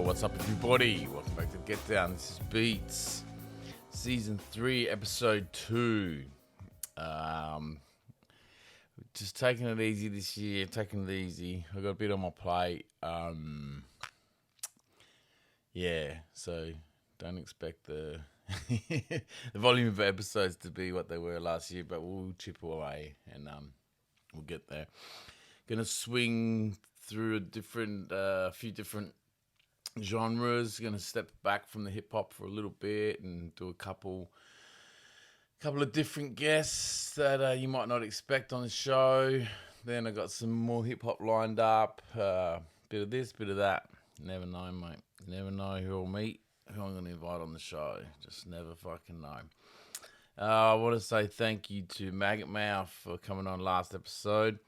What's up, everybody? Welcome back to Get Down. This is Beats, Season 3, Episode 2. Just taking it easy this year, taking it easy. I've got a bit on my plate. So don't expect the the volume of episodes to be what they were last year, but we'll chip away and we'll get there. Gonna swing through a few different genres. Gonna step back from the hip hop for a little bit and do a couple of different guests that you might not expect on the show. Then I got some more hip hop lined up. Bit of this, bit of that. Never know, mate. Never know who I'll meet, who I'm gonna invite on the show. Just never fucking know. I want to say thank you to Maggot Mouth for coming on last episode.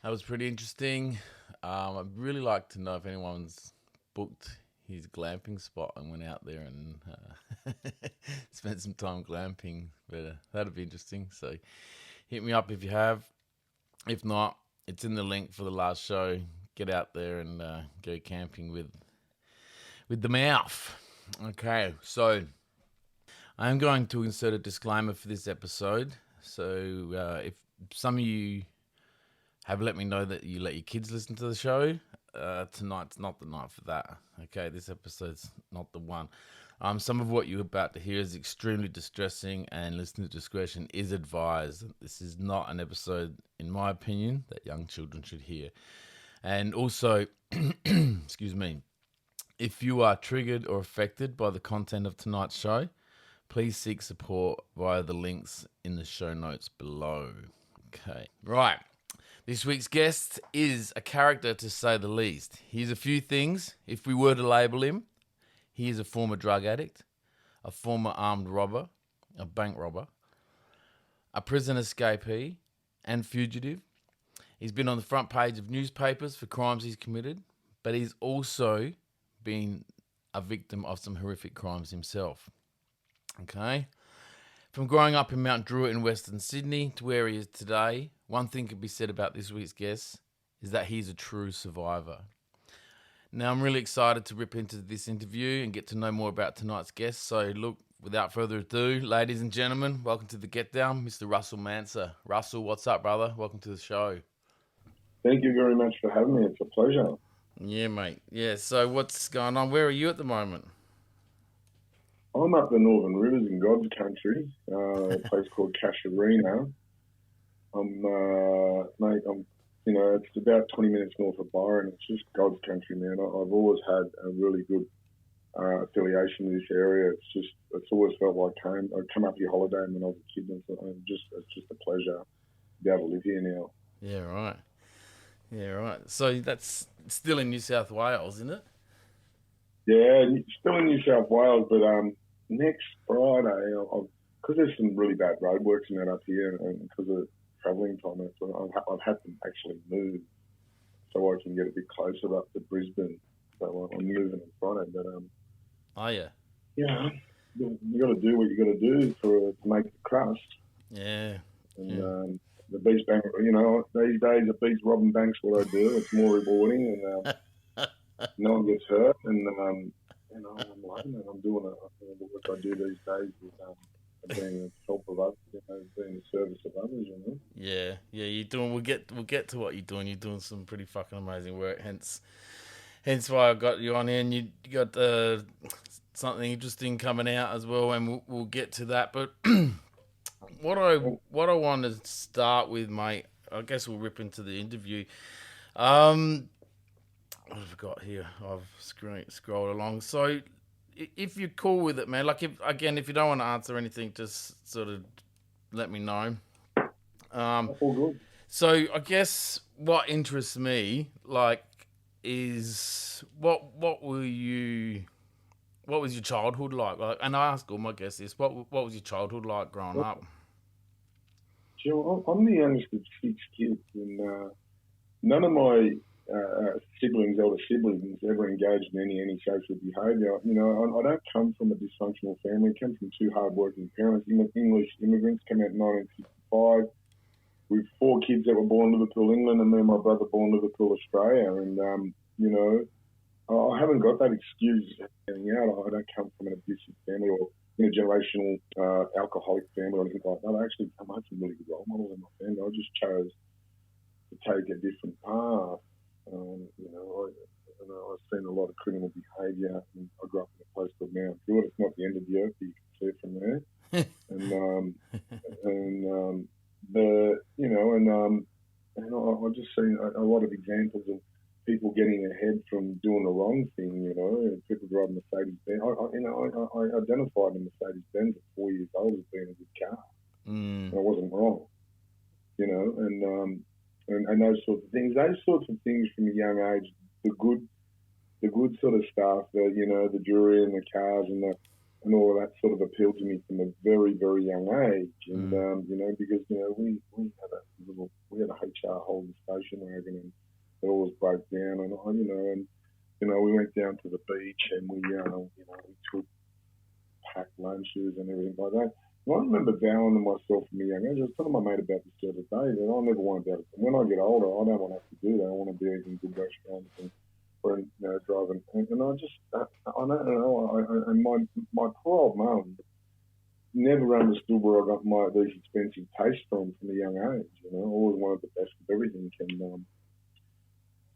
That was pretty interesting. I'd really like to know if anyone's booked his glamping spot and went out there and spent some time glamping. But that'd be interesting. So hit me up if you have. If not, it's in the link for the last show. Get out there and go camping with the mouth. Okay, so I'm going to insert a disclaimer for this episode. So if some of you have let me know that you let your kids listen to the show, tonight's not the night for that. Okay, this episode's not the one. Some of what you're about to hear is extremely distressing, and listener discretion is advised. This is not an episode, in my opinion, that young children should hear. And also, excuse me, if you are triggered or affected by the content of tonight's show, please seek support via the links in the show notes below. Okay, right. This week's guest is a character, to say the least. Here's a few things. If we were to label him, he is a former drug addict, a former armed robber, a bank robber, a prison escapee, and fugitive. He's been on the front page of newspapers for crimes he's committed, but he's also been a victim of some horrific crimes himself. Okay? From growing up in Mount Druitt in Western Sydney to where he is today, one thing could be said about this week's guest is that he's a true survivor. Now, I'm really excited to rip into this interview and get to know more about tonight's guest. So, look, without further ado, ladies and gentlemen, welcome to the Get Down, Mr. Russell Manser. Russell, what's up, brother? Welcome to the show. Thank you very much for having me. It's a pleasure. Yeah, mate. Yeah, so what's going on? Where are you at the moment? I'm up the Northern Rivers in God's country, a place called Casuarina. It's about 20 minutes north of Byron. It's just God's country, man. I've always had a really good affiliation with this area. It's always felt like home. I'd come up here holiday when I was a kid, and it's just a pleasure to be able to live here now. Yeah, right. Yeah, right. So that's still in New South Wales, isn't it? Yeah, still in New South Wales, but next Friday, because there's some really bad roadworks and that up here, and because of travelling time, I've had to actually move so I can get a bit closer up to Brisbane. So I'm moving on Friday, but oh yeah, yeah, you got to do what you got to do to make the crust. Yeah, and the beach bank, these days the beach robbing bank's what I do. It's more rewarding, and no one gets hurt, and I'm loving it. I'm doing the work I do these days with being the help of others, being the service of others. Yeah, you're doing. We'll get to what you're doing. You're doing some pretty fucking amazing work. Hence why I got you on here, and you got something interesting coming out as well, and we'll get to that. But what I want to start with, mate, I guess we'll rip into the interview. What have I got here? I've scrolled along. So, if you're cool with it, man, like if you don't want to answer anything, just sort of let me know. All good. So, I guess what interests me, like, is what was your childhood like? And I ask all my guests this: what was your childhood like growing up? Sure, I'm the youngest of 6 kids, and none of my elder siblings ever engaged in any social behaviour. I don't come from a dysfunctional family. I come from 2 hard-working parents, English immigrants, came out in 1965. We've 4 kids that were born in Liverpool, England, and me and my brother born in Liverpool, Australia. And, I haven't got that excuse getting out. I don't come from an abusive family or intergenerational alcoholic family or anything like that. I actually come had some really good role models in my family. I just chose to take a different path. I've seen a lot of criminal behaviour. I grew up in a place called Mount Druitt. It's not the end of the earth, but you can see it from there. And I've just seen a lot of examples of people getting ahead from doing the wrong thing. And people driving Mercedes Benz. I identified a Mercedes Benz at 4 years old as being a good car. Mm. I wasn't wrong. And those sorts of things. Those sorts of things from a young age. The good sort of stuff. The jewelry and the cars and all of that sort of appealed to me from a very, very young age. And because we had a HR Holden station wagon, and it always broke down. And we went down to the beach, and we took packed lunches and everything like that. And I remember vowing to myself from a young age. I was telling my mate about this the other day that I never want to be able to. When I get older, I don't want to have to do that. I want to be eating good restaurants and driving. And I just, I don't know. And my poor old mum never understood where I got these expensive tastes from a young age. I always wanted the best of everything. And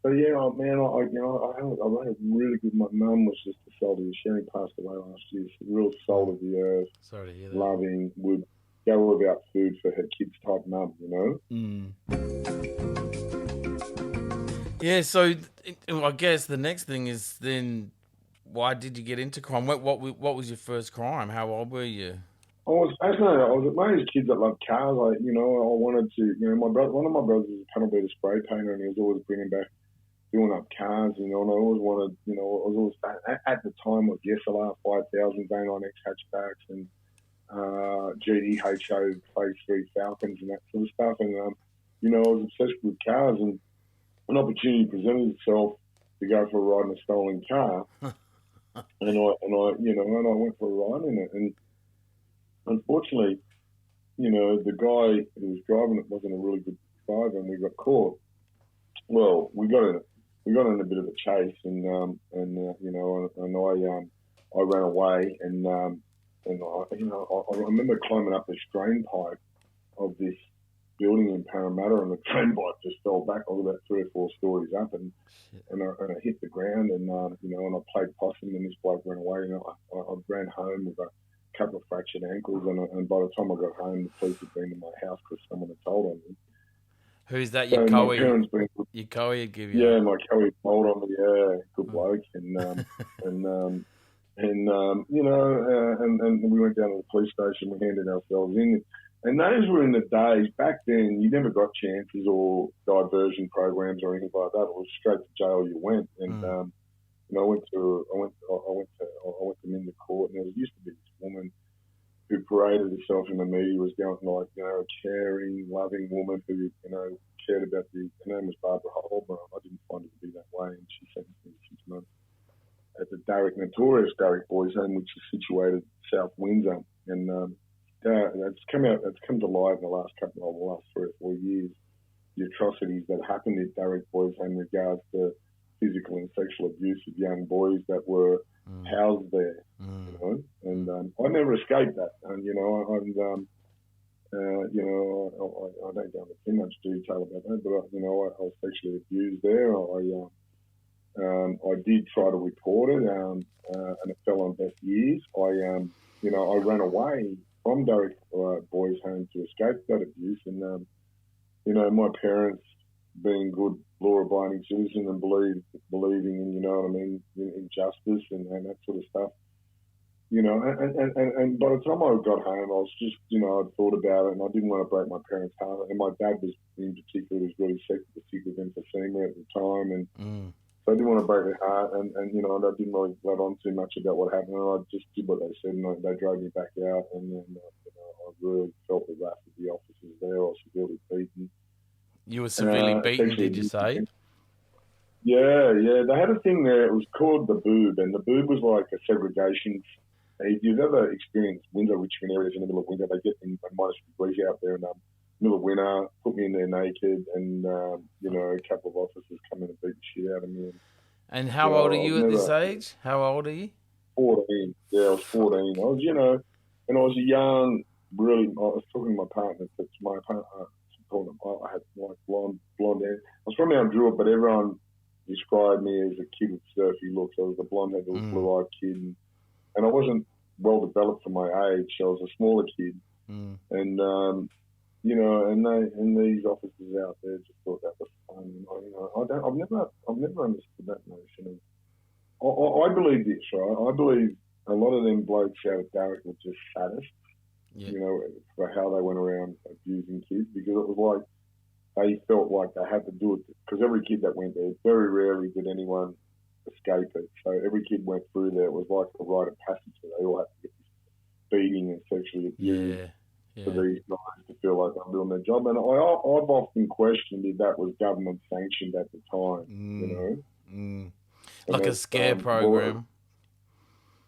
so yeah, man, I had a really good. My mum was just a soul of the She only passed away last year. She's a real soul of the earth. Sorry to hear that. Loving, would go without food for her kids type mum. Yeah, so I guess the next thing is then, why did you get into crime? What was your first crime? How old were you? I was fascinated. I was one of these kids that loved cars. I wanted to. One of my brothers was a panel beater spray painter, and he was always bringing back doing up cars. And I always wanted. I was always at the time with the SLR 5000s, A9X hatchbacks, and GDHO Phase 3 Falcons and that sort of stuff. And I was obsessed with cars, and an opportunity presented itself to go for a ride in a stolen car, and I went for a ride in it. And unfortunately, the guy who was driving it wasn't a really good driver, and we got caught. Well, we got in a bit of a chase, and I ran away, and I remember climbing up this drain pipe of this building in Parramatta, and the drain pipe just fell back. I was about 3 or 4 stories up, and I hit the ground, and I played possum, and this bloke ran away, and I ran home with a couple of fractured ankles, and by the time I got home, the police had been to my house because someone had told on me. Who's that? Your Cowie? Your Cowie would give you? Yeah, my Cowie told on me. Yeah, good bloke, and we went down to the police station. We handed ourselves in. And those were in the days back then. You never got chances or diversion programs or anything like that. It was straight to jail. You went, and I went to Minda Court, and there used to be this woman who paraded herself in the media was going like a caring, loving woman who cared about her name was Barbara Holbrook. I didn't find it to be that way, and she sentenced me to 6 months at the notorious Darrick Boys Home, which is situated South Windsor, and. It's come to light in the last 3 or 4 years, the atrocities that happened at Darrick Boys in regards to physical and sexual abuse of young boys that were housed there. And I never escaped that. And I don't go into too much detail about that, but I was sexually abused there. I did try to report it, and it fell on deaf ears. I ran away from Darrick Boys Home to escape that abuse, and my parents, being good law-abiding citizens and believing in in justice and that sort of stuff, and by the time I got home, I was just I'd thought about it, and I didn't want to break my parents' heart, and my dad was in particular really sick with emphysema at the time, and so I didn't want to break their heart, and I didn't really let on too much about what happened. And I just did what they said, and they drove me back out, and then I really felt the wrath of the officers there. I was severely beaten. You were severely beaten, did you say? Yeah. They had a thing there. It was called the boob, and the boob was like a segregation. If you've ever experienced Windsor, Richmond areas in the middle of winter, they get in minus degrees out there, and middle of winter, put me in there naked, and a couple of officers come in and beat the shit out of me. And how old are So I've you at this never age? How old are you? 14. Yeah, I was 14. I was, when I was a young, really. I was talking to my partner. That's my partner. I had like blonde hair. I was from Mount Druitt, but everyone described me as a kid with surfy looks. I was a blonde-headed, little blue-eyed kid, and I wasn't well developed for my age. So I was a smaller kid, and and these officers out there just thought that was fun. I've never understood that notion of. I believe this, right? I believe a lot of them blokes out of Darrick were just sadists, for how they went around abusing kids, because it was like they felt like they had to do it, because every kid that went there, very rarely did anyone escape it. So every kid went through there. It was like a rite of passage. They all had to get beating and sexually abused for these guys to feel like I'm doing their job. And I've often questioned if that was government sanctioned at the time, Like a scare program.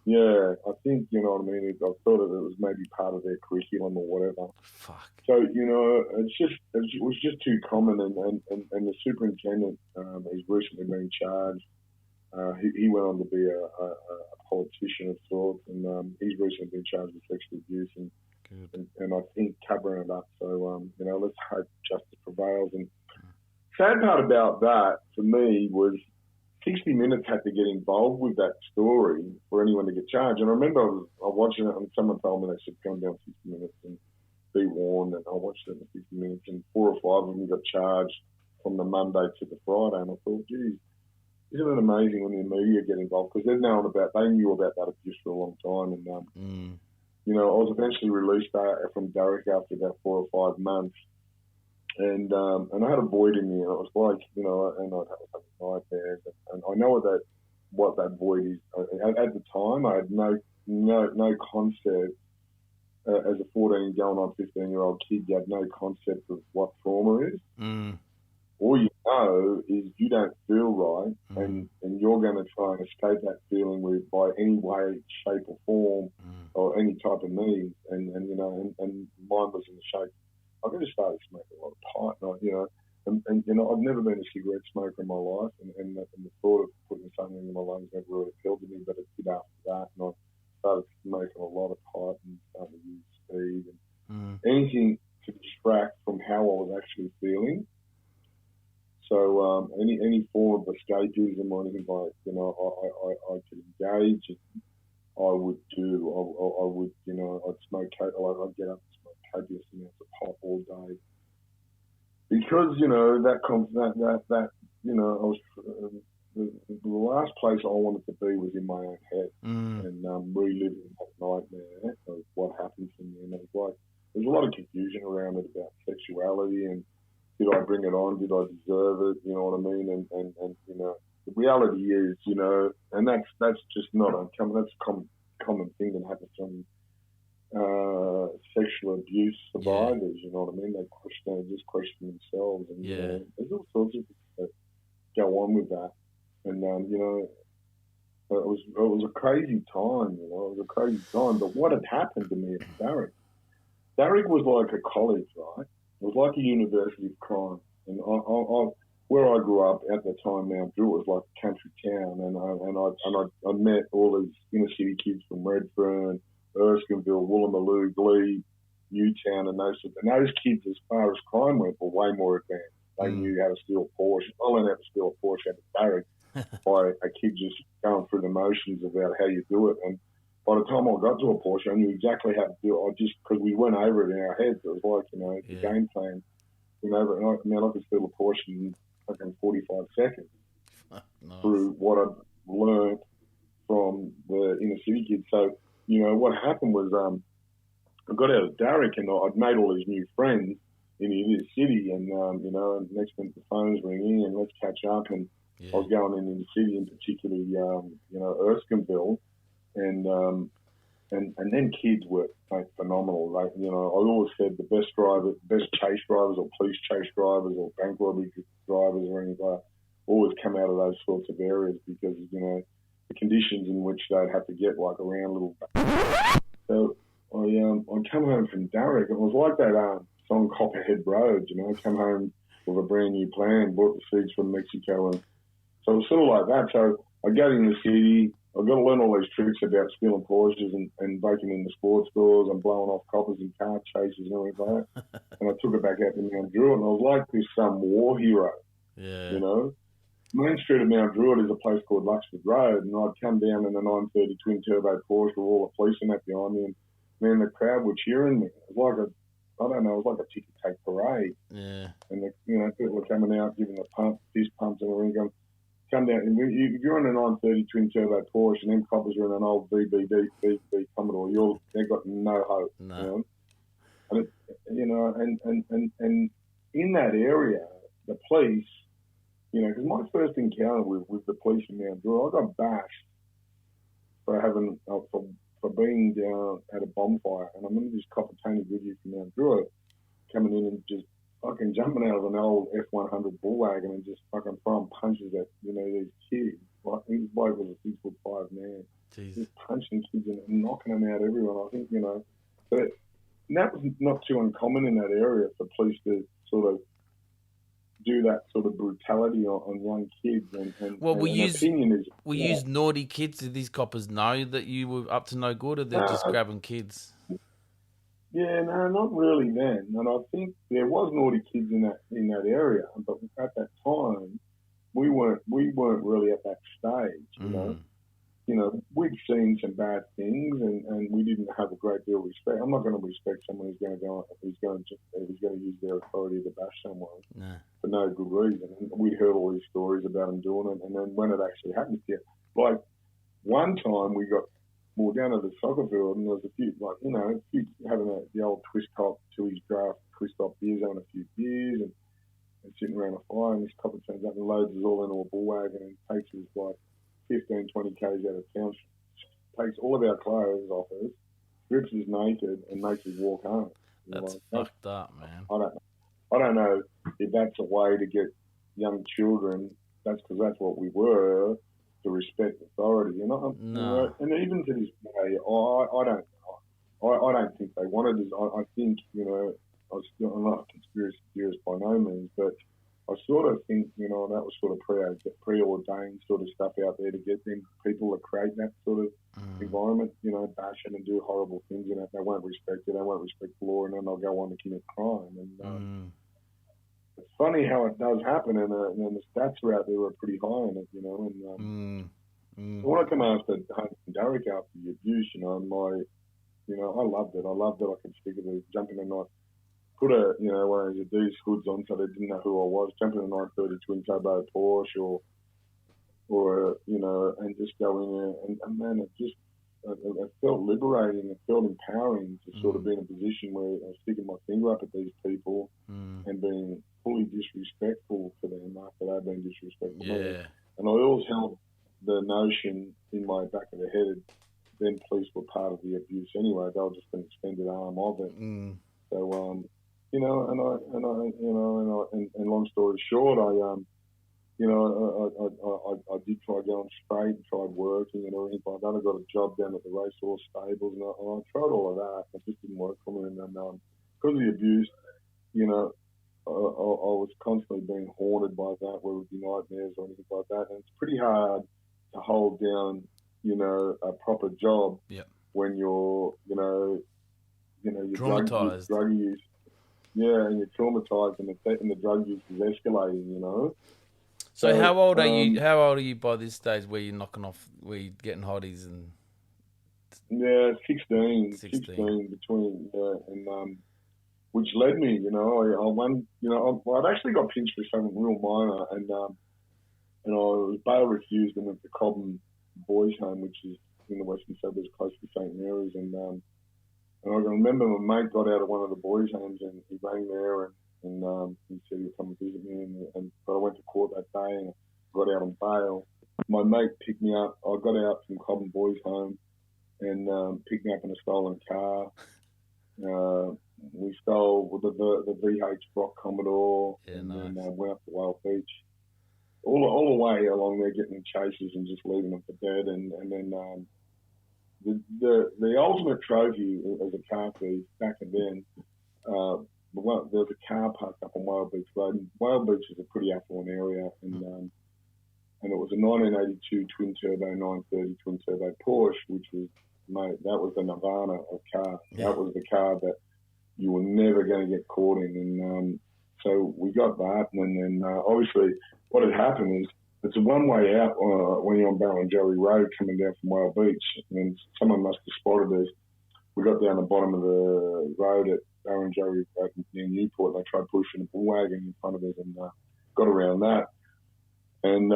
Yeah, I think, you know what I mean. I thought it was maybe part of their curriculum or whatever. Fuck. So, it was just too common. And the superintendent has recently been charged. He went on to be a politician of sorts, and he's recently been charged with sexual abuse and I think covering it up. So, let's hope justice prevails. And sad part about that for me was 60 Minutes had to get involved with that story for anyone to get charged. And I remember I was watching it, and someone told me they should come down 60 Minutes and be warned. And I watched it in 60 Minutes, and 4 or 5 of them got charged from the Monday to the Friday. And I thought, geez, isn't it amazing when the media get involved? Because they knew about that abuse for a long time. And, I was eventually released from Darrick after about 4 or 5 months. And I had a void in me, and it was like, and I'd have nightmares. And I know what that void is. At the time, I had no concept. As a 14 going on 15-year-old kid, you have no concept of what trauma is. All you know is you don't feel right, and you're going to try and escape that feeling by any way, shape, or form, or any type of means. And mine was in the shape. I just started smoking a lot of pipe, and I've never been a cigarette smoker in my life, and the thought of putting something in my lungs never really appealed to me, but it did after that, and I started smoking a lot of pipe and started to use speed and anything to distract from how I was actually feeling. So any form of escapism or anything like, I could engage in, I would do. I would, I'd smoke. I'd get up and smoke copious amounts of pot all day, because I was the last place I wanted to be was in my own head and reliving that nightmare of what happened to me. And it was like there's a lot of confusion around it about sexuality and did I bring it on? Did I deserve it? You know what I mean? And the reality is, and that's just not uncommon. That's a common thing that happens from sexual abuse survivors. You know what I mean? They just question themselves, and there's all sorts of things that go on with that. And it was a crazy time. It was a crazy time. But what had happened to me at Darrick? Darrick was like a college, right? It was like a university of crime. And where I grew up at the time, Mount Druitt was like a country town, and I met all these inner city kids from Redfern, Erskineville, Woolloomooloo, Glebe, Newtown, and those kids, as far as crime went, were way more advanced. They knew how to steal a Porsche. I learned how to steal a Porsche at Darrick by a kid just going through the motions about how you do it. And by the time I got to a Porsche, I knew exactly how to do it. Because we went over it in our heads. It was like, the game plan. Went over it. And I could steal a Porsche in fucking 45 seconds through what I'd learned from the inner city kids. So, what happened was I got out of Darrick and I'd made all these new friends in the inner city. And, and next minute the phone's ringing and let's catch up. And I was going in the city, in particularly, Erskineville. And then kids were phenomenal. Like, I always said the best chase drivers or police chase drivers or bank robbery drivers or anything like that always come out of those sorts of areas because, the conditions in which they'd have to get like around little. So I come home from Darrick. It was like that song Copperhead Road, I come home with a brand new plan, bought the seeds from Mexico and So it's sort of like that. So I go in the city. I've got to learn all these tricks about stealing Porsches and breaking into sports stores and blowing off coppers and car chases and everything like that. And I took it back out to Mount Druitt, and I was like this war hero, you know. Main Street of Mount Druitt is a place called Luxford Road, and I'd come down in a 930 twin turbo Porsche with all the police and that behind me, and man, the crowd were cheering me. It was like it was like a ticket tape parade. Yeah. And people were coming out, giving the fist pumps and everything. Going, come down. And if you're in a 930 twin turbo Porsche, and them coppers are in an old VBD Commodore, they've got no hope. No. And and in that area, the police. Because my first encounter with the police in Mount Druitt, I got bashed for having for being down at a bonfire, and I remember this copper Tony Goodyear from Mount Druitt coming in and just fucking jumping out of an old F100 bull wagon and just fucking throwing punches at these kids. Like, this bloke was a 6'5" man, just punching kids and knocking them out everywhere. I think but that was not too uncommon in that area for police to sort of do that sort of brutality on young kids. We use naughty kids. Did these coppers know that you were up to no good, or they're just grabbing kids? Yeah, no, not really then. And I think there was naughty kids in that area, but at that time we weren't really at that stage. We'd seen some bad things, and we didn't have a great deal of respect. I'm not going to respect someone who's going to use their authority to bash someone for no good reason. And we'd heard all these stories about them doing it, and then when it actually happened to you, like one time we were down at the soccer field, and there was a few having the old twist top to his draft twist top beers, having a few beers and sitting around a fire, and this copper turns up and loads us all into a bull wagon and takes us like 15, 20 k's out of town, takes all of our clothes off us, strips us naked, and makes us walk home. That's fucked up, man. I don't know if that's a way to get young children. That's because that's what we were, to respect authority. No. And even to this day, I don't think they wanted us. I think I'm not a conspiracy theorist by no means, but I sort of think, that was sort of preordained sort of stuff out there to get them people to create that sort of environment, bashing and do horrible things, and they won't respect it, they won't respect the law, and then they'll go on to commit crime. And it's funny how it does happen, and the stats are out there are pretty high on it, And when I come after Hunt and Derek after the abuse, I loved it. I loved that I could stick it, jump in the night. Put one of these hoods on so they didn't know who I was, jump in a 930 twin turbo Porsche or and just go in there. And man, it felt liberating. It felt empowering to sort of be in a position where I was sticking my finger up at these people and being fully disrespectful to them after they've been disrespectful to me. And I always held the notion in my back of the head, then police were part of the abuse anyway. They were just an extended arm of it. So, and long story short, I did try going straight and tried working and everything like that. I got a job down at the racehorse stables, and I tried all of that. It just didn't work for me. And then, because of the abuse, I was constantly being haunted by that, whether it be nightmares or anything like that. And it's pretty hard to hold down, a proper job when you're, you're traumatized. Drug use. Yeah, and you're traumatized, and the drug use is escalating, So how old are you? How old are you by this stage where you're getting hotties and? Yeah, 16 between, and which led me, I'd actually got pinched for something real minor, and I was bail refused and went to Cobham Boys Home, which is in the western suburbs close to St Mary's, and I can remember my mate got out of one of the boys' homes and he rang there and he said he'd come and visit me. But I went to court that day and got out on bail. My mate picked me up. I got out from Cobham Boys' Home and picked me up in a stolen car. We stole the VH Brock Commodore and then went up to Whale Beach. All the way along there getting chases and just leaving them for dead. And then the ultimate trophy as a car thief back then, there was a car parked up on Whale Beach Road. And Whale Beach is a pretty affluent area, and and it was a 1982 twin turbo 930 twin turbo Porsche, which was, mate, that was the nirvana of cars. Yeah. That was the car that you were never going to get caught in. And so we got that, and then obviously what had happened is it's a one-way out when you're on Ballingelly Road coming down from Whale Beach, and someone must have spotted us. We got down the bottom of the road at Ballingelly near Newport. They tried pushing a bull wagon in front of us and got around that. And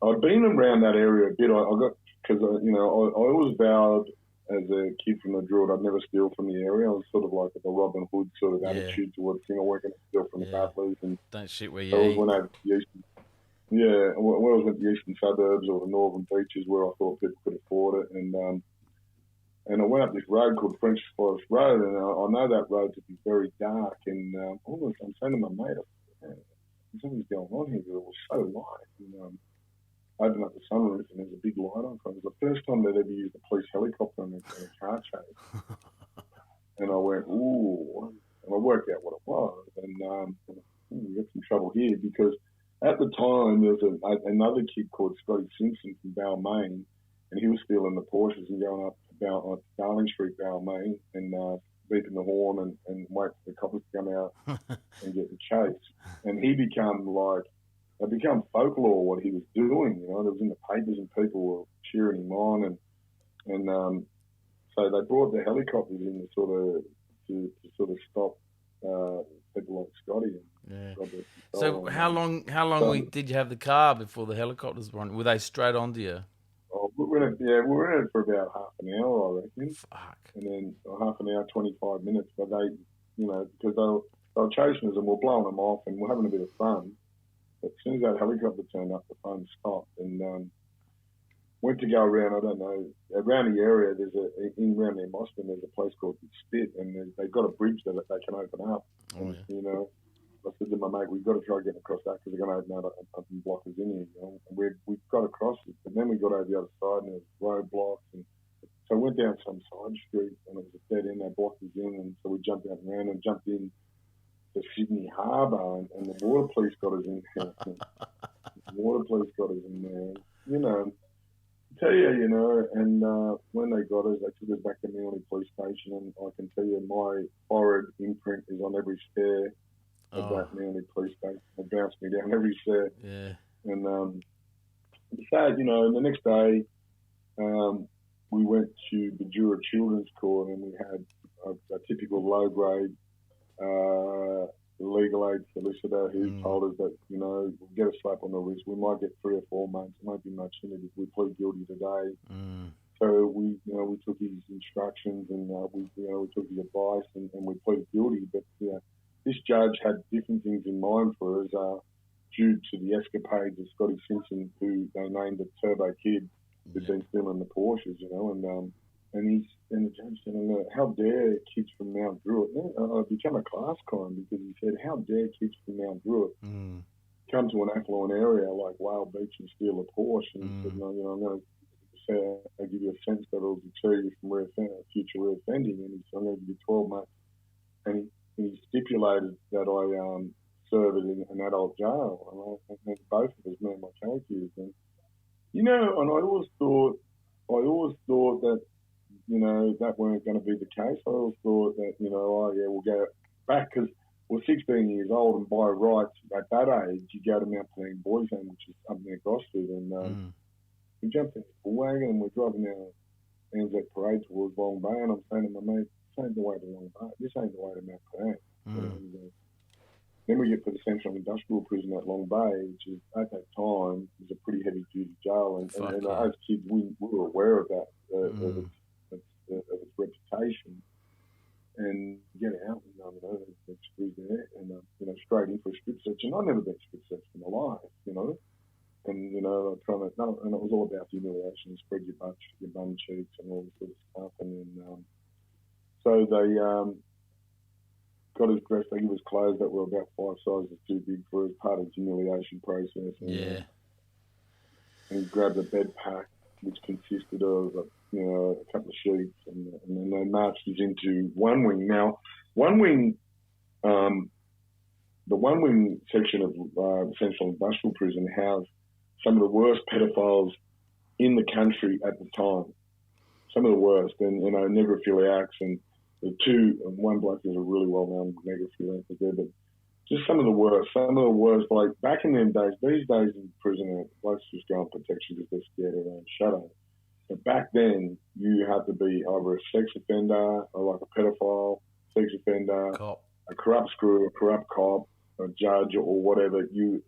I'd been around that area a bit. I got, because I always vowed as a kid from the Druid I'd never steal from the area. I was sort of like a Robin Hood sort of attitude towards thing. I weren't going to steal from the battlers. And don't shit where you eat. When I when I was at the eastern suburbs or the northern beaches where I thought people could afford it, and I went up this road called French Forest Road, and I know that road to be very dark. And all of a sudden, I'm saying to my mate, something's going on here. It was so light. And I opened up the sunroof, and there's a big light on. It was the first time they'd ever used a police helicopter in a car chase. And I went, ooh, and I worked out what it was. And we got some trouble here because at the time there was another kid called Scotty Simpson from Balmain, and he was stealing the Porsches and going up to Darling Street, Balmain, and beeping the horn and wait for the coppers to come out and get the chase. And he become folklore what he was doing. It was in the papers and people were cheering him on, and so they brought the helicopters in to sort of stop people like Scotty. So how long did you have the car before the helicopters were on? Were they straight onto you? Oh, we were in it for about half an hour, I reckon. Fuck. And then half an hour, 25 minutes. But they, because they were chasing us and we're blowing them off and we're having a bit of fun. But as soon as that helicopter turned up, the phone stopped and went to go around. I don't know, around the area. Around near Boston, there's a place called Spit, and they've got a bridge that they can open up. Oh, yeah. I said to my mate, we've got to try getting across that because they're going to open up and block us in here. And we got across it, but then we got over the other side and there was roadblocks. And so I went down some side street and it was a dead end. They blocked us in, and so we jumped out and ran and jumped in to Sydney Harbour, and the water police got us in there. The water police got us in there. I tell you, and when they got us, they took us back to Manly Police Station, and I can tell you my forehead imprint is on every stair of that Manly Police Station. It bounced me down every stair. Yeah. And it's sad, and the next day we went to the Jura Children's Court, and we had a typical low-grade legal aid solicitor who told us that, we'll get a slap on the wrist. We might get 3 or 4 months. It won't be much in it if we plead guilty today. So we took his instructions and we took his advice and we pleaded guilty. But this judge had different things in mind for us due to the escapades of Scotty Simpson, who they named the Turbo Kid, who'd been stealing the Porsches, and the judge said, how dare kids from Mount Druitt? I became a class clown because he said, how dare kids from Mount Druitt come to an affluent area like Whale Beach and steal a Porsche? And he said, no, I'm going to give you a sentence that will deter you from future reoffending. And he said, I'm going to give you 12 months. And he stipulated that I serve in an adult jail. And both of us, me and my co-accused. And, and I always thought that, that weren't going to be the case. I always thought that, we'll go back because we're 16 years old, and by rights at that age, you go to Mount Penang Boys Home, which is up near Gosford, and we jumped in a wagon and we're driving down Anzac Parade towards Long Bay, and I'm saying to my mate, this ain't the way to Long Bay, this ain't the way to Mount Penang. And, then we get to the Central Industrial Prison at Long Bay, which is, at that time, was a pretty heavy-duty jail, and as kids, we were aware of that, of its reputation, and get out and it's through there and straight in for a strip search. And I've never been strip searched in my life, and trying to and it was all about humiliation, spread your bum cheeks and all this sort of stuff. And then so they got us dressed. They gave us clothes that were about 5 sizes too big for us, part of the humiliation process. And, and he grabbed a bed pack, which consisted of a couple of sheets, and then they marched us into one wing. Now, one wing, the one wing section of the Central Industrial Prison housed some of the worst pedophiles in the country at the time. Some of the worst, and necrophiliacs, and one bloke is a really well-known necrophiliac there, but just some of the worst. Like back in them days, these days in prison, blokes just go on protection because they're scared of their own shadow. But back then, you had to be either a sex offender or like a pedophile, sex offender, Cop. a corrupt screw, a corrupt cop, a judge, or whatever. Because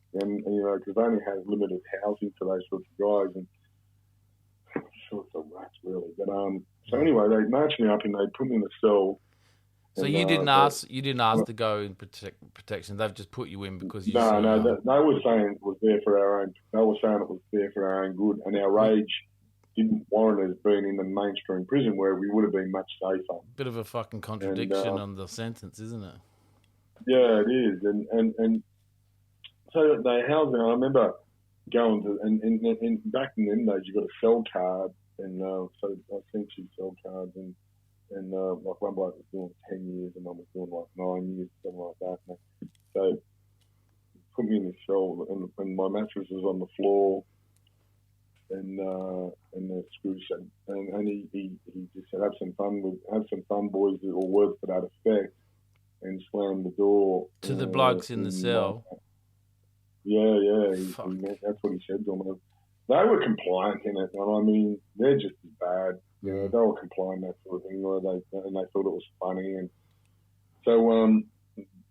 they only had limited housing for those sorts of guys, and sorts of rats really. But so anyway, they marched me up and they put me in a cell. So you didn't ask to go in protection. They've just put you in because you. They were saying it was there for our own. They were saying it was there for our own good, and our age didn't warrant us being in the mainstream prison where we would have been much safer. Bit of a fucking contradiction on the sentence, isn't it? Yeah, it is, and so they housed me. I remember going to and back in them days, you got a cell card, and so I sent you cell cards and. Like one bloke was doing 10 years and one was doing like 9 years, something like that. So put me in the cell and my mattress was on the floor and the screw said, and he just said, have some fun boys, or words to that effect, and slammed the door. To the blokes in the cell? Yeah. That's what he said to them. They were compliant in it, and I mean, they're just as bad. They were compliant, that sort of thing, and they thought it was funny. And so,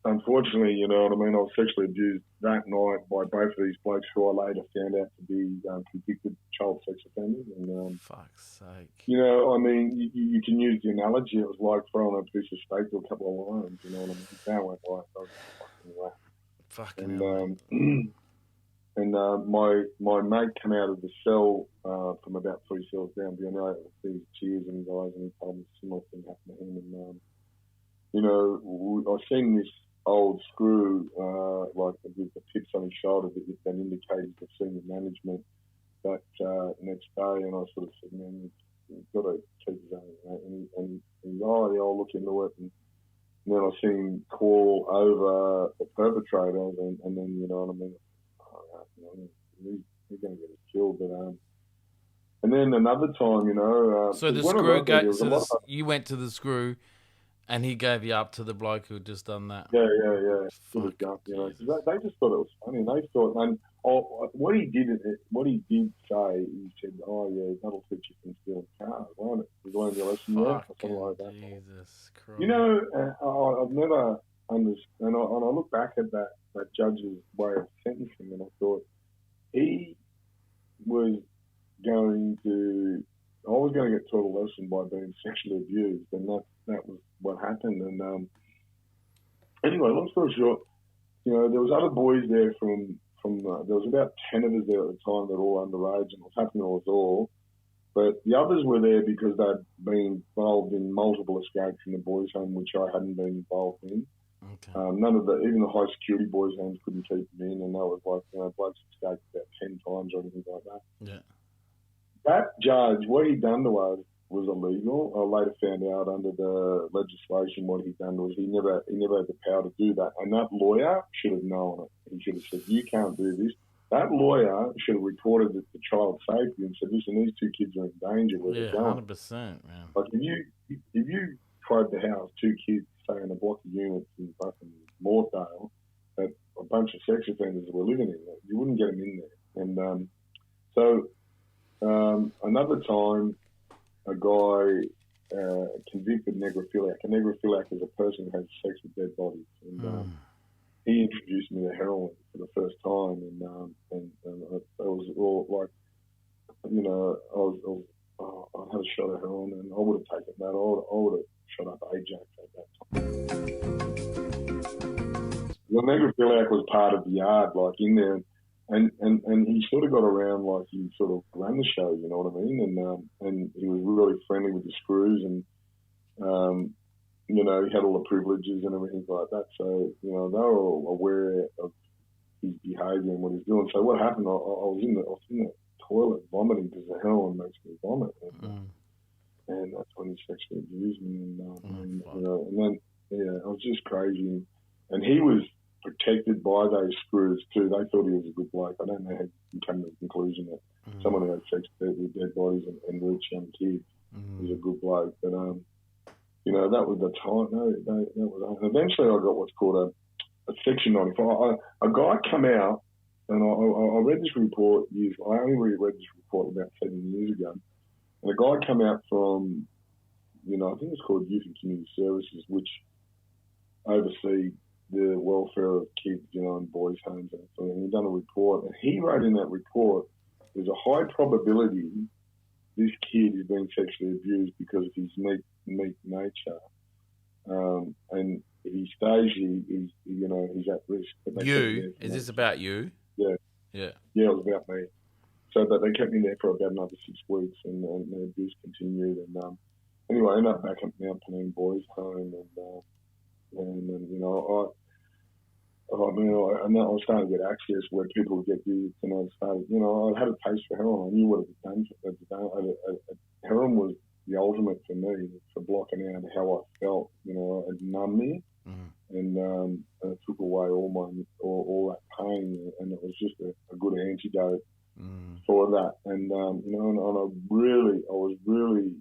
unfortunately, you know what I mean, I was sexually abused that night by both of these blokes who I later found out to be convicted child sex offenders. And fuck's sake. You know, I mean, you can use the analogy. It was like throwing a piece of steak to a couple of lions, you know what I mean? That went right. I was fucking laugh. Fucking hell. And my mate came out of the cell from about 3 cells down beyond there with these cheers and guys, and he told me a similar thing happened to him. And you know, I seen this old screw like with the pips on his shoulder that indicated the senior management that next day, and I sort of said, man, you've got to keep his own, and I'll look into it. And then I seen him call over the perpetrators, and then, you know what I mean, he's going to get killed. But and then another time, you know. So the screw you went to the screw, and he gave you up to the bloke who had just done that. Yeah. Fuck, you know, they just thought it was funny. They thought, and what he did say, he said, "Oh yeah, that'll teach you from stealing cars, won't it? You learned your lesson there, or something like that." Jesus Christ. You know, I've never understood, and I look back at that judge's way of sentencing, and I thought I was going to get taught a lesson by being sexually abused, and that was what happened. And anyway, long story short, you know, there was other boys there from there was about 10 of us there at the time that were all underage, and what happened was all. But the others were there because they'd been involved in multiple escapes from the boys' home, which I hadn't been involved in. Okay. Even the high security boys' homes couldn't keep them in, and that was like, you know, blokes escaped about 10 times or anything like that. Yeah. That judge, what he'd done to us was illegal. I later found out under the legislation what he'd done was he never had the power to do that. And that lawyer should have known it. He should have said, you can't do this. That lawyer should have reported it to child safety and said, listen, these 2 kids are in danger. Where they're going. 100%, man. Like if you tried to house 2 kids, say, in a block of units in fucking Morthdale, that a bunch of sex offenders were living in there, you wouldn't get them in there. And another time, a guy convicted necrophiliac. A necrophiliac is a person who has sex with dead bodies. And he introduced me to heroin for the first time, and it was all like, you know, I had a shot of heroin, and I would have taken that. I would have shot up Ajax at that time. The necrophiliac was part of the yard, like in there. And he sort of got around like he sort of ran the show, you know what I mean? And he was really friendly with the screws, and you know, he had all the privileges and everything like that. So, you know, they were all aware of his behaviour and what he's doing. So what happened? I was in the toilet vomiting because the heroin makes me vomit, and that's when he sexually abused me. And you know, and then it was just crazy. And he was protected by those screws too. They thought he was a good bloke. I don't know how he came to the conclusion that someone who had sex with dead bodies and rich young kids is a good bloke. But you know, that was the time. That was. Eventually, I got what's called a Section 95. A guy come out, and I read this report years. I only read this report about 7 years ago. And a guy come out from, you know, I think it's called Youth and Community Services, which oversee the welfare of kids, you know, in boys' homes and everything. And he done a report, and he wrote in that report, there's a high probability this kid is being sexually abused because of his meek nature, and if he stays, he's at risk. You? Is this about you? Yeah. Yeah. Yeah, it was about me. So but they kept me there for about another 6 weeks, and the abuse continued. And anyway, I ended up back at Mount Penang Boys' Home, and you know, I was starting to get access where people would get used, and I started, you know, I had a taste for heroin. I knew what it had done at the day. Heroin was the ultimate for me for blocking out how I felt. You know, it numbed me, and it took away all that pain, and it was just a good antidote for that. And you know, and I was really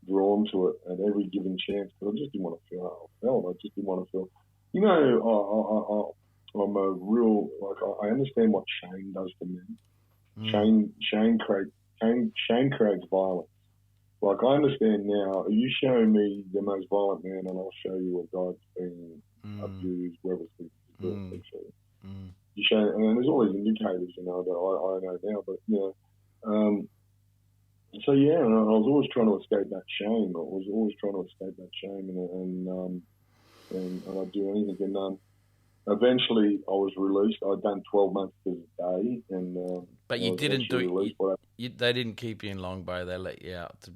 drawn to it at every given chance because I just didn't want to feel how I felt. I just didn't want to feel. You know, I'm a real, like, I understand what shame does to men. Shame creates violence. Like, I understand now, you show me the most violent man and I'll show you a guy's been abused, whether it's sexually. You show, and there's always indicators, you know, that I know now, but, you know, so yeah, and I was always trying to escape that shame. And I'd do anything. And eventually, I was released. I'd done 12 months to the day, and but you didn't do it. They didn't keep you in Long Bay. They let you out.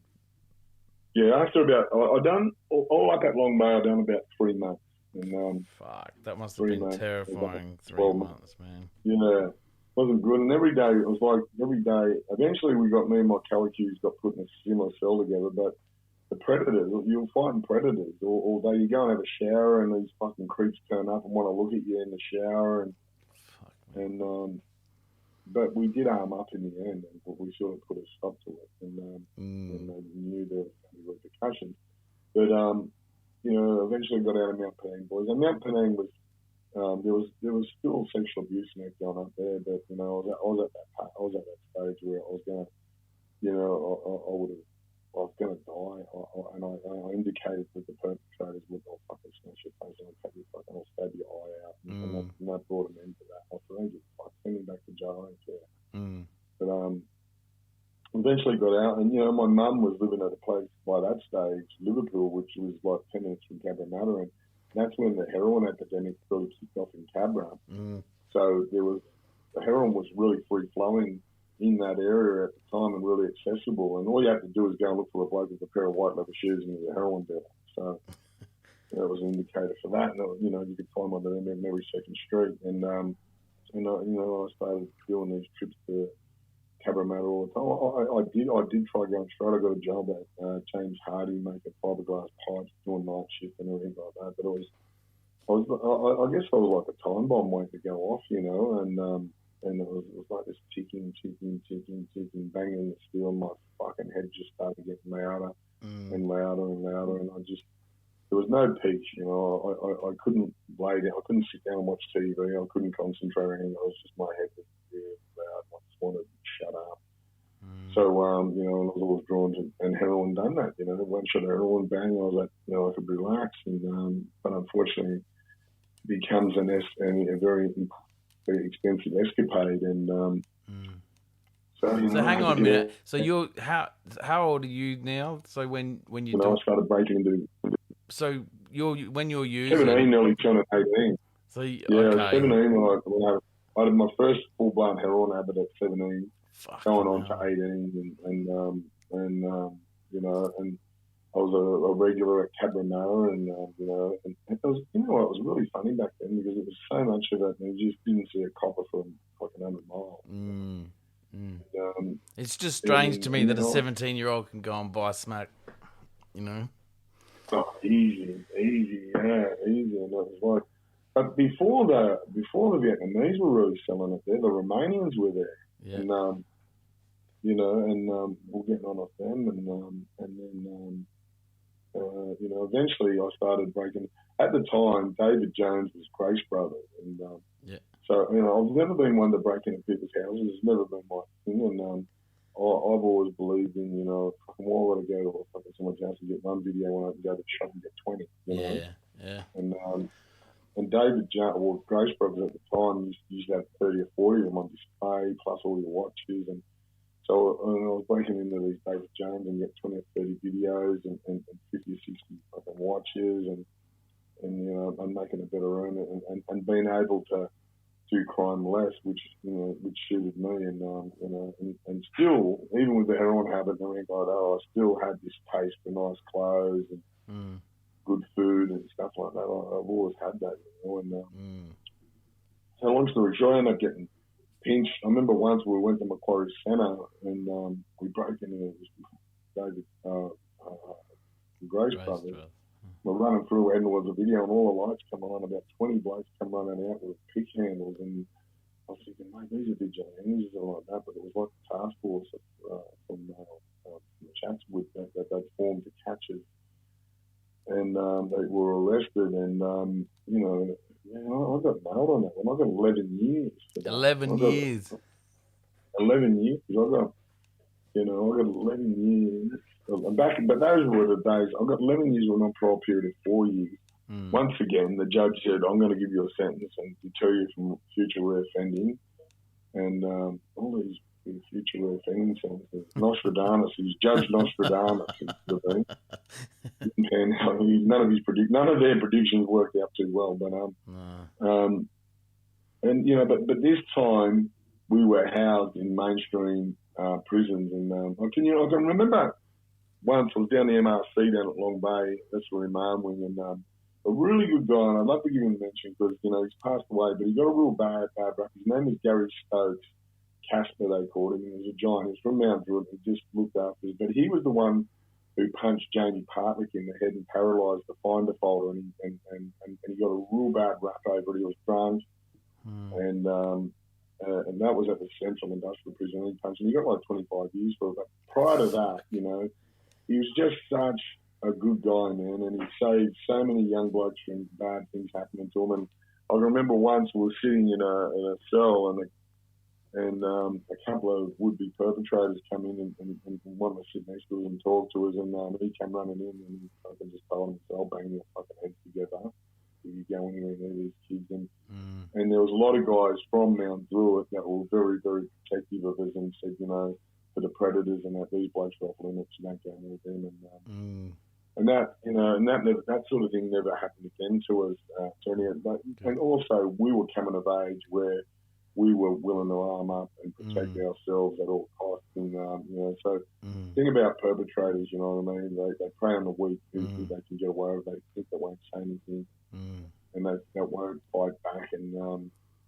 Yeah, after about I done all up at Long Bay. I done about 3 months. And fuck, that must have been terrifying. 3 months, man. Yeah, it wasn't good. And every day it was like Eventually, me and my Calicues got put in a similar cell together, but. The predators, you'll find predators, or you go and have a shower and these fucking creeps turn up and want to look at you in the shower, but we did arm up in the end, and we sort of put a stop to it, and they knew there was going to be repercussions. But you know, eventually got out of Mount Penang Boys, and Mount Penang was there was still sexual abuse going up there, but you know, I was at that stage where I was going to, you know, I was going to die, and I indicated that the perpetrators would not fucking smash your face and I'll stab your eye out, and that brought an end to that. I said, send me back to jail, I don't care. But eventually got out, and you know, my mum was living at a place by that stage, Liverpool, which was like 10 minutes from Cabramatta, and that's when the heroin epidemic sort of kicked off in Cabra. So the heroin was really free flowing in that area at the time and really accessible, and all you have to do is go and look for a bloke with a pair of white leather shoes and he's a heroin dealer. So that was an indicator for that. And, you know, you could find one of them in every second street. And you know, I started doing these trips to Cabramatta all the time. I did try going straight. I got a job at James Hardy making fiberglass pipes, doing night shift and everything like that. But I guess I was like a time bomb waiting to go off, you know, and it was like this ticking, banging in the steel, and my fucking head just started getting louder and louder and louder, and there was no peace, you know. I couldn't lay down, I couldn't sit down and watch TV, I couldn't concentrate or anything. I was just, my head was really loud, I just wanted to shut up. So, you know, I was always drawn to, and heroin done that, you know. One shot of heroin, bang, I was like, you know, I could relax, and but unfortunately, it becomes a very expensive escapade, and so hang on a minute. So you're how old are you now? So when you I started breaking into, so when you're using 17, nearly turning 18. So yeah, okay. I was 17 when I had my first full blown heroin habit at 17, going on to 18, and you know, and I was a regular at Cabramatta, and you know, and it was, you know, it was really funny back then because it was so much of it, and you just didn't see a copper for like 100 miles. It's just strange to me that a 17-year-old can go and buy smack, you know. Oh, easy, yeah, easy, and it was like, But before the Vietnamese were really selling it there, the Romanians were there, Yeah. and we're getting on off them, and then eventually I started breaking. At the time, David Jones was Grace brother, and Yeah. so I've never been one to break into people's houses. It's never been my thing, and I've always believed in why would I go to someone's house and get one video when I can go to the shop and get 20, Yeah. And David Jones, or Grace brothers at the time, used to have 30 or 40 of them on display, plus all your watches. And so I was breaking into these David Jones and get 20 or 30 videos and 50 or 60 fucking watches and making a better earn and being able to do crime less, which suited me. And still, even with the heroin habit and everything like that, I still had this taste for nice clothes and good food and stuff like that. I've always had that, So long story short, I ended up getting pinched. I remember once we went to Macquarie Centre and we broke into David Grace brothers. We're running through, and there was a video, and all the lights come on. About 20 blokes come running out with pick handles, and I was thinking, mate, these are vigilantes or like that, but it was like a task force from Chatswood that they'd formed to catch us. And they were arrested, and I got nailed on that one. I got 11 years. 11 years. 11 years. I got 11 years. But those were the days. I got 11 years with a non-parole period of 4 years. Once again, the judge said, "I'm going to give you a sentence and deter you from future reoffending." And all these future reoffending sentences. Nostradamus, he's Judge Nostradamus. And none of their predictions worked out too well. But this time we were housed in mainstream prisons, and I can remember once I was down the MRC down at Long Bay. That's where in Marmwing, and a really good guy, and I'd love to give him a mention because he's passed away, but he got a real bad rap. His name is Gary Stokes. Casper, they called him. He was a giant. He was from Mount Druitt. He just looked after us. But he was the one who punched Jamie Partlick in the head and paralysed the finder folder, and he got a real bad rap over it. He was drunk, and that was at the Central Industrial Prison. He punched him. He got like 25 years for it. But prior to that, he was just such a good guy, man, and he saved so many young blokes from bad things happening to them. And I remember once we were sitting in a cell, and a couple of would-be perpetrators come in, and one of us sit next to us and talk to us, and he came running in, and I just told him, "I'll bang your fucking heads together if you go anywhere near these kids." And there was a lot of guys from Mount Druitt that were very, very protective of us and said, for the predators and that these blokes are off limits, you don't go near them. And that, that sort of thing never happened again to us. And also, we were coming of age where we were willing to arm up and protect ourselves at all costs. And, so the thing about perpetrators, you know what I mean? They prey on the weak, thinking they can get away with it. They think they won't say anything, and they won't fight back. And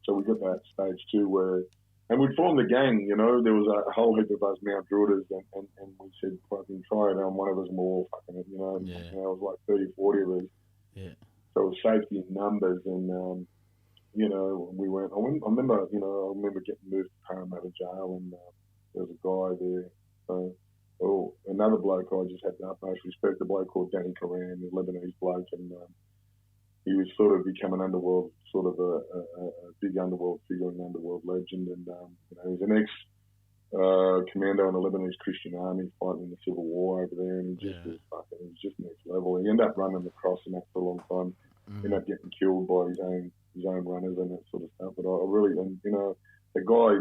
so we got that stage too where, and we'd formed a gang, there was a whole heap of us Mount Druitters, and we said, fucking try it on, one of us more, fucking it, it was like 30, 40 of us. Yeah. So it was safety in numbers, and, we went, I remember getting moved to Parramatta Jail, and there was a guy there, another bloke I just had the utmost respect, a bloke called Danny Karan, a Lebanese bloke, and he was sort of become an underworld, sort of a big underworld figure, an underworld legend, and he was an ex-commando in the Lebanese Christian Army fighting in the Civil War over there, and he was just next level. He ended up running across and that for a long time, ended up getting killed by his own runners and that sort of stuff. But I really, a guy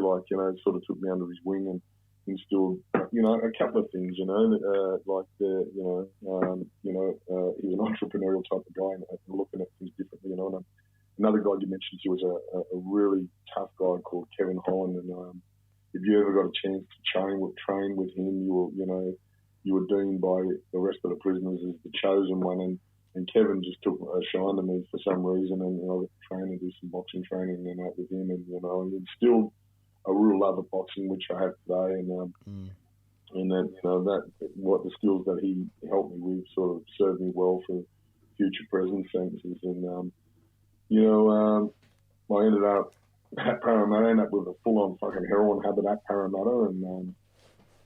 sort of took me under his wing and instilled, a couple of things, he was an entrepreneurial type of guy and looking at things differently, And another guy you mentioned, he was a really tough guy called Kevin Holland, and if you ever got a chance to train with him, you were deemed by the rest of the prisoners as the chosen one, and Kevin just took a shine to me for some reason, and I got to train and do some boxing training and that with him, and he instilled a real love of boxing, which I have today, and then that what the skills that he helped me with sort of served me well for future prison sentences, and I ended up at Parramatta, ended up with a full-on fucking heroin habit at Parramatta, and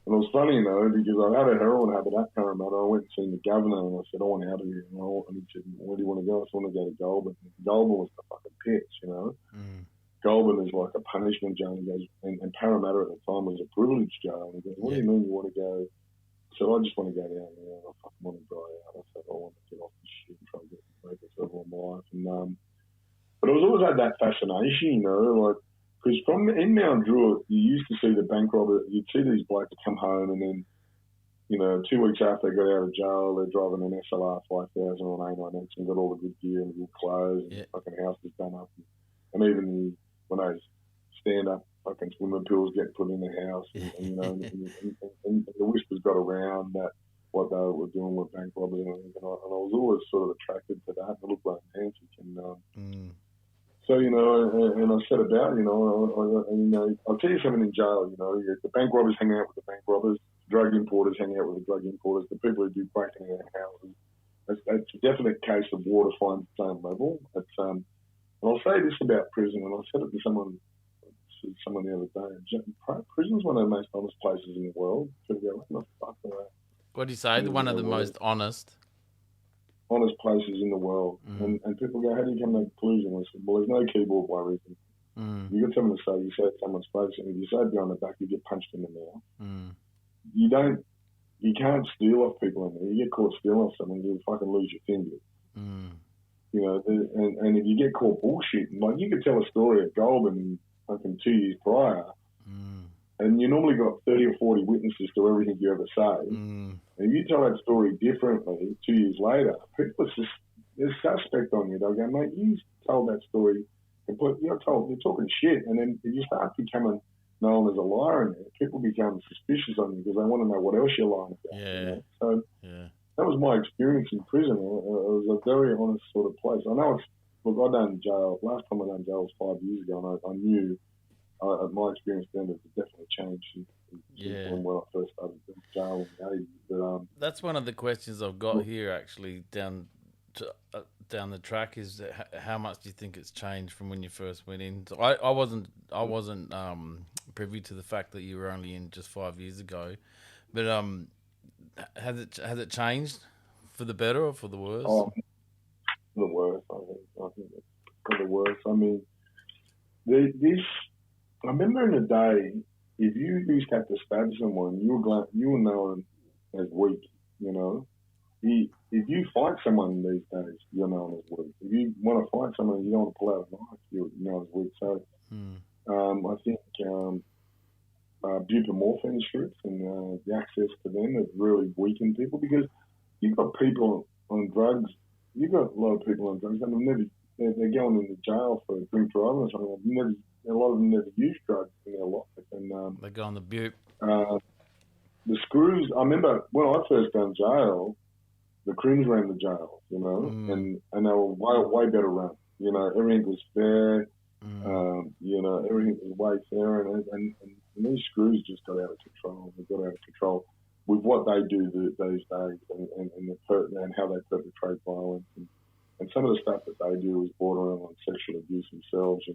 it was funny, because I had a heroin habit at Parramatta. I went and seen the governor, and I said, I want out of here. And he said, where do you want to go? I said, I want to go to Goulburn. Goulburn was the fucking pits, Mm. Goulburn is like a punishment jail. He goes, and Parramatta at the time was a privilege jail. And he goes, what do you mean you want to go? I said, I just want to go down there. I fucking want to dry out. I said, I want to get off this shit and try to make myself on my life. But I was always had that fascination, like, because in Mount Druitt, you used to see the bank robber, you'd see these blokes come home and then, 2 weeks after they got out of jail, they're driving an SLR 5000 or an A9X and got all the good gear and good clothes and fucking houses done up. And even when those stand-up fucking swimming pools get put in the house, and the whispers got around that what they were doing with bank robbers and everything. And I was always sort of attracted to that. It looked romantic. So, and I set about, I'll tell you something in jail, the bank robbers hang out with the bank robbers, drug importers hang out with the drug importers, the people who do breaking in our houses. It's a definite case of water finds its own level. And I'll say this about prison, and I said it to someone the other day. Prison's one of the most honest places in the world. People go, what the fuck are that? What do you say? One of the most honest places in the world. And people go, how do you come to that conclusion? I said, well, there's no keyboard warriors. You got something to say, you say it to someone's face, and if you say it behind the back, you get punched in the mouth. You can't steal off people in there. You get caught stealing off someone, you'll fucking lose your fingers. And if you get caught bullshitting, like you could tell a story at Goulburn fucking 2 years prior, and you normally got 30 or 40 witnesses to everything you ever say. And if you tell that story differently 2 years later, people are just, they're suspect on you. They'll go, mate, you told that story completely, you're talking shit. And then if you start becoming known as a liar in there, people become suspicious on you because they want to know what else you're lying about. So that was my experience in prison. It was a very honest sort of place. I know I done jail, last time I done jail was 5 years ago, and I knew my experience then has definitely changed since when I first started jail in the 80s. But, that's one of the questions I've got here actually down the track is how much do you think it's changed from when you first went in? So I wasn't privy to the fact that you were only in just 5 years ago, but has it changed for the better or for the worse? For the worse, I think it's for the worse. I mean, I remember in the day, if you used to have to stab someone, you were known as weak, If you fight someone these days, you're known as weak. If you want to fight someone, you don't want to pull out a knife, you're known as weak. So I think buprenorphine strips and the access to them has really weakened people because you've got people on drugs. You've got a lot of people on drugs and they're going into jail for drink driving or something. A lot of them never used drugs in their life. And they go on the bupe. The screws, I remember when I first got in jail, the creams ran the jail, and they were way better run. Everything was fair. Everything was way fair, and these screws just got out of control. They got out of control with what they do these days, and how they perpetrate violence, and some of the stuff that they do is borderline on sexual abuse themselves.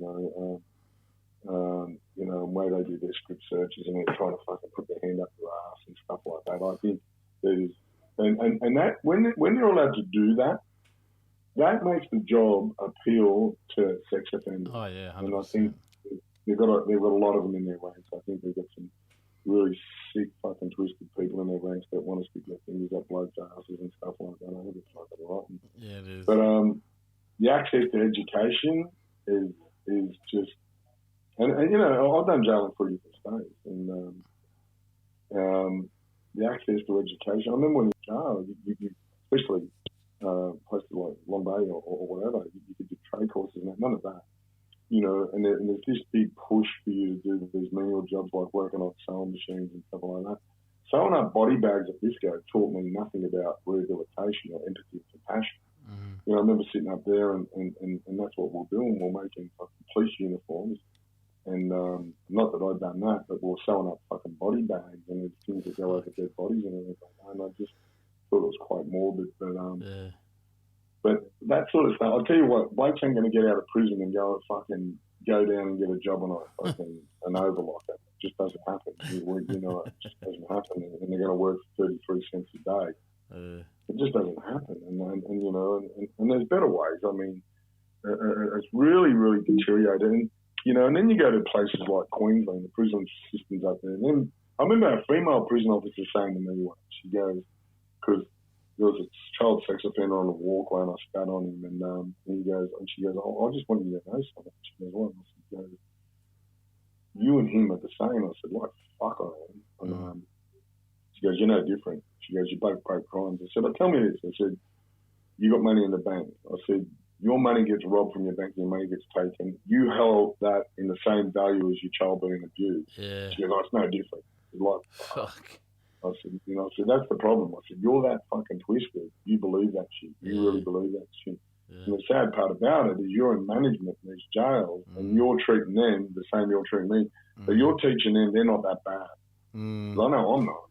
The way they do their script searches and they're trying to fucking put their hand up their ass and stuff like that. I think there's and that when they're allowed to do that, that makes the job appeal to sex offenders. Oh yeah, 100%. And I think they've got a lot of them in their ranks. I think they've got some really sick, fucking twisted people in their ranks that want to stick their fingers up blokes' asses and stuff like that. I think it's fucking rotten. Yeah, it is. But the access to education is just, and I've done jail in 3 different states, and the access to education. I remember when in jail, you especially places like Lombay or whatever, you could do trade courses and none of that. And there's this big push for you to do these menial jobs like working on sewing machines and stuff like that. Sewing up body bags at Bisco taught me nothing about rehabilitation or empathy and compassion. I remember sitting up there and that's what we're doing. We're making fucking police uniforms. And not that I'd done that, but we're sewing up fucking body bags and there's things that go over dead bodies and everything. And I just thought it was quite morbid. But that sort of stuff. I'll tell you what, blokes ain't going to get out of prison and go and fucking go down and get a job on a fucking an overlocker. It just doesn't happen. You know, it just doesn't happen. And they're going to work for 33 cents a day. It just doesn't happen. And you know, and there's better ways. I mean, it's really, really deteriorated. And, you know, and then you go to places like Queensland, the prison system's up there. And then I remember a female prison officer saying to me once, she goes, because there was a child sex offender on the walkway and I spat on him, and he goes, and she goes, oh, I just wanted you to know something. She goes, what? I said, you and him are the same. I said, like, fuck I am. And she goes, you're no different. She goes, you both break crimes. I said, tell me this. I said, you got money in the bank. I said, your money gets robbed from your bank, your money gets taken. You held that in the same value as your child being abused. Yeah. She goes, oh, it's no different. It's like, fuck. I said, you know, I said, that's the problem. I said, you're that fucking twisted. You believe that shit. You really believe that shit. Yeah. And the sad part about it is you're in management in these jails and you're treating them the same you're treating me. But you're teaching them they're not that bad. I know I'm not.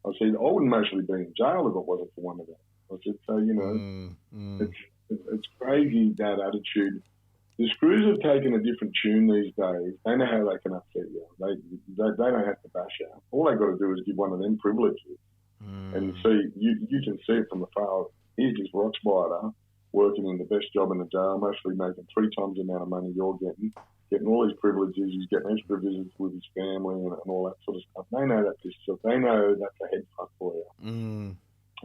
I said, I wouldn't mostly be in jail if it wasn't for one of them. I said, so, you know, it's crazy, that attitude. The screws have taken a different tune these days. They know how they can upset you. They don't have to bash out. All they got to do is give one of them privileges. And see, you can see it from afar. Here's this rock spider working in the best job in the jail, mostly making 3 times the amount of money you're getting all these privileges. He's getting extra visits with his family and all that sort of stuff. They know that this stuff. They know that's a head fuck for you.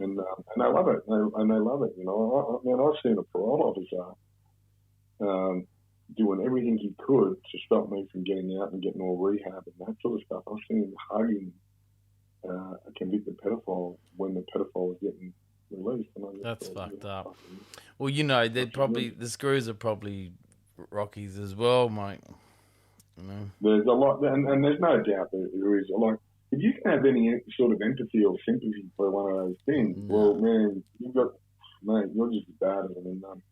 And they love it. And they love it. You know, I've seen a parole officer doing everything he could to stop me from getting out and getting all rehab and that sort of stuff. I've seen him hugging a convicted pedophile when the pedophile was getting released. And that's fucked up. Well, you know, the screws are probably Rockies as well, mate. You know? There's a lot, and there's no doubt there is. Like, if you can have any sort of empathy or sympathy for one of those things, well, man, you're just as bad as them.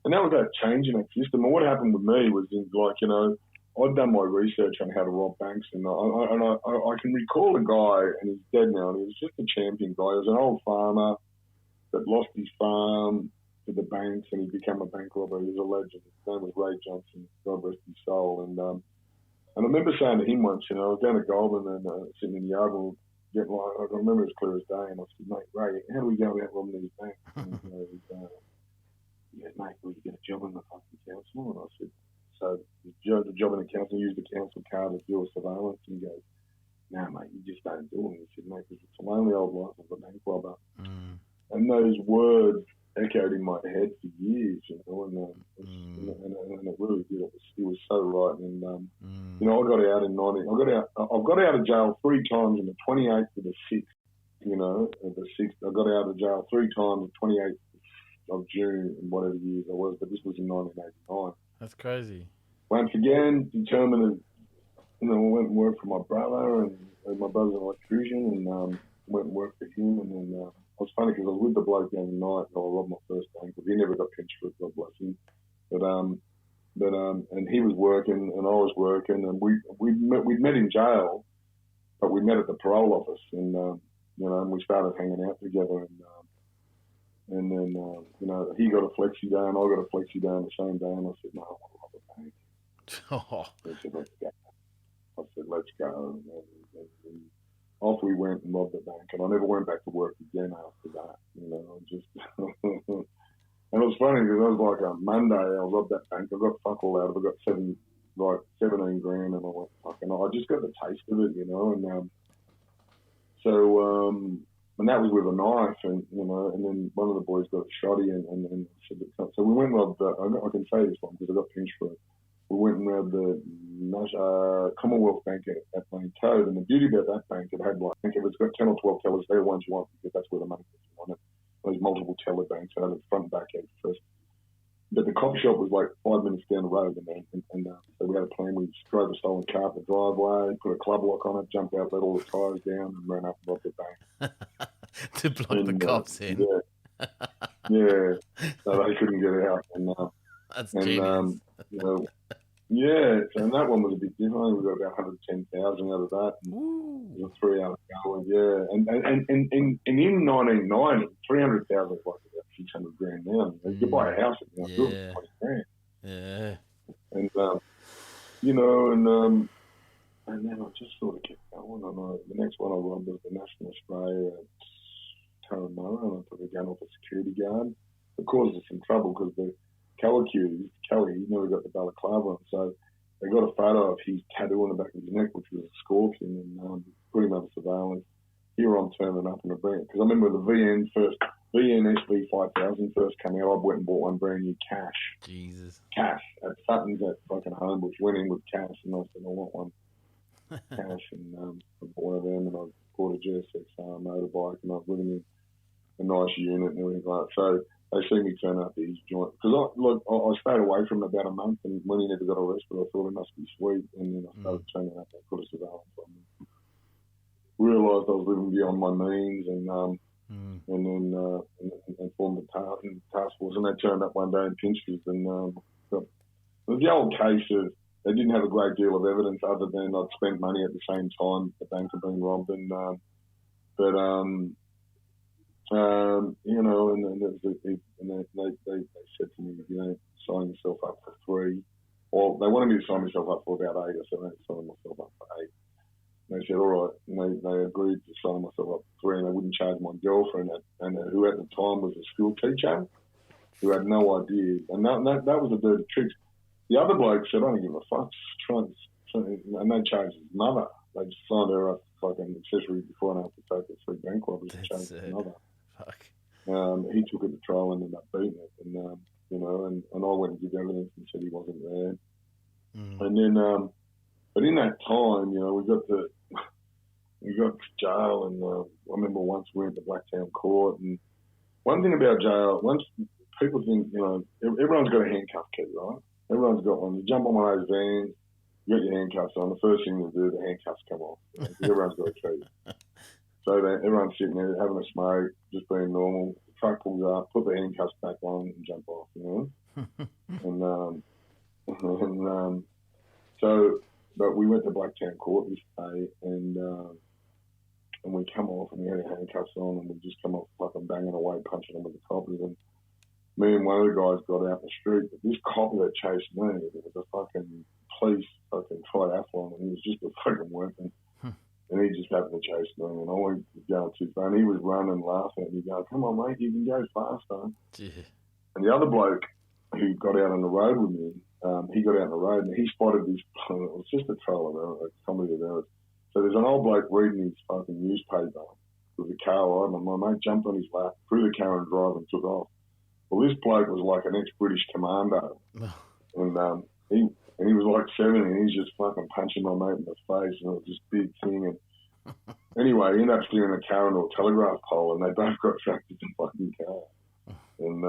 And that was that change in that system. And what happened with me was, like, you know, I'd done my research on how to rob banks, and I can recall a guy, and he's dead now, and he was just a champion guy. He was an old farmer that lost his farm to the banks, and he became a bank robber. He was a legend. His name was Ray Johnson, God rest his soul. And I remember saying to him once, you know, I was down at Goulburn and sitting in the yard, getting like, I remember it as clear as day, and I said, mate, Ray, how do we go about robbing these banks? And, you know, he goes, mate, will you get a job in the fucking council? And I said, so the job in the council, use the council card to do a surveillance. And he goes, no, mate, you just don't do it. He said, mate, because it's a lonely old life of a bank robber. And those words echoed in my head for years, you know, and it really did. It was so right. And you know, I got out in 90. I've got out of jail 3 times, on the 28th to the 6th. You know, the 6th. I got out of jail 3 times, the 28th of June, in whatever years I was. But this was in 1989. That's crazy. Once again, determined to, you know, I went and worked for my brother, and my brother's an electrician, and went and worked for him, and then. It was funny because I was with the bloke the other night and I robbed my first bank because he never got pinched for it, God bless him. But and he was working and I was working, and we'd met in jail, but we met at the parole office, and you know, and we started hanging out together, and then you know, he got a flexi day and I got a flexi day on the same day, and I said, no, I want to rob a bank. I said, let's go. I said, let's go. And off we went and robbed the bank, and I never went back to work again after that. You know, just and it was funny because it was like a Monday. I robbed that bank. I got fuck all out of it. I got 17 grand, and I went fucking. I just got the taste of it, you know. And and that was with a knife, and you know, and then one of the boys got a shotty, and so we went and robbed. I can say this one because I got pinched for it. We went and robbed the Commonwealth Bank at Main Toad, and the beauty about that bank, it had like, I think if it's got 10 or 12 tellers, they're the ones you want because that's where the money is. You want it. Those multiple teller banks, so the front and back end first. But the coffee shop was like 5 minutes down the road, and so we had a plan. We drove a stolen car up the driveway, put a club lock on it, jumped out, let all the tyres down, and ran up and robbed the bank. To block the cops in. Yeah, so they couldn't get out. That's genius. You know, yeah, so that one was a bit different. We got about 110,000 out of that. And it was 3 hours going, yeah. And in 1990, 300,000 was like about 600 grand now. You could buy a house at now, do it for 20 grand. Yeah. And, and then I just sort of kept going. And the next one I robbed was the National Australia at Turramurra, and I took a gun off a security guard. It caused us some trouble because the Kelly, he never got the balaclava on, so they got a photo of his tattoo on the back of his neck, which was a scorpion, and put him under surveillance. Here I'm turning up in a brand, because I remember the VN SV 5000 first came out. I went and bought one brand new cash at Sutton's at fucking Homebush. Went in with cash, and I said I want one cash, and I bought one of them, and I bought a GSX motorbike, and I was living in a nice unit and everything like that. So they see me turn up to his joint, because I stayed away from him about a month, and when he never got arrested, I thought it must be sweet, and then I started turning up and put a surveillance on me. Realised I was living beyond my means, and then formed a task force, and they turned up one day in Pinchers, and it was the old case of they didn't have a great deal of evidence other than I'd spent money at the same time the bank had been robbed, and they said to me, sign yourself up for 3. Well, they wanted me to sign myself up for about 8, so I signed myself up for 8. And they said, all right, and they agreed to sign myself up for 3, and they wouldn't charge my girlfriend, and who at the time was a school teacher, who had no idea. And that was a dirty trick. The other bloke said, I don't give a fuck, and they charged his mother. They just signed her up for fucking accessory before and after take her 3 bank robberies and charged his mother. Fuck. He took it to trial and ended up beating it, and I went and did evidence and said he wasn't there. And then, but in that time, we got to jail, and I remember once we went to Blacktown Court, and one thing about jail, once people think, everyone's got a handcuff key, right? Everyone's got one. You jump on one of those vans, you got your handcuffs on. The first thing you do, the handcuffs come off. Everyone's got a key. So everyone's sitting there having a smoke, just being normal. The truck pulls up, put the handcuffs back on, and jump off. But we went to Blacktown Court this day, and we come off, and we had our handcuffs on, and we just come off fucking banging away, punching them with the coppers. And me and one of the guys got out in the street, but this copper that chased me, it was a fucking police fucking triathlon, and he was just a fucking weapon. And he just happened to chase me, and I was going too far. And he was running, laughing at me, going, come on, mate, you can go faster. Yeah. And the other bloke who got out on the road with me, he got out on the road, and he spotted this, it was just a trail of a comedy of errors. So there's an old bloke reading his fucking newspaper with a car ride, and my mate jumped on his lap, threw the car and drive, and took off. Well, this bloke was like an ex-British commando, and he was like 70, and he's just fucking punching my mate in the face, and it was this big thing. And anyway, he ended up steering a car into a telegraph pole, and they both got trapped in the fucking car. And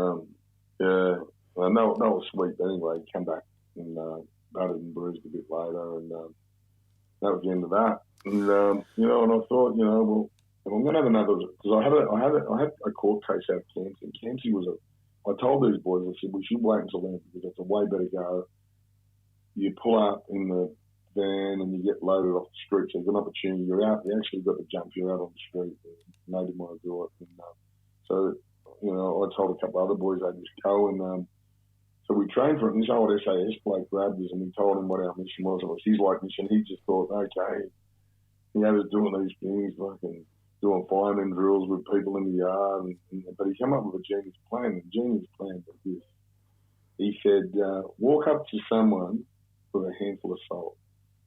that was sweet. But anyway, he came back and battered and bruised a bit later, and that was the end of that. And and I thought, well, if I'm going to have another, because I had a court case out of Campsie. And Campsie was I told these boys, I said, we should wait until then, because it's a way better go. You pull up in the van and you get loaded off the street. So there's an opportunity. You're out. You actually got to jump. You're out on the street. Nobody want to do it. And, so I told a couple of other boys they'd just go. And so we trained for it. And this old SAS bloke grabbed us, and we told him what our mission was. It was his like mission. He just thought, okay, he was doing these things, like doing fireman drills with people in the yard. But he came up with a genius plan. The genius plan was this. He said, walk up to someone with a handful of salt.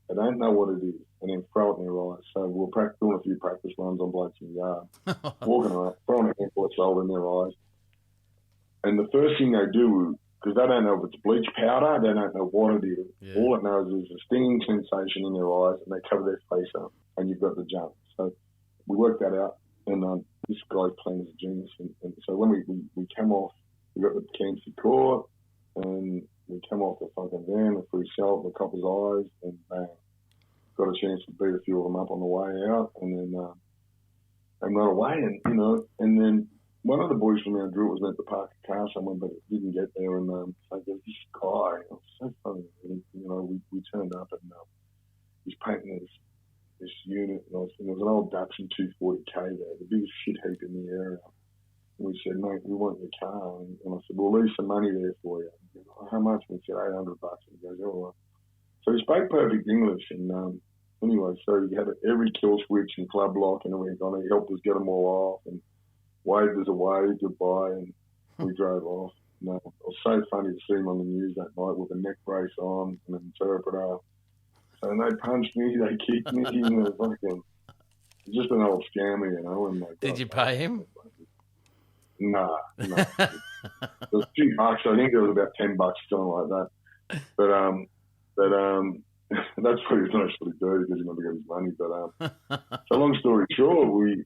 They don't know what it is, and then throw it in their eyes. So we're doing a few practice runs on blokes in the yard, walking around, throwing a handful of salt in their eyes. And the first thing they do, because they don't know if it's bleach powder, they don't know what it is. Yeah. All it knows is a stinging sensation in their eyes, and they cover their face up, and you've got the jump. So we worked that out, and this guy's plan is a genius. And so when we came off, we got the Campsie Court, and we come off the fucking van, the free salt, the copper's eyes, and bang. Got a chance to beat a few of them up on the way out, and then and run away, and and then one of the boys from our drill was meant to park a car somewhere, but it didn't get there, and so there's this guy, it was so funny, and, we turned up, and he's painting this unit, and there was an old Datsun 240K there, the biggest shit heap in the area. we said, mate, we want your car. And I said, we'll leave some money there for you. How much? And he said, $800. And he goes, all right. So he spoke perfect English. And anyway, so he had every kill switch and club lock and everything on it. He helped us get them all off and waved us away, goodbye. And we drove off. No, it was so funny to see him on the news that night with a neck brace on and an interpreter. So they punched me, they kicked me, and it was fucking just an old scammer, you know. And did you pay him? Nah. It was $2. I think it was about $10, something like that. But that's pretty nice to do because he never got his money. But so long story short, we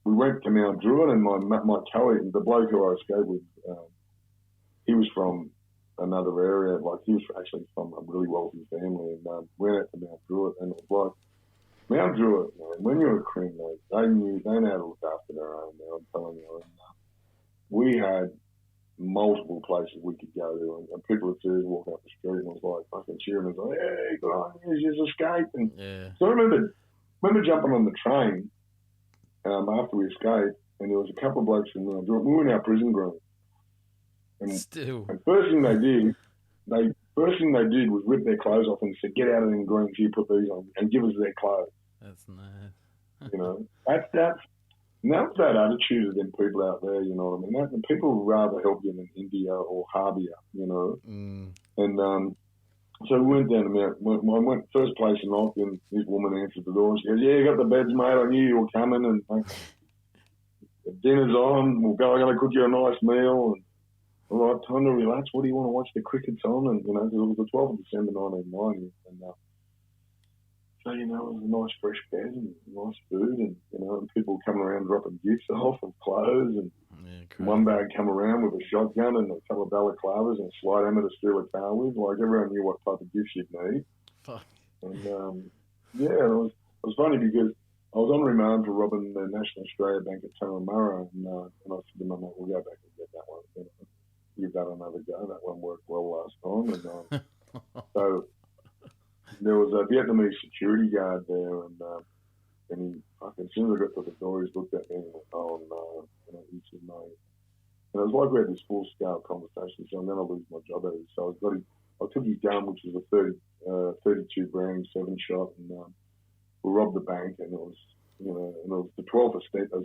went to Mount Druitt, and my colleague, the bloke who I escaped with, he was from another area. Like he was actually from a really wealthy family, and went out to Mount Druitt, and it was like Mount Druitt, man. When you're a criminal, they know how to look after their own. Man, I'm telling you. And, we had multiple places we could go to, and people would see us walking up the street, and I was like fucking cheering us, like, "Hey, good on you, you just escaped!" And so I remember jumping on the train after we escaped, and there was a couple of blokes from Mount Druitt. We were in our prison ground. And first thing they did was rip their clothes off and said, "Get out of them greens, here, put these on," and give us their clothes. That's nice. You know, that's that attitude of them people out there. You know what I mean? People would rather help you than India or Harbia. You know, and so we went down to Mount. I went first place and knocked, and this woman answered the door and she goes, "Yeah, you got the beds, mate. I knew you were coming, and dinner's on. I'm going to cook you a nice meal." And all right, time to relax. What do you want to watch? The cricket's on, and you know, it was the 12th of December 1990, and so you know, it was a nice fresh bed and nice food, and you know, and people coming around dropping gifts off of clothes, and one bag come around with a shotgun and a couple of balaclavas and a slide hammer to steal a car with. Like everyone knew what type of gifts you'd need. Fuck. And it was funny because I was on remand for robbing the National Australia Bank at Turramurra, and I said to my mate, "We'll go back and get that one. You know, give that another go. That one worked well last time." And so there was a Vietnamese security guard there, and he fucking, as soon as I got to the door, he looked at me and went, "Oh no," and he said, "No." And it was like we had this full-scale conversation, so I'm going to lose my job at it. So I took his gun, which was a 32 Browning 7-shot, and we robbed the bank, and it was, you know, and it was the 12th of December,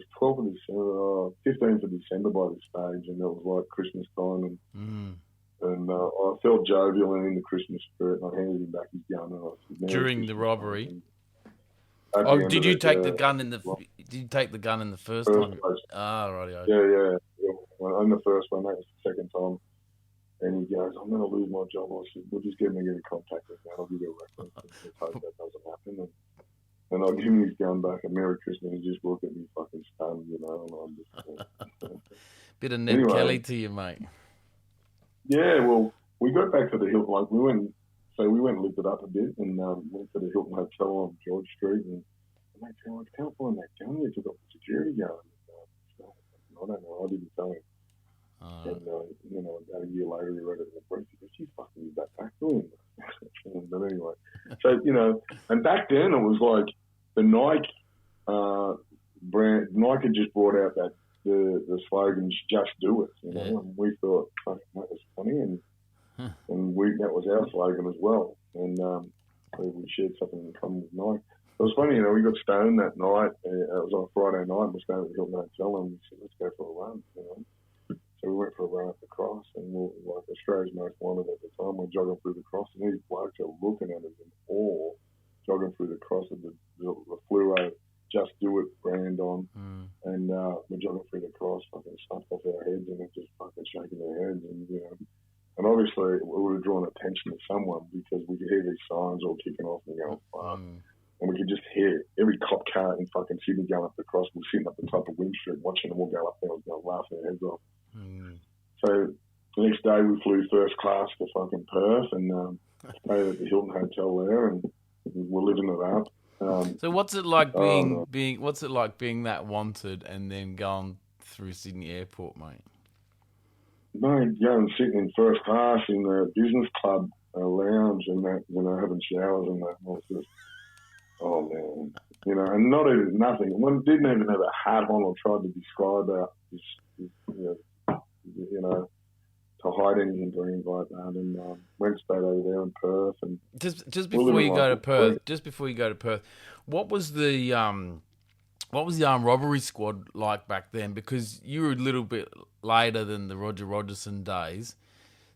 15th of December by this stage, and it was like Christmas time, and I felt jovial and in the Christmas spirit, and I handed him back his gun. And I said, during the robbery. Did you take the gun in the? Did you take the gun in the first time? Right. Yeah. On the first one, that was the second time. And he goes, "I'm going to lose my job." I said, "We'll just get me in contact with that. I'll give you a reference. Let's hope that doesn't happen." And I'll give him his gun back, and Merry Christmas. He just looked at me fucking stunned, you know. And I'm just bit of Ned Kelly to you, mate. Yeah, well, we got back to the Hilton. Like we went and looked it up a bit, and went to the Hilton Hotel on George Street, and they said, "I can't find that gun. You took off the security guard." I don't know. I didn't tell him. And you know, about a year later, he read it in the press. He goes, "You fucking use that back to him." But anyway, so you know, and back then it was like the Nike brand. Nike had just brought out that the slogans "Just Do It," you know, and we thought that was funny, and that was our slogan as well, and so we shared something in common with Nike. It was funny, you know, we got stoned that night. It was on a Friday night, and we stayed at the Hilton Hotel, and we said, "Let's go for a run," you know. So we went for a run up the cross, and we were like Australia's most wanted at the time. We're jogging through the cross, and these blokes are looking at us in awe, jogging through the cross with the fluoro "Just Do It" brand on, and we're jogging through the cross, fucking stuffed off our heads, and they're just fucking shaking their heads, and you know. And obviously, we would have drawn attention to someone because we could hear these signs all kicking off and going, "Fuck." And we could just hear every cop car in fucking Sydney going up the cross. We're sitting up the top of Wing Street watching them all go up there and going laughing their heads off. So the next day we flew first class to fucking Perth and stayed at the Hilton Hotel there, and we're living it up. So what's it like what's it like being that wanted and then going through Sydney Airport, mate? Mate, going sitting in first class in the business club lounge and that, you know, having showers and that. Was just, oh man, you know, and not even nothing. One didn't even have a hat on or tried to describe you know, to hide anything or anything like that. And went straight over there in Perth. And just before you go to Perth, what was the armed robbery squad like back then? Because you were a little bit later than the Roger Rogerson days.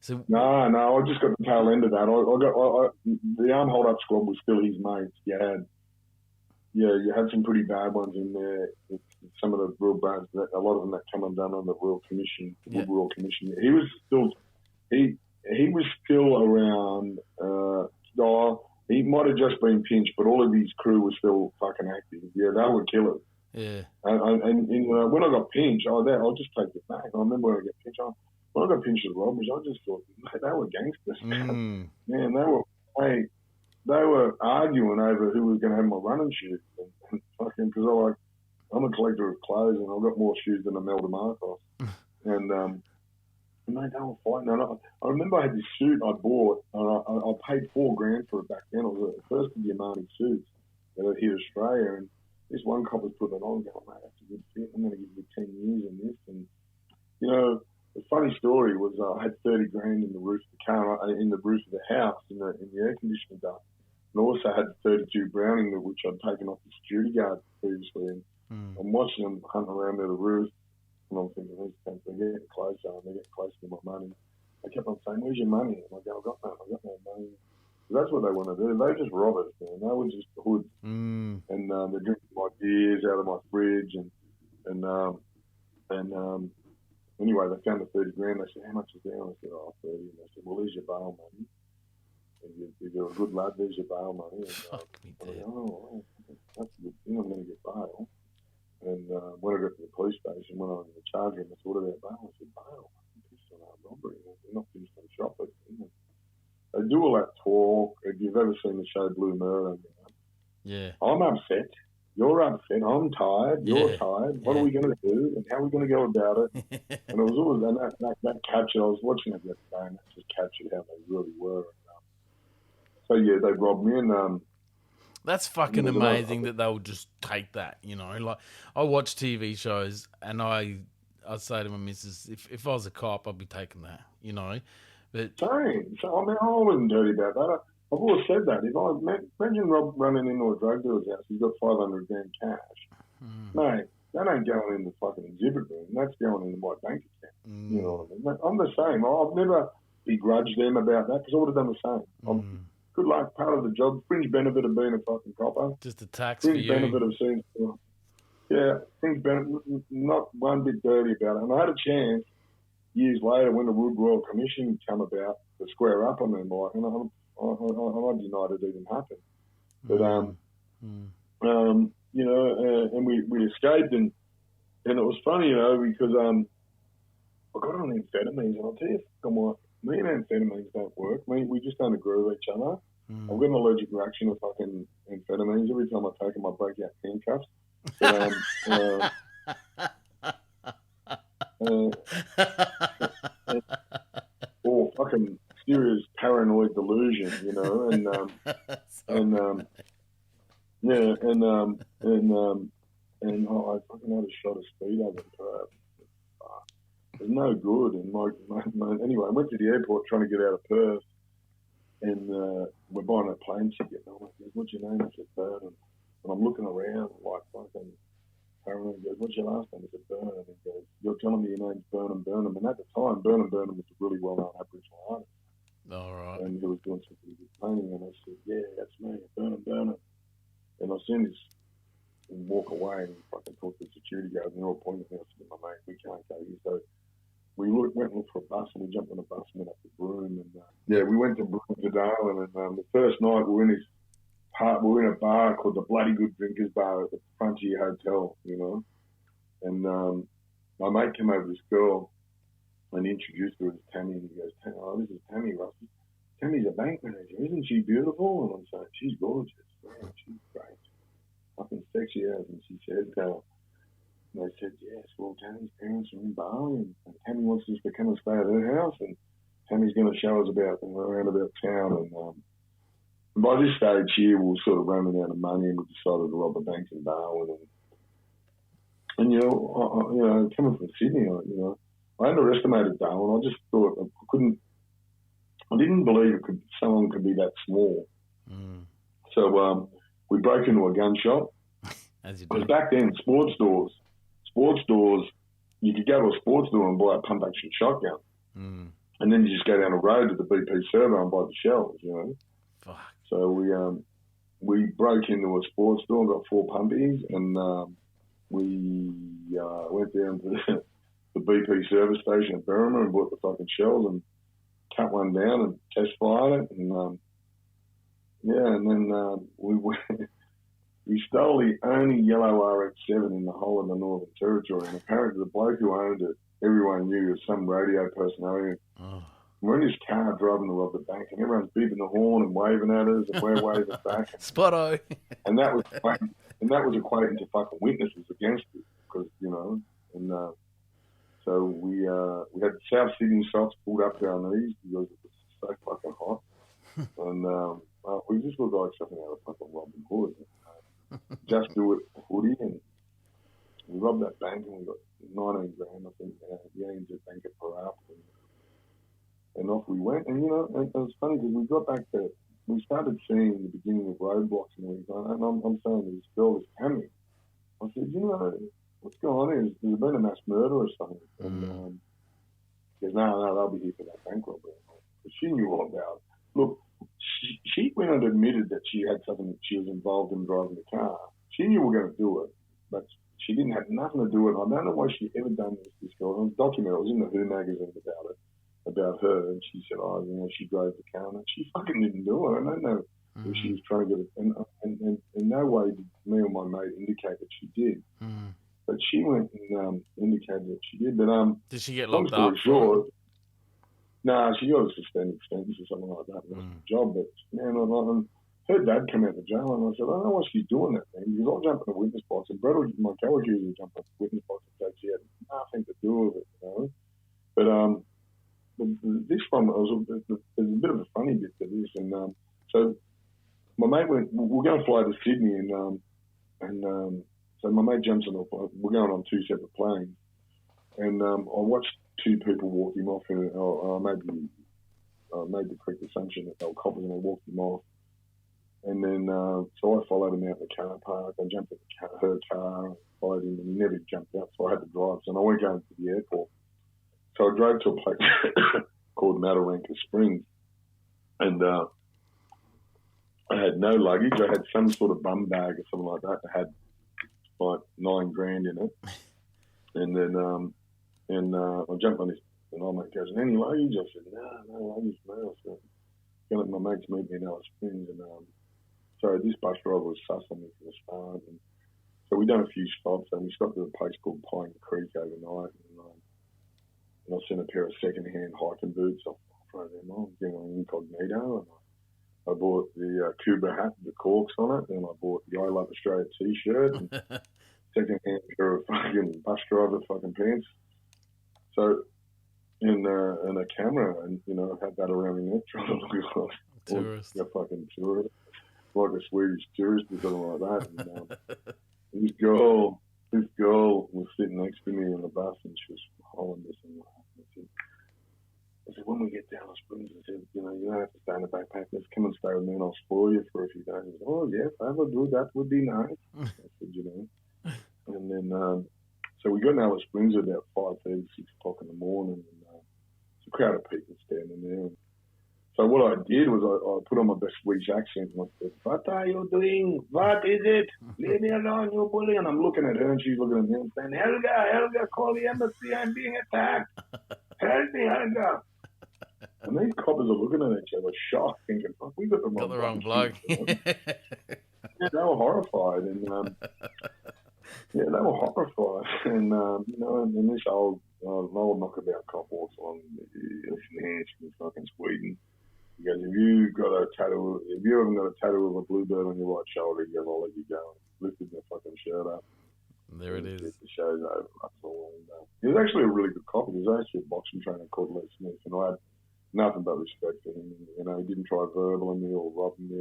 So no, I just got the tail end of that. The armed hold up squad was still his mates. You had some pretty bad ones in there. Some of the real bad, a lot of them that come undone on the Royal Commission, Royal Commission. He was still around. He might have just been pinched, but all of his crew was still fucking active. Yeah, they were killers. Yeah. And when I got pinched, I'll just take it back. I remember when I got pinched. When I got pinched with robbers, I just thought, mate, they were gangsters. Man, they were arguing over who was going to have my running shoes. And fucking, because I'm a collector of clothes, and I've got more shoes than Imelda Marcos. And mate, they were fighting. And I remember I had this suit I bought, and I paid $4,000 for it back then. It was the first of the Armani suits that had hit Australia, and this one cop was putting it on, going, mate, that's a good fit. I'm going to give you 10 years in this. And the funny story was I had $30,000 in the roof of the car, in the roof of the house, in the air conditioning duct. And also had the 32 Browning, which I'd taken off the security guard previously. And I'm watching them hunt around near the roof, and I'm thinking, they're getting closer, and they're getting closer to my money. They kept on saying, where's your money? And I go, I've got no money. So that's what they want to do. They just rob us, man. They were just hoods. And they're drinking my beers out of my fridge. And anyway, they found the $30,000. They said, how much is there? And I said, 30. And they said, well, there's your bail money. And if you're a good lad, there's your bail money. And I go, that's a good thing. I'm going to get bail. And when I got to the police station, when I was in the charge room, I said, what about bail? I said, bail? I'm pissed on our robbery. They're not pissed on shoplifting. They do all that talk. If you've ever seen the show Blue Murder, yeah, I'm upset. You're upset. I'm tired. You're tired. What are we going to do? And how are we going to go about it? And it was always that captured. I was watching it yesterday, and that just captured how they really were. So yeah, they robbed me, and that's fucking amazing that they'll just take that. Like I watch TV shows, and I say to my missus, if I was a cop, I'd be taking that. But same. So I mean, I wasn't dirty about that. I've always said that. If I imagine Rob running into a drug dealer's house, he's got $500,000 cash. Mate, that ain't going in the fucking exhibit room. That's going into my bank account. You know what I mean? I'm the same. I've never begrudged them about that because I would have done the same. Good luck. Part of the job. Fringe benefit of being a fucking copper. Just a tax fringe for you. benefit of seeing. Yeah, fringe benefit. Not one bit dirty about it. And I had a chance years later when the Royal Commission come about to square up on them, like, and I denied it even happened. But and we escaped, and it was funny, because I got on amphetamines, and I'll tell you, me and amphetamines don't work. We just don't agree with each other. I've got an allergic reaction to fucking amphetamines. Every time I take them, I break out handcuffs. Or fucking serious paranoid delusion, and I fucking had a shot of speed over in Perth. It was no good, and anyway, I went to the airport trying to get out of Perth, and we're buying a plane ticket, and I'm like, what's your name? I said, Burnham. And I'm looking around like fucking paranoid. He goes, what's your last name? I said, Burnham. And he goes, you're telling me your name's Burnham. And at the time, Burnham was a really well-known Aboriginal artist. All right. And he was doing some pretty good painting, and I said, yeah, that's me, Burnham. And I seen this and walk away and fucking talk to the security guards, and they're all pointing at me. I said, my mate, we can't go here. So we went and looked for a bus, and we jumped on a bus and went up to Broome. And we went to Broome to Darwin, and the first night we were in a bar called the Bloody Good Drinkers Bar at the Frontier Hotel, And my mate came over to this girl and introduced her as Tammy, and he goes, this is Tammy Russell. Tammy's a bank manager. Isn't she beautiful? And I'm saying, she's gorgeous. Man, she's great. Fucking sexy as. And she said, and I said, yes, well, Tammy's parents are in Bali, and Tammy wants us to come and stay at her house, and Tammy's going to show us around about town. And by this stage here, we were sort of running out of money, and we decided to rob a bank in Darwin. And coming from Sydney, I underestimated Darwin. I just thought I didn't believe someone could be that small. Mm. So we broke into a gun shop. As you do. Because back then, sports stores, you could go to a sports store and buy a pump action shotgun. Mm. And then you just go down the road to the BP servo and buy the shells, Fuck. So we broke into a sports store and got 4 pumpies, and we went down to the BP service station at Berrima and bought the fucking shells and cut one down and test fired it. And and then we went. We stole the only yellow RX-7 in the whole of the Northern Territory, and apparently the bloke who owned it, everyone knew, was some radio personality. Oh. We're in his car driving to rob the bank, and everyone's beeping the horn and waving at us, and we're waving back. Spot-o. And that was equating to fucking witnesses against it, because so we had South Sydney socks pulled up to our knees because it was so fucking hot, and we just looked like something out of fucking Robin Hood. Just do it hoodie, and we robbed that bank, and we got 19 grand, I think, into Bank of Parap, and off we went. And and it was funny because we started seeing the beginning of roadblocks, and I'm saying to this girl, this Tammy, I said, what's going on here? Has there been a mass murder or something? And she goes, no, they'll be here for that bank robbery. But she knew all about it. Look, she went and admitted that she had something that she was involved in driving the car. She knew we were going to do it, but she didn't have nothing to do with it. I don't know why she ever done this girl. It was documented. It was in the Who magazine about her, and she said, she drove the car. And she fucking didn't do it. I don't know if she was trying to get it. And in no way did me or my mate indicate that she did. But she went and indicated that she did. But did she get locked up? Long story short, no, she got a suspended sentence or something like that. It was a job, but man, her dad came out of jail, and I said, I don't know why she's doing that, man. Because I'll jump in a witness box, and Brett, my co-accuser, will jump in the witness box and say she had nothing to do with it, But this one, there's a bit of a funny bit to this, and so my mate we're going to fly to Sydney, and so my mate jumps on. We're going on 2 separate planes, and I watched 2 people walk him off, and I made the correct assumption that they were coppers, and I walked him off. And then, so I followed him out in the car park. I jumped in her car, and followed him, and he never jumped out, so I had to drive. So I went going to the airport. So I drove to a place called Mataranka Springs, and I had no luggage. I had some sort of bum bag or something like that that had like 9 grand in it. And then, I jumped on this, and my mate goes, any luggage? I said, no luggage, man. I said, going to let my mates meet me in Alice Springs, and so this bus driver was sus on me from the start, and so we done a few stops, and we stopped at a place called Pine Creek overnight, and I sent a pair of second-hand hiking boots off front of them on, incognito, and I bought the Cuba hat with the corks on it, and I bought the I Love Australia t-shirt, and second-hand pair of fucking bus driver fucking pants. So, and a camera, and I had that around my neck, trying to look like tourist, a fucking tourist, like a Swedish tourist or something like that. And this girl was sitting next to me on the bus, and she was hollering this and that. I said, when we get down to Springs, I said, you don't have to stay in the backpack. Let's come and stay with me, and I'll spoil you for a few days. Said, oh yeah, if I ever do that, would be nice. I said, and then. So we got in Alice Springs at about 5:30, 6 o'clock in the morning, and there's a crowd of people standing there. And so what I did was I put on my best Swedish accent, and I said, what are you doing? What is it? Leave me alone, you bully. And I'm looking at her, and she's looking at me and saying, Helga, call the embassy, I'm being attacked. Help me, Helga. And these coppers are looking at each other, shocked, thinking, fuck, we got the wrong bloke. Yeah, they were horrified, and... Yeah, they were horrified, and and this old knockabout cop walks along, listen here, from fucking Sweden. He goes, if you haven't got a tattoo of a bluebird on your right shoulder, he goes, I'll let you go. Lifted the fucking shirt up. There it is. The show's over. He was actually a really good cop. He was actually a boxing trainer called Les Smith, and I had nothing but respect for him. He didn't try verbaling me or robbing me.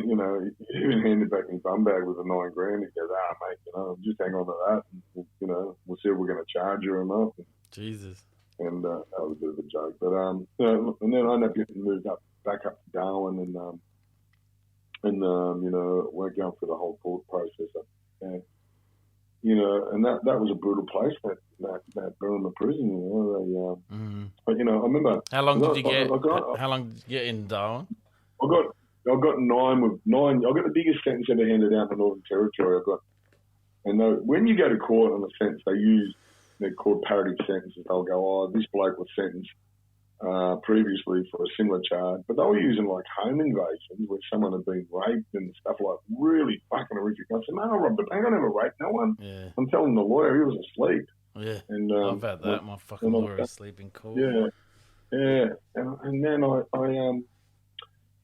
you know, he even handed back his bum bag with a $9,000. He goes, mate, you know, just hang on to that. And, you know, we'll see if we're going to charge you or not. Jesus. And that was a bit of a joke. But, you know, and then I ended up getting moved back up to Darwin and you know, we're going through the whole court process up there. You know, and that was a brutal place, that Burma prison, you know. But, you know, I remember... How long did you get? How long did you get in Darwin? I got 9. I got the biggest sentence ever handed out in the Northern Territory. When you go to court on a sentence, they're called parity sentences. They'll go, this bloke was sentenced previously for a similar charge, but they were using like home invasions where someone had been raped and stuff like really fucking horrific. I said, man, I robbed the bank. I never raped no one. Yeah. I'm telling the lawyer he was asleep. Yeah. And I've had that. My fucking lawyer is asleep in court. Yeah. Yeah. And then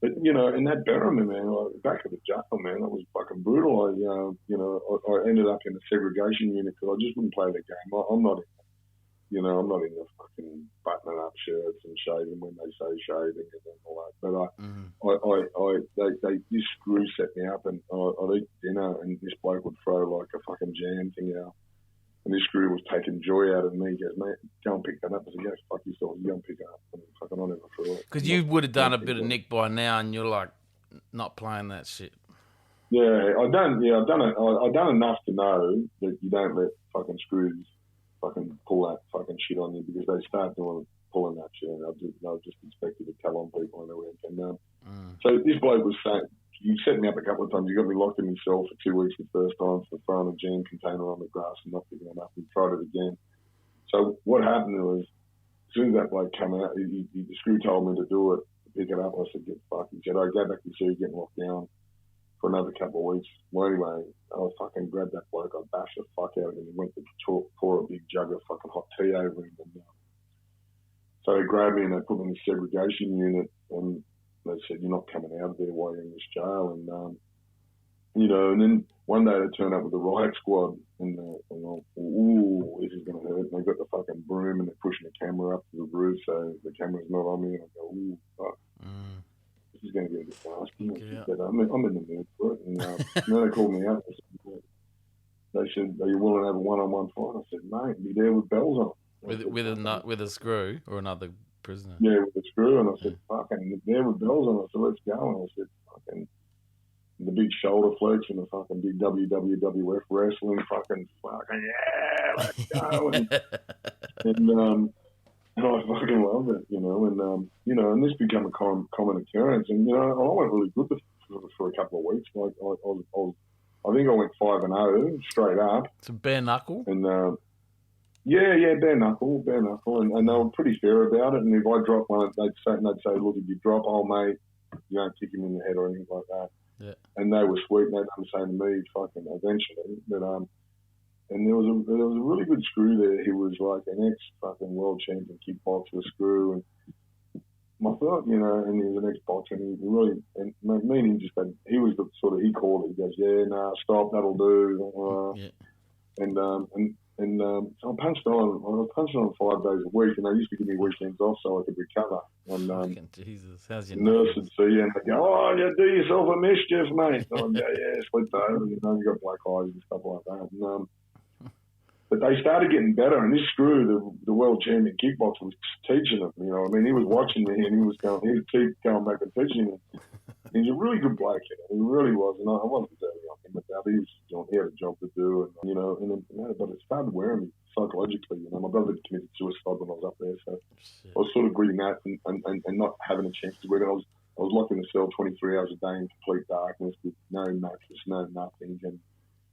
but, you know, in that Berrimah, man, back at the jail, man, that was fucking brutal. You know, I ended up in a segregation unit because I just wouldn't play the game. I'm not in the fucking buttoning up shirts and shaving when they say shaving and all that. But this screw set me up, and I'd eat dinner, and this bloke would throw like a fucking jam thing out. And this screw was taking joy out of me. He goes, mate, go and pick that up. I said, yeah, fuck yourself. You go and pick it up. And fucking I never threw it. Because you would have done a bit of nick by now, and you're like, not playing that shit. Yeah, I've done enough to know that you don't let fucking screws fucking pull that fucking shit on you, because they start pulling that shit, and they'll just expect you to tell on people and everything. So this bloke was saying, you set me up a couple of times. You got me locked in my cell for 2 weeks the first time for throwing a jam container on the grass and not picking it up. We tried it again. So what happened was, as soon as that bloke came out, the screw told me to do it, to pick it up. I said, get fucked. He said, go back to the cell, getting locked down for another couple of weeks. Well, anyway, I fucking grabbed that bloke. I bashed the fuck out of him. He went to pour a big jug of fucking hot tea over him. And, so they grabbed me and they put me in the segregation unit, and they said, you're not coming out of there while you're in this jail. And, you know, and then one day they turned up with the riot squad, and ooh, this is going to hurt. And they got the fucking broom and they're pushing the camera up to the roof so the camera's not on me. And I go, ooh, fuck. This is going to get a bit nasty. Yeah. I'm in the mood for it. And then they called me out. They said, are you willing to have a one-on-one fight? I said, mate, be there with bells on. With a screw or another prisoner? Yeah, with a screw. And I said, fucking, there with bells on. I said, let's go. And I said, fucking, the big shoulder flex and the fucking big WWF wrestling, fucking, yeah, let's go. And I fucking loved it, you know. And, you know, and this became a common occurrence. And, you know, I went really good for a couple of weeks. Like, I think I went 5-0 straight up. It's a bare knuckle? And, yeah, bare knuckle, and they were pretty fair about it. And if I dropped one, they'd say, look, if you drop, mate, you don't kick him in the head or anything like that. Yeah. And they were sweet, and they'd done the same to me, fucking eventually. But and there was a really good screw there. He was like an ex-fucking world champion kickboxer screw, and I thought, you know, and he was an ex-boxer, and he really, and me and him just had, he was the sort of, he called it. He goes, yeah, nah, stop, that'll do. And so I punched on 5 days a week, and they used to give me weekends off so I could recover. And Jesus, how's your nurse would see you and they'd go, oh, you do yourself a mischief, mate. And I'd go, yeah, sleep over. You know, you got black eyes and stuff like that. And, but they started getting better, and this screw, the world champion kickboxer, was teaching them. You know, I mean, he was watching me, and he was going back and teaching him. He's a really good bloke, you know, he really was, and I wasn't dirty on him about it. He had a job to do, and you know, but it started wearing me psychologically. You know, my brother committed suicide when I was up there, so I was sort of grieving that and not having a chance to work. I was locked in a cell 23 hours a day in complete darkness with no mattress, no nothing. And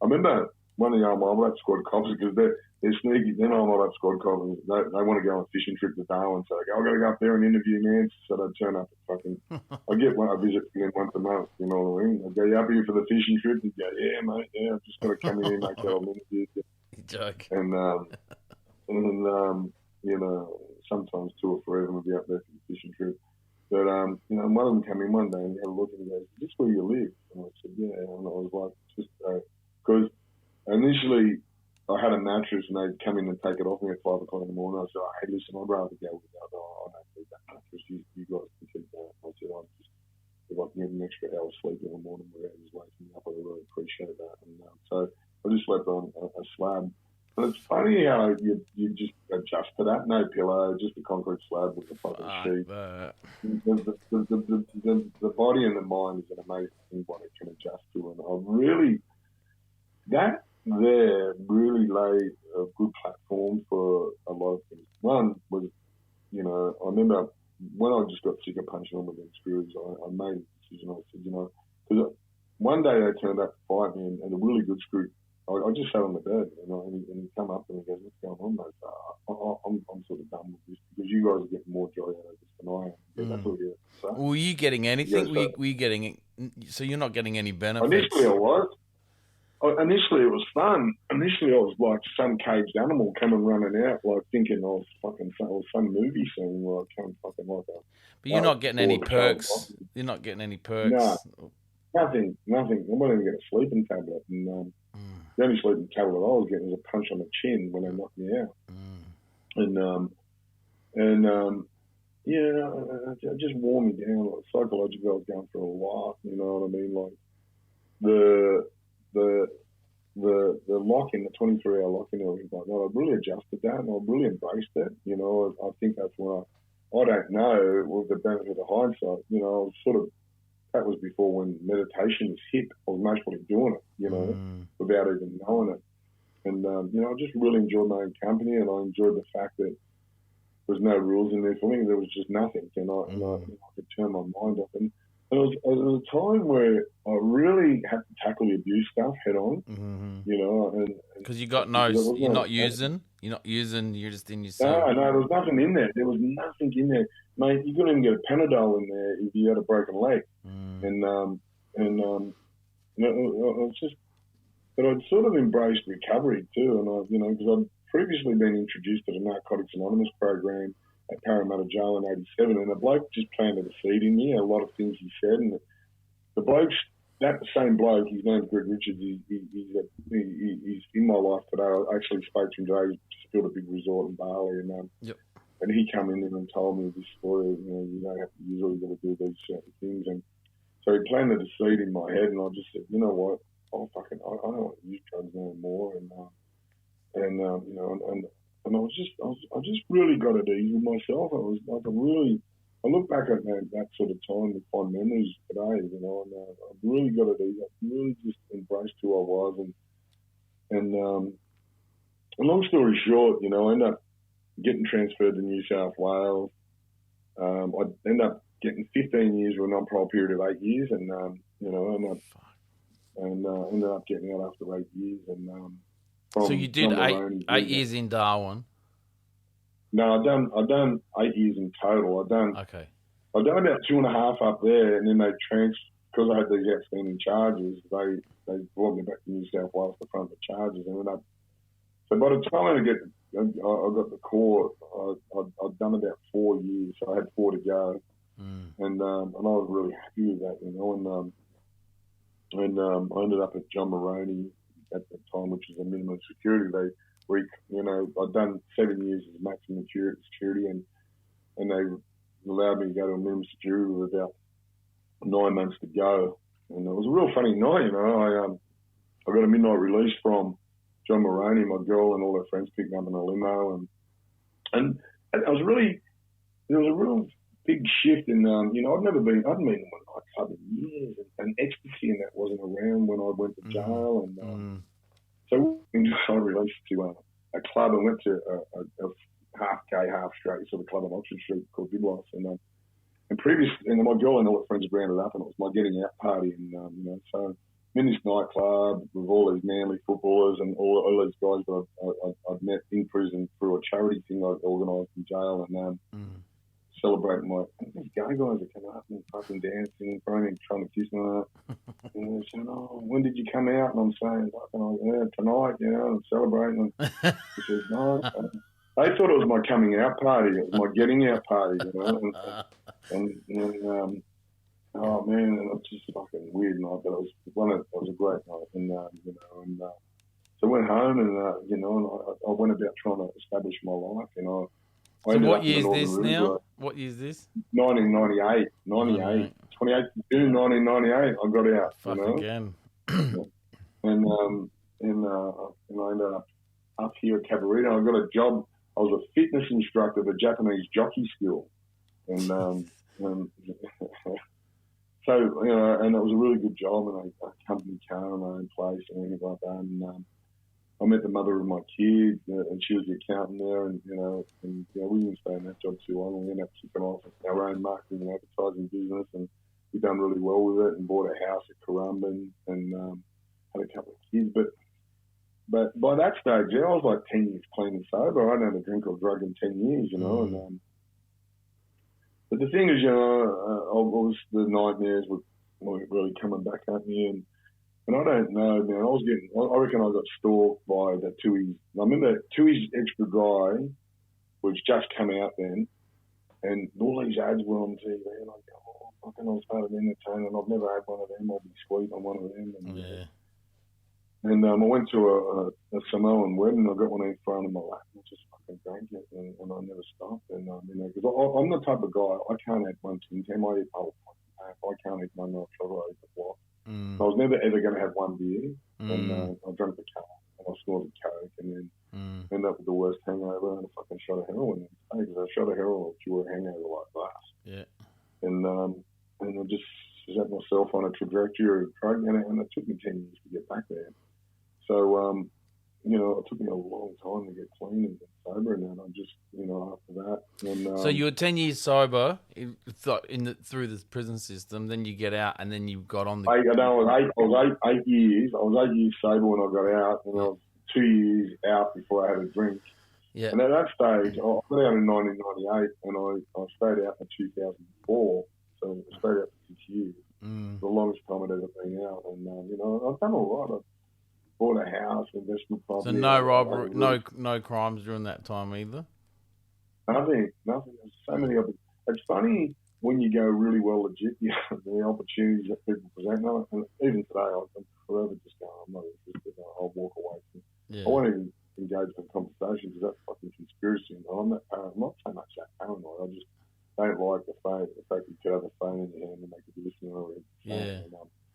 I remember one of the Armada squad cops, because they're sneaky. Then Armada squad cops, they want to go on a fishing trip to Darwin, so they go, I've got to go up there and interview man. So they turn up at fucking, I get a visit again once a month, you know what I mean? I go, you up here for the fishing trip? And go, yeah, mate, yeah, I've just got to come in and make that interview. Joke. And you know, sometimes 2 or 3 of them will be up there for the fishing trip. But, you know, one of them came in one day and he had a look and he goes, is this where you live? And I said, yeah. And I was like, just, because initially I had a mattress and they'd come in and take it off me at 5 o'clock in the morning. I said, oh, hey, listen, I'd rather go without. I don't need that mattress. You guys can keep that. I said, if I getting an extra hour's sleep in the morning without just waking me up. I really appreciate that. And so I just slept on a slab. And it's funny how you just adjust to that. No pillow, just a concrete slab with a fucking sheet. The body and the mind is an amazing thing what it can adjust to. And I really, that there really laid a good platform for a lot of things. One was, you know, I remember when I just got sick of punching on with them screws, I made a decision. I said, you know, because one day they turned up to fight me and a really good screw. I just sat on the bed, you know, and he come up and he goes, "What's going on, mate? I'm sort of done with this because you guys are getting more joy out of this than I am." Yeah, that's all you have to say. Were you getting anything? Were you getting? So you're not getting any benefits? Initially, I was. Initially, it was fun. Initially, I was like some caged animal coming running out, like thinking I was fucking some movie scene where I came fucking like a. But you're not getting any perks. You're not getting any perks. No, nothing. I wasn't even get a sleeping tablet, and the only sleeping tablet I was getting was a punch on the chin when they knocked me out, yeah, it just wore me down. Like, psychologically, I was going through a lot. You know what I mean? Like the lock-in, the 23-hour lock-in, like, I really adjusted that and I really embraced it. You know, I think that's when I don't know, with the benefit of hindsight, you know, I was sort of, that was before when meditation was hip. I was mostly doing it, you know, without even knowing it. And, you know, I just really enjoyed my own company and I enjoyed the fact that there was no rules in there for me. There was just nothing. And I could turn my mind off. And it was a time where I really had to tackle the abuse stuff head on, you know. Because you got you're not using, you're just in yourself. No, there was nothing in there. There was nothing in there. Mate, you couldn't even get a Panadol in there if you had a broken leg. And you know, it's just, but I'd sort of embraced recovery too. And I, you know, because I'd previously been introduced to the Narcotics Anonymous program at Parramatta Jail in '87, and the bloke just planted a seed in me. A lot of things he said, and the bloke's that same bloke. His name's Greg Richards. He's in my life today. I actually spoke to him today. He built a big resort in Bali, and he came in there and told me this story. You know, you don't have to usually got to do these certain things, and so he planted a seed in my head, and I just said, you know what, I don't want to use drugs anymore, and you know, and I just really got it easy with myself. I was like I look back at that sort of time with fond memories today, you know, and I really got it easy. I really just embraced who I was, and long story short, you know, I ended up getting transferred to New South Wales. I ended up getting 15 years with a non-parole period of 8 years, and you know, ended up getting out after 8 years, and so you did 8 years in Darwin. No, I've done 8 years in total. I've done about 2.5 up there, and then they because I had these outstanding charges. They brought me back to New South Wales to front the charges, and then so by the time I got the court, I'd done about 4 years, so I had 4 to go, and I was really happy with that, you know, and I ended up at John Maroney at the time, which was a minimum security. You know, I'd done 7 years as maximum security, and they allowed me to go to a minimum security with about 9 months to go. And it was a real funny night, you know. I got a midnight release from John Maroney, my girl and all her friends picked me up in a limo, and there was a real big shift in, you know, I hadn't been to a nightclub in years, and ecstasy and that wasn't around when I went to jail, and so I released to a club and went to a half gay, half straight sort of club on Oxford Street called Biblos, and my girl and all her friends had rounded up, and it was my getting out party, and you know, so I'm in this nightclub with all these Manly footballers and all these guys that I'd met in prison through a charity thing I'd organised in jail, and celebrating these gay guys that come up and fucking dancing, trying to kiss me up. And they're saying, "Oh, when did you come out?" And I'm saying, tonight, you know, and celebrating. And he says, "No." They thought it was my coming out party. It was my getting out party, you know. And oh man, it was just a fucking weird night, but it was a great night. And you know, and so I went home, and you know, and I went about trying to establish my life, you know. So what year is this now? What year is this? 1998, 28th of June 1998, I got out. Fuck you know? again. And I ended up here at Cabarita. I got a job. I was a fitness instructor at a Japanese jockey school. And so, you know, and it was a really good job, and I company car and my own place and everything like that. And I met the mother of my kids, and she was the accountant there, and you know, we didn't stay in that job too long. We ended up kicking off our own marketing and advertising business, and we've done really well with it, and bought a house at Currumbin, and had a couple of kids. But by that stage, yeah, I was like 10 years clean and sober. I hadn't had a drink or drug in 10 years, you know. And but the thing is, you know, the nightmares were really coming back at me, and I don't know, man. I reckon I got stalked by the Tui's. I remember Tui's Extra Dry, which just come out then, and all these ads were on TV, and I go, oh, fucking, I was part of entertainment. I've never had one of them. I'll be sweet on one of them. And I went to a Samoan wedding. I got one in front of my lap, and I just fucking drank it, and I never stopped. And you know, because I'm the type of guy, I can't have one Tim Tam. I eat the whole fucking pack. I can't eat one night trouble. I eat the block. So I was never ever going to have one beer, and I drank the car, and I snorted Coke, and then ended up with the worst hangover and a fucking shot of heroin. Because a shot of heroin will cure a hangover like that. Yeah. And I just set myself on a trajectory of drug, and it took me 10 years to get back there. So, you know, it took me a long time to get clean and get sober, and then I just, you know, after that. And, so you were 10 years sober through the prison system, then you get out, and then you got on the... I was 8 years. I was 8 years sober when I got out, and I was 2 years out before I had a drink. Yeah. And at that stage, I got out in 1998, and I stayed out in 2004, so I stayed out for 6 years. The longest time I'd ever been out, and, you know, I've done all right. Bought a house, investment property. So no robbery, no crimes during that time either? Nothing. There's so many of it. It's funny when you go really well legit, you know, the opportunities that people present. And even today, I'm forever just going, I'm not interested. I'll walk away from it. I won't even engage in conversation because that's fucking conspiracy. And I'm not so much that paranoid. I just don't like the fact that you could have a phone in your hand and they could be listening or reading.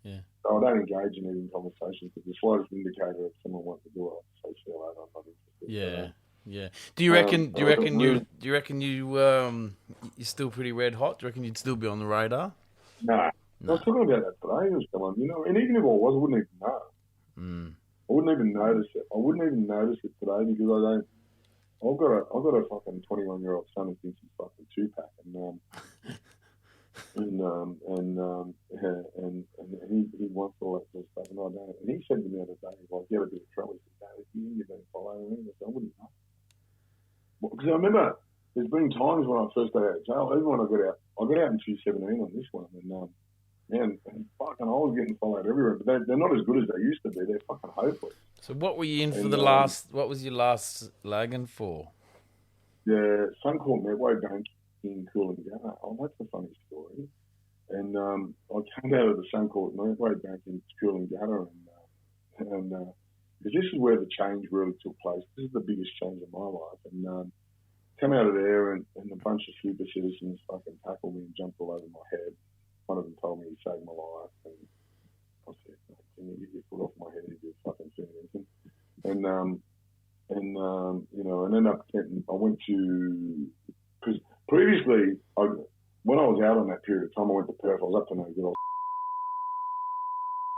Yeah. So I don't engage in even conversations because the slightest indicator if someone wants to do it, I'll say, see you later, I'm not interested. Yeah. Do you reckon you're still pretty red hot? Do you reckon you'd still be on the radar? No. I was talking about that today with someone, you know, and even if I was, I wouldn't even know. I wouldn't even notice it. I wouldn't even notice it today because I've got a fucking 21-year-old son who thinks he's fucking Tupac, and he wants all that sort of stuff, and I don't. And he said to me the other day, he's like, "You had a bit of trouble." He said, "Dad, if you've been following me," I said, "I wouldn't know." Because I remember there's been times when I first got out of jail, even when I got out in 2017 on this one, and fucking, I was getting followed everywhere. But they're not as good as they used to be. They're fucking hopeless. So what were you in for the last? What was your last lagging for? Yeah, Suncorp Medway Bank in Coolangatta. Oh, that's a funny story. And I came out of the Suncorp Medway Bank in Coolangatta, and because this is where the change really took place. This is the biggest change in my life. And come out of there, and a bunch of super citizens fucking tackled me and jumped all over my head. One of them told me he saved my life, and I said, "Can you get your foot off my head if you're fucking saying anything?" And you know, and then I went to, because previously, when I was out on that period of time, I went to Perth. I was up to no good.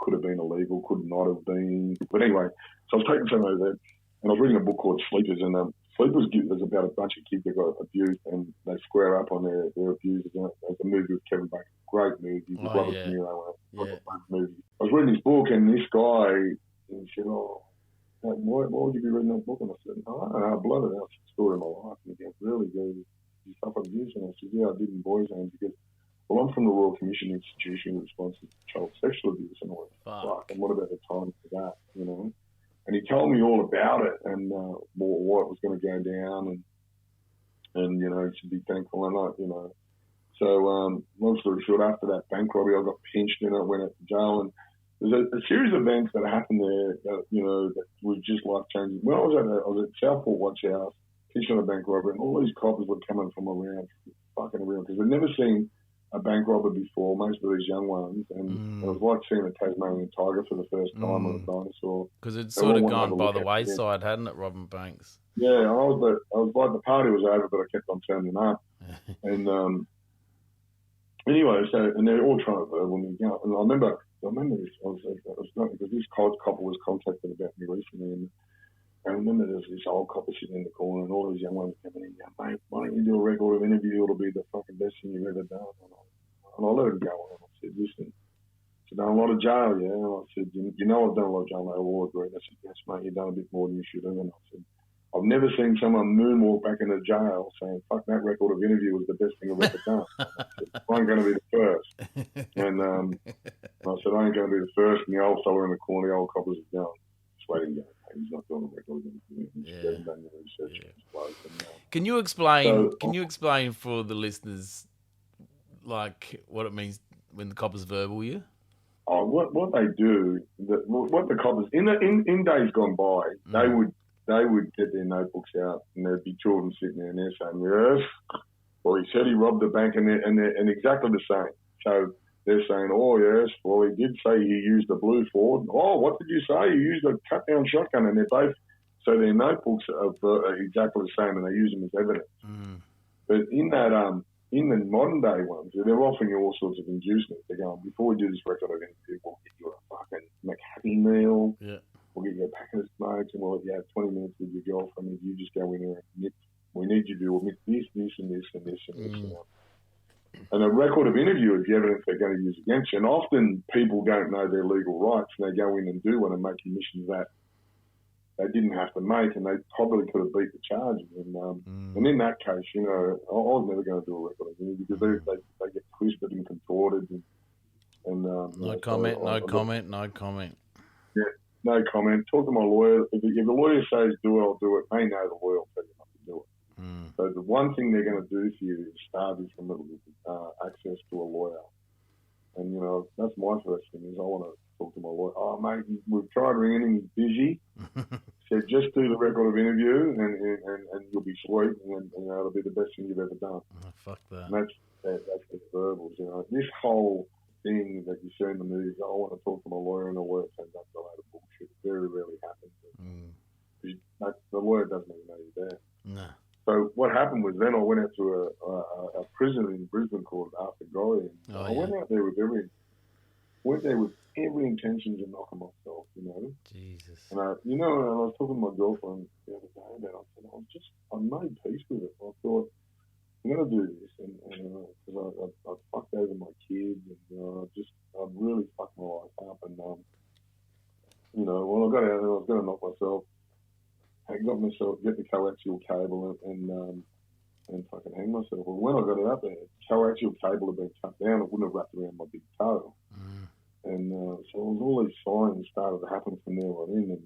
Could have been illegal, could not have been. But anyway, so I was taking some over there, and I was reading a book called Sleepers, and Sleepers is about a bunch of kids that got abused, and they square up on their abusers. It's a movie with Kevin Bacon. Great movie. Robert De Niro. Movie. I was reading this book, and this guy, he said, "Oh, why would you be reading that book?" And I said, "I don't know, I blurted out the story of my life." And he goes, "Really, dude? You suffered abuse?" And I said, "Yeah, I did in boys' homes." He goes, "Well, I'm from the Royal Commission institution responsible for child sexual abuse." And I went, "Fuck, and what about the time for that, you know?" And he told me all about it and what was going to go down, and you know, he should be thankful and not, you know. So long story short, after that bank robbery, I got pinched and I went out to jail, and there's a series of events that happened there that, you know, that was just life changing. When I was at Southport Watch House, pinched on a bank robbery, and all these coppers were coming from around, fucking around, because they'd never seen a bank robber before, most of these young ones, and it was like seeing a Tasmanian tiger for the first time on a dinosaur. Because it's They sort all of wanted to have gone a by look the at it. wayside, hadn't it, robbing banks? Yeah, I was like, the party was over, but I kept on turning up. And anyway, and they're all trying to verbal me. You know, and I remember this. I was because this copper was contacted about me recently, and I remember there's this old copper sitting in the corner, and all these young ones coming in, going, mate, why don't you do a record of interview? It'll be the fucking best thing you've ever done. And I let him go on. I said, listen, I've done a lot of jail, yeah. And I said, you know I've done a lot of jail. They all agreed. I said, yes, mate, you've done a bit more than you should have. And I said, I've never seen someone moonwalk back into jail saying, fuck, that record of interview was the best thing I've ever done. I said, I ain't going to be the first. And I said, I ain't going to be the first. And the old fella in the corner, the old coppers is going, just waiting to go. He's not doing a record of interview. He's done your research. Can you explain for the listeners, like, what it means when the coppers verbal you? Oh, what they do, what the coppers in days gone by, they would get their notebooks out, and there'd be children sitting there, and they're saying, yes, well, he said he robbed the bank, and exactly the same. So they're saying, oh, yes, well, he did say he used a blue Ford. Oh, what did you say? He used a cut-down shotgun, and they're both, so their notebooks are exactly the same, and they use them as evidence. But in the modern day ones, they're offering you all sorts of inducements. They're going, before we do this record of interview, we'll get you a fucking McHappy meal. Yeah. We'll get you a packet of smokes, and we'll let you have 20 minutes with your girlfriend. If you just go in there and admit, we need you to admit this, this, and this, and this, and this. And a record of interview is the evidence they're going to use against you. And often people don't know their legal rights, and they go in and do want to make admissions that they didn't have to make, and they probably could have beat the charges. And in that case, you know, I was never going to do a record of interview because they get twisted and contorted. No comment. Yeah, no comment. Talk to my lawyer. If the lawyer says do it, I'll do it. They know the lawyer will tell you not to do it. So the one thing they're going to do for you is starve you from access to a lawyer. And, you know, that's my first thing is I want to talk to my lawyer. Oh, mate, we've tried ringing him. He's busy. Said, just do the record of interview and you'll be sweet. And you know, it'll be the best thing you've ever done. Oh, fuck that. And that's the verbals, you know. This whole thing that you see in the movies, I want to talk to my lawyer, and the lawyer says that's a load of bullshit. It very rarely happens. The lawyer doesn't even know you're there. No. So what happened was then I went out to a prison in Brisbane called Arthur Gorrie. I went out there with every intention to knock myself, you know. Jesus. And I was talking to my girlfriend the other day about it. And I made peace with it. I thought, I'm going to do this, and because I fucked over my kids, and I really fucked my life up, and you know, when I got out there, I was going to knock myself. I got myself get the coaxial cable and fucking hang myself. Well, when I got out there, the coaxial cable had been cut down. It wouldn't have wrapped around my big toe, and so all these signs started to happen from there on in. And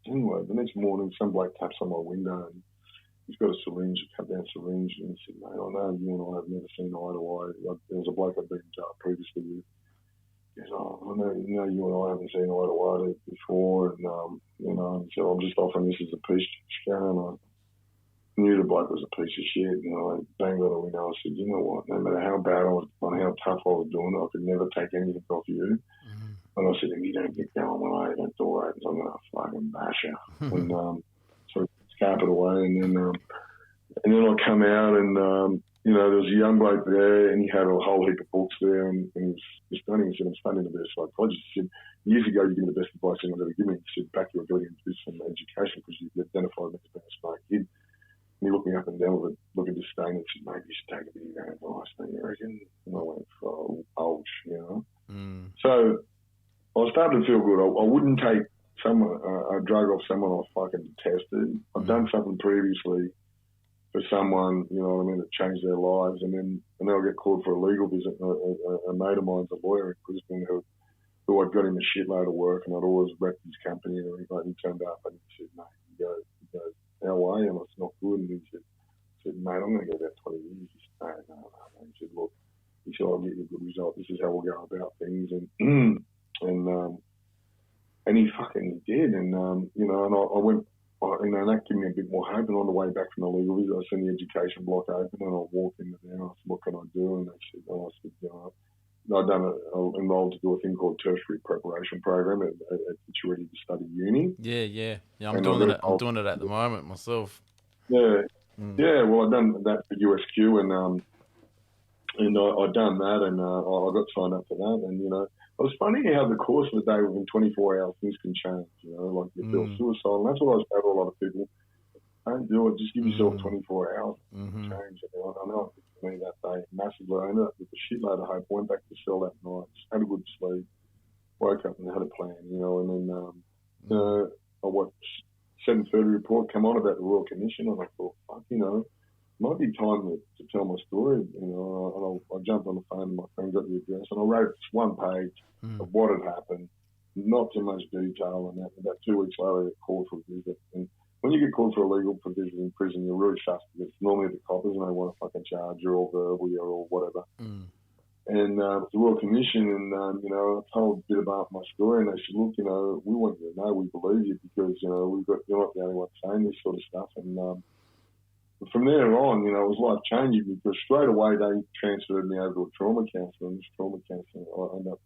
anyway, the next morning, some bloke taps on my window and he's got a syringe, a cut down syringe, and he said, mate, I know you and I have never seen eye to eye. There was a bloke I'd been in jail previously with. He goes, I know you and I haven't seen eye to eye before, and, you know, and so I'm just offering this as a piece of scan. And I knew the bloke was a piece of shit, and I banged on the window. I said, you know what, no matter how bad I was and how tough I was doing it, I could never take anything off you. And I said, if you don't get going when that door opens, I'm going to fucking bash you. And so scarp it away, and then I come out, and you know, there was a young bloke there, and he had a whole heap of books there, and he was studying. He said, I'm studying to be a psychologist. He said, years ago, you gave me the best advice anyone's ever given me. He said, back your ability to do some education because you identified me as being a smart kid. And he looked me up and down with a look at disdain and said, maybe you should take a bit of your advice, don't you reckon? And I went, oh, ouch, you know. So I started to feel good. I wouldn't take a drug off someone I fucking detested. I've done something previously for someone, you know what I mean, that changed their lives, and then I get called for a legal visit. A mate of mine's a lawyer in Brisbane who I'd got him a shitload of work, and I'd always repped his company, and he turned up and he said, mate, he goes, how are you? And I said, not good. And he said, mate, I'm going to get about 20 years. He said, no. He said, look, I'll get you a good result. This is how we'll go about things. And he fucking did. And, you know, and I went you know, and that gave me a bit more hope. And on the way back from the legal visit, I seen the education block open, and I walked into there and I said, "What can I do?" And they said, "Oh," I said, "You know, I enrolled to do a thing called tertiary preparation program at you ready to study uni." Yeah. I'm doing it. I'm doing it at the moment myself. Yeah. Well, I've done that for USQ, and I'd done that, and I got signed up for that, and you know, it was funny how the course of the day within 24 hours things can change. You know, like you feel suicidal, and that's what I was saying to a lot of people. Don't do it. Just give yourself 24 hours to change it. I know it for me that day massively. I ended up with a shitload of hope. Went back to the cell that night. Just had a good sleep. Woke up and had a plan. You know, and then I watched 7:30 report come on about the Royal Commission, and I thought, fuck, you know, might be time to tell my story. You know, and I jumped on the phone, and my friend got the address, and I wrote this one page of what had happened. Not too much detail, and that. About 2 weeks later, I got called for a visit. And when you get called for a legal visit in prison, you're really chuffed because it's normally the coppers and they want to fucking charge you or verbal you or whatever. And the Royal Commission, and you know, I told a bit about my story, and they said, "Look, you know, we want you to know we believe you because you know you're not the only one saying this sort of stuff." And from there on, you know, it was life changing because straight away they transferred me over to a trauma counsellor, and this trauma counsellor, I ended up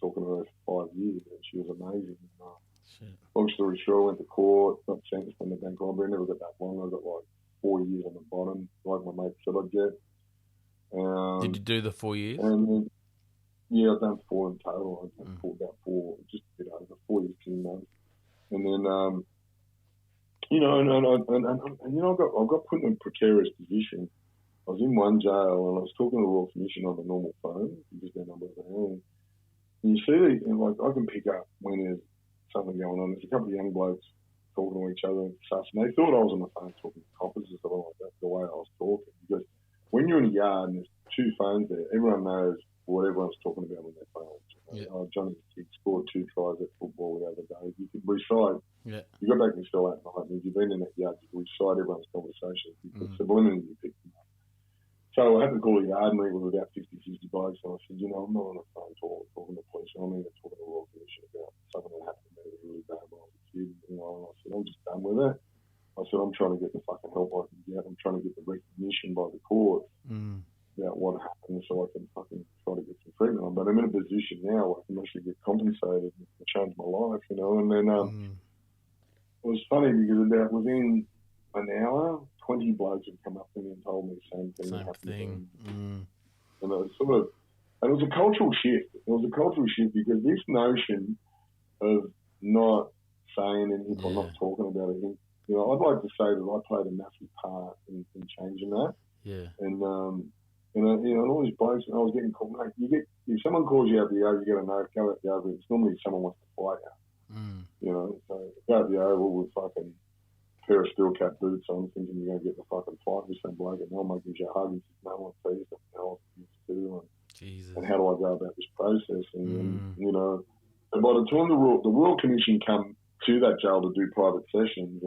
talking to her for 5 years, and she was amazing. Long story short, I went to court, got sentenced on the bank robbery, never got that long. I got like 4 years on the bottom, like my mate said I'd get. Did you do the 4 years? And then, yeah, I've done 4 in total. I've done about 4, just a bit over 4 years, 2 months. And then, you know, and you know, I got put in a precarious position. I was in one jail and I was talking to the Royal Commission on the normal phone because their number was there. And you see, and like I can pick up when there's something going on. There's a couple of young blokes talking to each other and such, and they thought I was on the phone talking to coppers and stuff like that, the way I was talking. Because when you're in a yard and there's 2 phones there, everyone knows what everyone's talking about when they're phones. Johnny scored 2 tries at football the other day. You could recite. You go back and still that night, and if you've been in that yard, you can recite everyone's conversations because subliminally you pick them up. So I had to call a yard meeting with about 50, 60 blokes, and I said, you know, I'm not on the phone talking to the police. I'm even talking to the Royal Commission about something that happened to me really bad when I was a kid. You know, and I said, I'm just done with it. I said, I'm trying to get the fucking help I can get. I'm trying to get the recognition by the court about what happened so I can fucking try to get some treatment on. But I'm in a position now where I can actually get compensated and change my life, you know. And then it was funny because about within an hour, 20 blokes had come up to me and told me the same thing. And it was and it was a cultural shift. It was a cultural shift because this notion of not saying anything or not talking about anything, you know, I'd like to say that I played a massive part in changing that. And you know, and all these blokes, and I was getting called, mate, if someone calls you out the oval, you got to know, go out the oval. It's normally someone wants to fight you. You know, so go out the oval with fucking pair of steel cap boots on, thinking you're going to get the fucking fight with some bloke, and no one gives you a hug and says, no one sees it, no one sees it, and how do I go about this process? And you know, and by the time the Royal Commission come to that jail to do private sessions,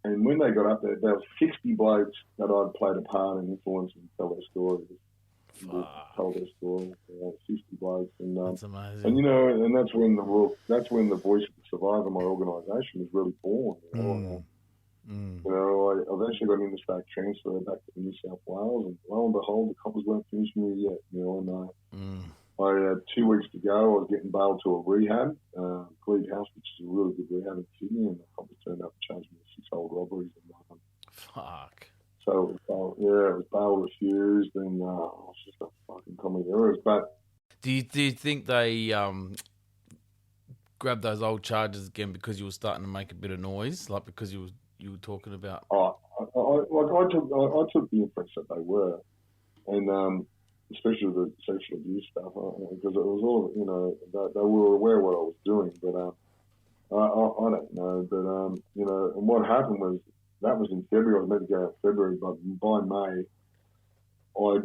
and when they got up there was 60 blokes that I'd played a part in influencing and tell their stories. Tell their story, 60 blokes, and that's amazing. And you know, and that's when the voice of the survivor, my organisation, was really born. You know, I eventually got interstate transfer back to New South Wales, and lo and behold, the coppers weren't finished with me yet. You know, and I had 2 weeks to go. I was getting bailed to a rehab, Glebe House, which is a really good rehab in Sydney, and the coppers turned up and charged me with 6 old robberies. And, Fuck. So it was bail refused, and it was just a fucking comedy errors. But do you think they grabbed those old charges again because you were starting to make a bit of noise, like because you were talking about? I took the inference that they were, and especially the sexual abuse stuff, because it was all, you know, they were aware of what I was doing, but I don't know, but you know, and what happened was. That was in February. I was meant to go out in February, but by May, I'd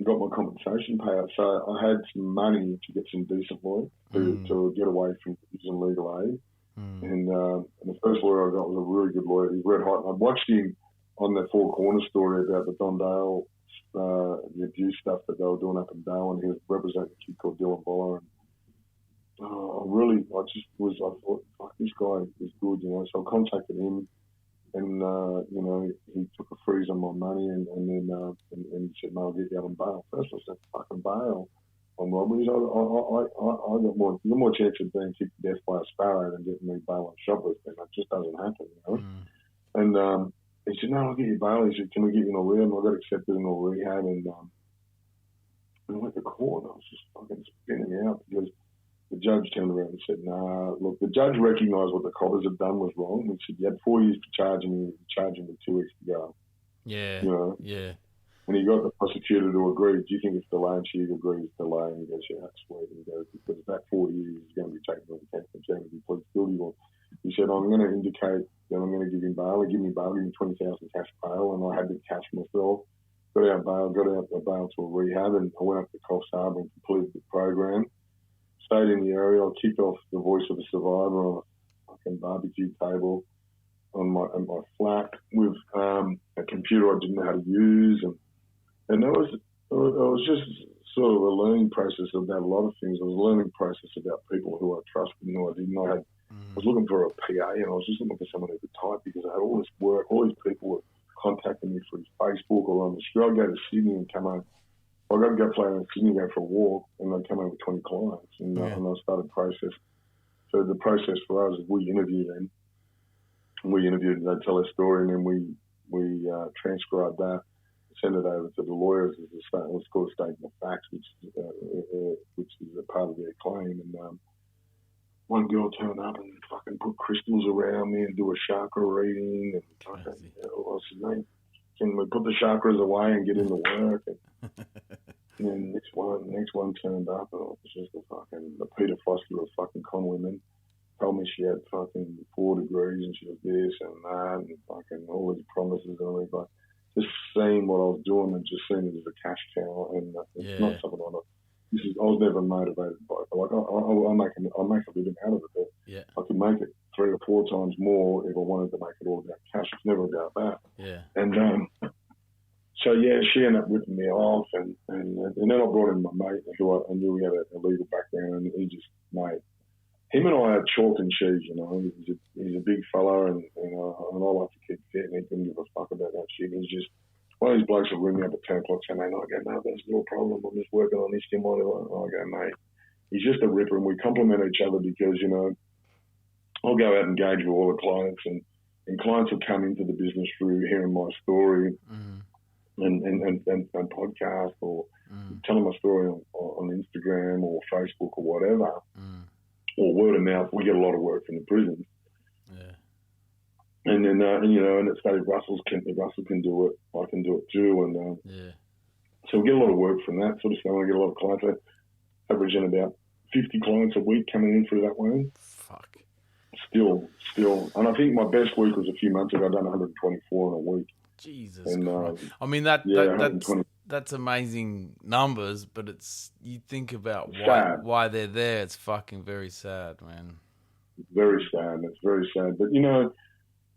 got my compensation payout. So I had some money to get some decent lawyer to get away from using legal aid. And the first lawyer I got was a really good lawyer. He's red hot. And I watched him on the Four Corners story about the Don Dale, the abuse stuff that they were doing up in Dale, and he was representing a kid called Dylan Boller. And I thought, fuck, this guy is good, you know. So I contacted him, and you know, he took a freeze on my money, and then and he said, "No, I'll get you out on bail." First, I said, "Fucking bail on robberies. I got more chance of being kicked to death by a sparrow than getting me bail on shoplifting. That just doesn't happen, you know." And he said, "No, I'll get you bail." He said, "Can we get you in a rehab?" And I got accepted in a rehab, and I went to court, and I was just fucking spinning out because the judge turned around and said, "Nah, look, the judge recognised what the coppers had done was wrong." He said, "You had 4 years to charge him, and charge him with 2 weeks to go." Yeah. You know? Yeah. And he got the prosecutor to agree. "Do you think it's delayed?" She agrees it's delayed. And he goes, "Yeah, that's sweet." And he goes, "Because that 4 years is going to be taken on the 10th of January if he pleads guilty." He said, "I'm going to indicate that I'm going to give him bail. He gave me bail, give me 20,000 cash bail, and I had the cash myself. Got out the bail to a rehab, and I went up to Coffs Harbour and completed the program. Stayed in the area. I kicked off The Voice of a Survivor on a fucking barbecue table in my flat with a computer I didn't know how to use, and it was just sort of a learning process about a lot of things. It was a learning process about people who I trusted and who I didn't. I was looking for a PA, and I was just looking for someone who could type because I had all this work. All these people were contacting me through Facebook or on the street. I'd go to Sydney and come home. I'd go play in Sydney, go for a walk, and I'd come home with 20 clients. And I started the process. So the process for us is we interview them. We interviewed, they'd tell their story, and then we transcribe that, send it over to the lawyers as a statement. What's called a statement of facts, which is a part of their claim. And one girl turned up and fucking put crystals around me and do a chakra reading. And fucking, what's his name? Can we put the chakras away and get into work? And then next one turned up, and it was just the Peter Foster of fucking con women. Told me she had fucking 4 degrees and she was this and that and fucking all these promises and all that. Just seeing what I was doing and just seeing it as a cash cow, and it's not something I was never motivated by it. Like I'll make a living out of it. But I could make it 3 or 4 times more if I wanted to make it all about cash. It's never about that. Yeah. And so she ended up ripping me off, and then I brought in my mate who I knew he had a legal background, and he just him and I are chalk and cheese, you know. He's a big fella, and I like to keep fit, and he couldn't give a fuck about that shit. He's just one of these blokes will ring me up at 10 o'clock saying, "Mate," I go, "No, that's no problem. I'm just working on this, Tim." I go, "Mate, he's just a ripper," and we complement each other because, you know, I'll go out and engage with all the clients, and clients will come into the business through hearing my story and podcast or telling my story on Instagram or Facebook or whatever. Or word of mouth. We get a lot of work from the prisons. Yeah. And then, and it's if Russell can do it, I can do it too. And so we get a lot of work from that sort of stuff. I get a lot of clients. I averaging about 50 clients a week coming in through that way. Fuck. Still. And I think my best week was a few months ago. I've done 124 in a week. Jesus Christ. I mean, that's amazing numbers, but you think about why they're there. It's fucking very sad, man. It's very sad. It's very sad. But, you know,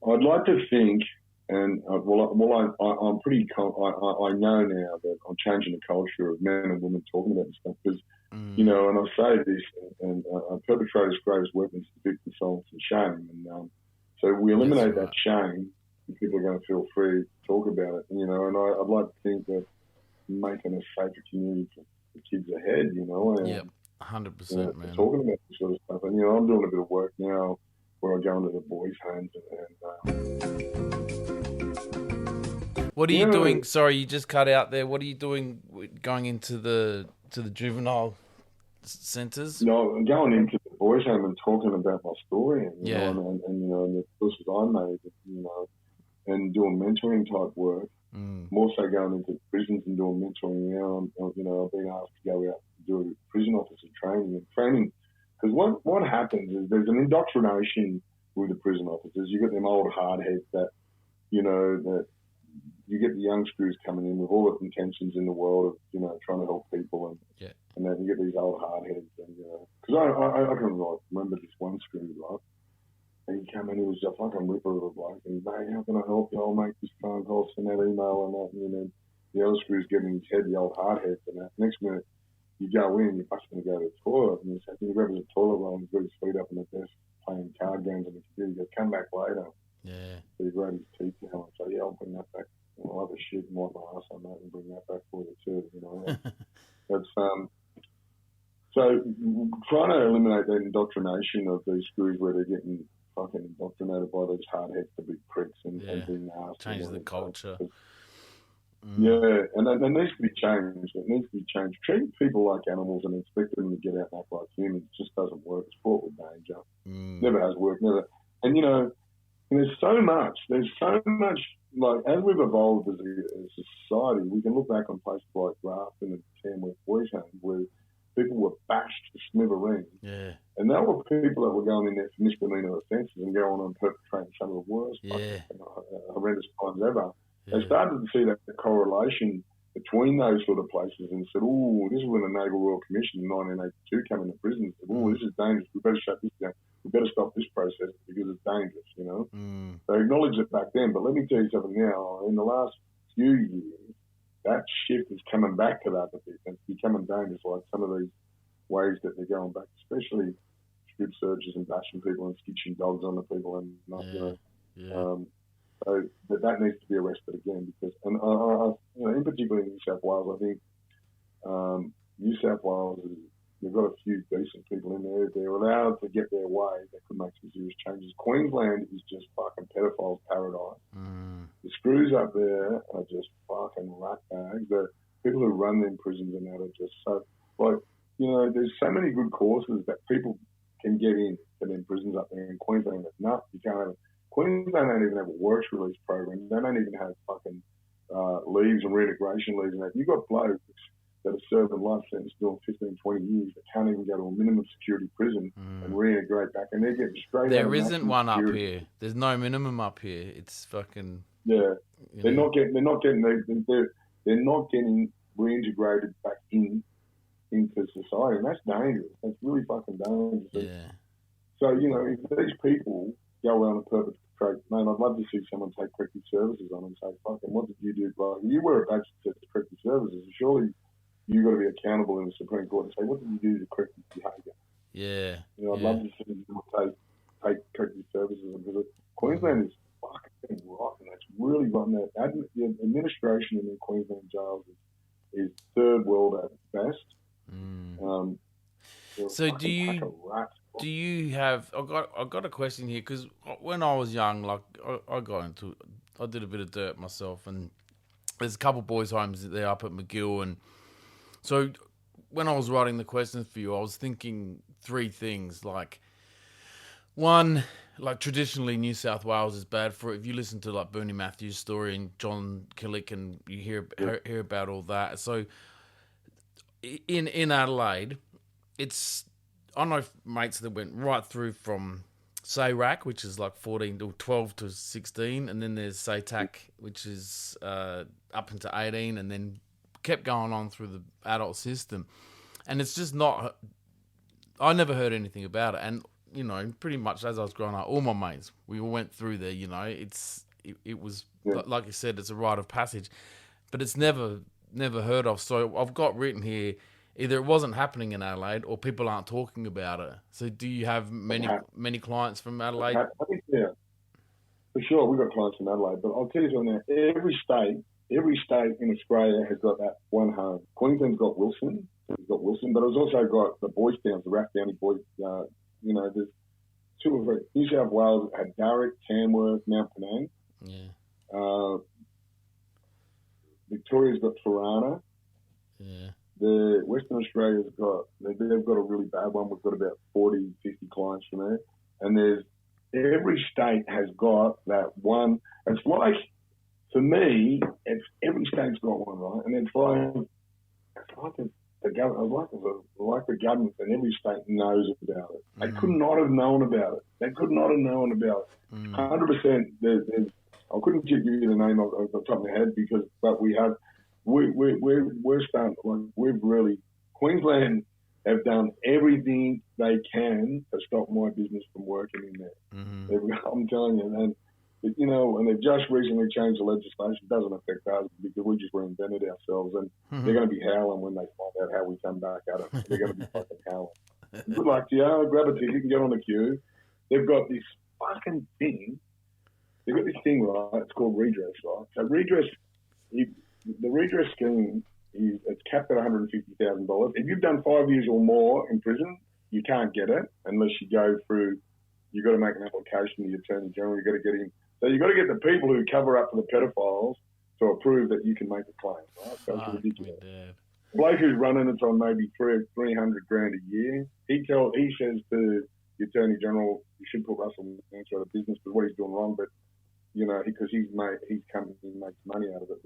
I'd like to think, and I'm pretty, I know now that I'm changing the culture of men and women talking about this stuff because, you know, and I say this, and a perpetrator's greatest weapon is victim silence and shame. And so we eliminate that shame, and people are going to feel free to talk about it, you know, and I'd like to think that making a safer community for the kids ahead, you know. And, 100%, man. Talking about this sort of stuff. And, you know, I'm doing a bit of work now where I go into the boys' homes and what are you doing? Sorry, you just cut out there. What are you doing going into the juvenile centres? No, I'm going into the boys' home and talking about my story and, you know, and you know, and the choices I made, you know, and doing mentoring type work. I'm also going into prisons and doing mentoring now. You know, I've been asked to go out and do prison officer training. Because what happens is there's an indoctrination with the prison officers. You get them old hardheads that, you know, that you get the young screws coming in with all the intentions in the world of, you know, trying to help people, and then you get these old hardheads, and you know, because I can remember this one screw, right? And he came in, he was a fucking ripper of a bloke, and mate, how can I help you? I'll make this phone call, send that email, and that, and then the other screw's getting in his head, the old hardheads, and that. Next minute, you go in, you're busting to go to the toilet, and you grab his toilet roll and he's got his feet up on the desk playing card games on the computer. He goes, come back later. Yeah. So he grabbed his teeth now and say, yeah, I'll bring that back. I'll have a shit and wipe my ass on that and bring that back for you too. You know, that's so trying to eliminate that indoctrination of these screws where they're getting fucking indoctrinated by these hard heads to be pricks and being nasty. Change the culture. Yeah, and that needs to be changed. It needs to be changed. Treating people like animals and expect them to get out and act like humans just doesn't work. It's fraught with danger. Never has worked. Never. And you know, there's so much. Like as we've evolved as a society, we can look back on places like Grafton and Tamworth Boys' Home where people were bashed to smithereens. Yeah. And that were people that were going in there for misdemeanor offences and going on and perpetrating some of the worst horrendous crimes ever. Yeah. They started to see that correlation between those sort of places and said, oh, this is when the Naval Royal Commission in 1982 came into prison and said, oh, this is dangerous. We better shut this down. We better stop this process because it's dangerous, you know. They acknowledged it back then. But let me tell you something now. In the last few years, that shift is coming back to that. It's becoming dangerous, like some of these ways that they're going back, especially strip searches and bashing people and stitching dogs on the people and not, you know. So that needs to be arrested again because, and you know, in particular in New South Wales, I think New South Wales they've got a few decent people in there. They're allowed to get their way. They could make some serious changes. Queensland is just fucking pedophiles' paradise. The screws up there are just fucking rat bags. The people who run them prisons and that are just so like, you know, there's so many good courses that people can get in to them prisons up there in Queensland. But no, you can't have it. Queensland don't even have a works release program. They don't even have fucking leaves and reintegration leaves and that. You've got blokes that are serving life sentence doing 15, 20 years that can't even go to a minimum security prison and reintegrate back. And they're getting straight out. There isn't one security. Up here. There's no minimum up here. It's fucking... Yeah. They're not getting reintegrated back into society. And that's dangerous. That's really fucking dangerous. Yeah. So, you know, if these people go around and perpetrate, man, I'd love to see someone take corrective services on and say, fucking, what did you do? Like, you wear a badge that says corrective services. Surely you've got to be accountable in the Supreme Court and say, what did you do to correct this behaviour? Yeah. You know, I'd love to see someone take corrective services because Queensland is fucking rotten. It's really rotten. The administration in the Queensland jails is third world at best. So do you have? I got a question here because when I was young, like I did a bit of dirt myself, and there's a couple boys' homes there up at McGill, and so when I was writing the questions for you, I was thinking three things. Like one, like traditionally New South Wales is bad for it. If you listen to like Bernie Matthews' story and John Killick, and you hear about all that. So in Adelaide, I know mates that went right through from SAYRAC, which is like 14 to 12 to 16, and then there's SAYTAC, which is up into 18, and then kept going on through the adult system. And it's just not... I never heard anything about it. And, you know, pretty much as I was growing up, all my mates, we all went through there, you know. It was, like you said, it's a rite of passage. But it's never heard of. So I've got written here, either it wasn't happening in Adelaide or people aren't talking about it. So do you have many clients from Adelaide? I think, yeah, for sure. We've got clients from Adelaide. But I'll tell you something now. Every state in Australia has got that one home. Queensland's got Wilson. But it's also got the Boys Towns, the Rathdowney Boys. You know, there's two or three. New South Wales had Darrick, Tamworth, Mount Penang. Yeah. Victoria's got Torana. Yeah. The Western Australia's they've got a really bad one. We've got about 40, 50 clients from there. And every state has got that one. It's like, for me, every state's got one, right? And it's like the government and every state knows about it. They could not have known about it. 100%. I couldn't give you the name off the top of my head but we're starting. We've really, Queensland have done everything they can to stop my business from working in there. I'm telling you, you know, and they've just recently changed the legislation. It doesn't affect us because we just reinvented ourselves, and they're going to be howling when they find out how we come back at it. They're going to be fucking howling. Good luck to you. Grab a ticket and get on the queue. They've got this fucking thing. They've got this thing, right? It's called redress, right? So redress, the redress scheme it's capped at $150,000. If you've done 5 years or more in prison, you can't get it unless you go through. You've got to make an application to the Attorney General. You've got to get in. So you've got to get the people who cover up for the pedophiles to approve that you can make a claim, right? So it's ridiculous. The bloke who's running it's on maybe $300,000 a year. He says to the Attorney General, you should put Russell Manser out of business because what he's doing wrong, but you know, because his company makes money out of it.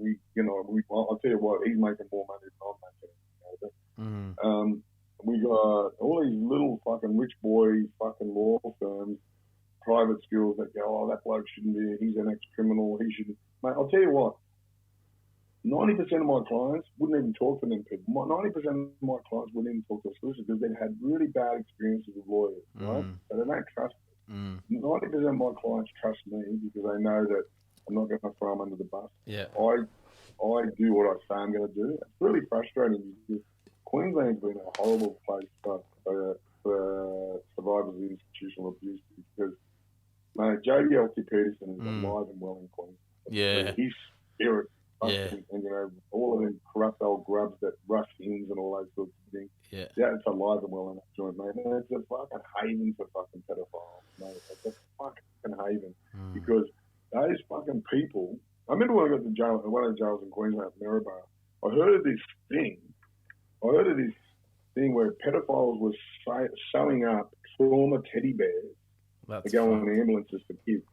I'll tell you what, he's making more money than I'm making out of it. Mm. We got all these little fucking rich boy fucking law firms, private schools that go, oh, that bloke shouldn't be, he's an ex-criminal, he shouldn't. Mate, I'll tell you what, 90% of my clients wouldn't even talk to them people. 90% of my clients wouldn't even talk to a solicitor because they've had really bad experiences with lawyers, right? So they don't trust me. 90% of my clients trust me because they know that I'm not going to throw them under the bus. Yeah. I do what I say I'm going to do. It's really frustrating because Queensland's been a horrible place for survivors of institutional abuse because, mate, Jody Elkie Peterson is alive and well in Queensland. Yeah. His spirit, yeah. And you know, all of them corrupt old grubs that rush ins and all those sorts of things. Yeah. Yeah, it's alive and well in that joint, mate. And it's a fucking haven for fucking pedophiles, mate. It's a fucking haven because those fucking people. I remember when I got to jail, one of the jails in Queensland, Maryborough. I heard of this thing where pedophiles were sewing up trauma teddy bears to go on ambulances for kids.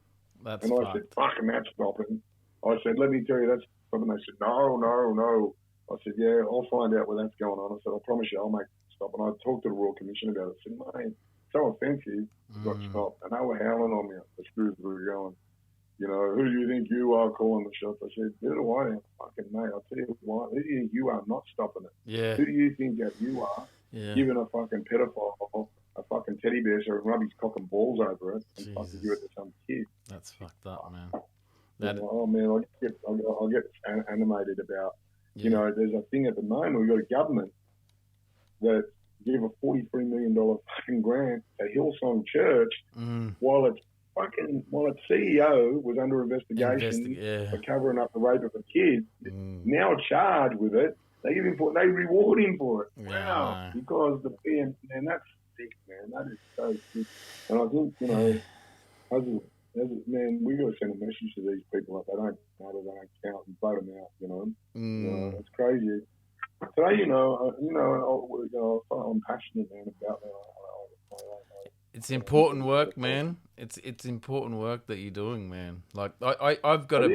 I said, fucking that's stopping. I said, let me tell you, that's stopping. They said, no. I said, yeah, I'll find out where that's going on. I said, I promise you, I'll make it stop. And I talked to the Royal Commission about it. I said, mate, it's so offensive, it's got stopped. And they were howling on me. The screws were going, you know, who do you think you are calling the shots? I said, who do I am? Fucking mate, I'll tell you what, who do you think you are not stopping it? Yeah. Who do you think that you are giving a fucking pedophile a fucking teddy bear so he can rub his cock and balls over it and fucking give it to some kid? That's fucked up, man. Oh man, I get animated about, you know, there's a thing at the moment, we've got a government that give a $43 million fucking grant to Hillsong Church while its CEO was under investigation for covering up the rape of a kid, now charged with it. They reward him for it. Wow. Because the PM, man, that's sick, man. That is so sick. And I think, you know, man, we got to send a message to these people that they don't matter, they don't count, and vote them out. You know, you know, it's crazy. Today, I'm passionate, man, about that. It's important work, man. It's important work that you're doing, man. Like I've got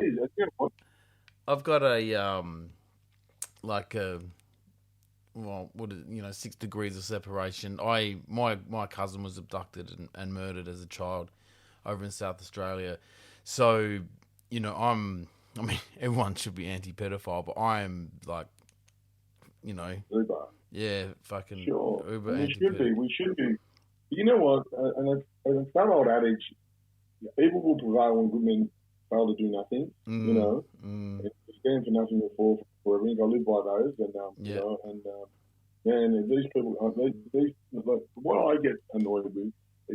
I've got a well, what is, you know, 6 degrees of separation. My cousin was abducted and murdered as a child over in South Australia. So, you know, I mean, everyone should be anti-pedophile, but I'm like, you know, Uber. Yeah, fucking sure. Uber. We should be. You know what? And it's that old adage: evil will prevail when good men fail to do nothing. You know, stand for nothing or fall for everything. I live by those, and you know, and man, these people, like, what I get annoyed with is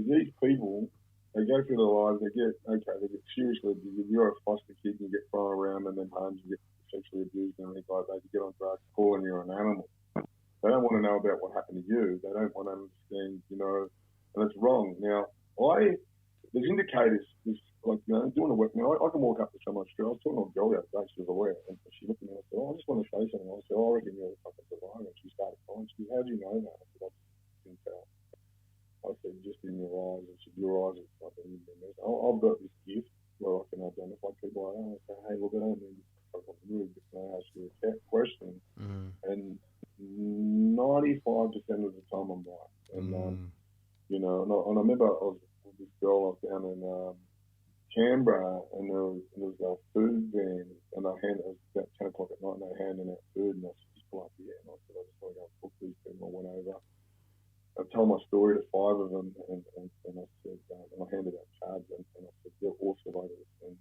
these people. They go through their lives. They get seriously abused. You're a foster kid, you get thrown around, and then homes you get sexually abused and things like that. You get on drugs, calling you're an animal. They don't want to know about what happened to you. They don't want to understand, you know, and it's wrong. Now, there's indicators, like, you know, doing a work. Now, I can walk up to someone straight. I was talking to a girl the other day. She was aware, and she looked at me and I said, I just want to say something. I said, I reckon you're a fucking survivor. And she started crying. She said, how do you know that? I said, I just can tell. I said, just in your eyes. And she said, your eyes are fucking amazing. I've got this gift where I can identify people like that. I say, hey, look, I don't need to fucking really just ask you a question. And 95% of the time I'm right. And, you know, and I remember I was with this girl down in Canberra, and there was a food van, and it was about 10 o'clock at night, and they were handing out food, and I said, just pull up here. And I said, I just want to go and talk to these people. I went over. I told my story to 5 of them, and I said, and I handed out cards, and I said, they're all survivors. And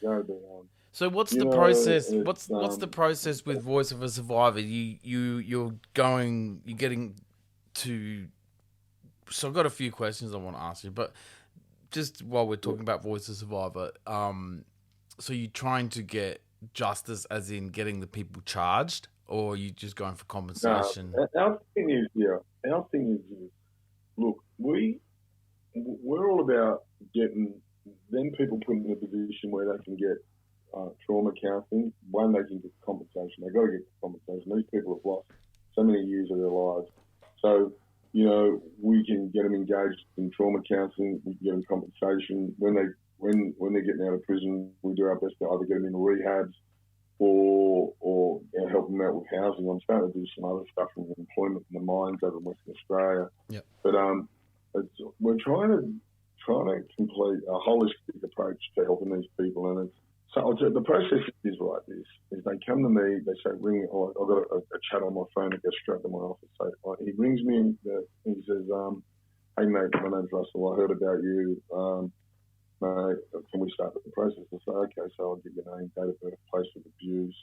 ago. But So what's the you know, process? it's What's the process with Voice of a Survivor? You're getting to. So I've got a few questions I want to ask you, but just while we're talking about Voice of a Survivor, so you're trying to get justice, as in getting the people charged, or are you just going for compensation? Our thing is, look, we're all about getting them people put in a position where they can get trauma counselling. One, they can get compensation. They've got to get compensation. These people have lost so many years of their lives. So, you know, we can get them engaged in trauma counselling. We can get them compensation. When they're getting out of prison, we do our best to either get them in rehabs or help them out with housing. I'm starting to do some other stuff with employment in the mines over in Western Australia. Yep. But we're trying to complete a holistic approach to helping these people. And the process is like this: is they come to me, they say, "Ring." I've got a chat on my phone that goes straight to my office. So he rings me and he says, "Hey mate, my name's Russell. I heard about you. Mate, can we start the process?" I say, "Okay." So I'll give your name, date of birth, place of abuse,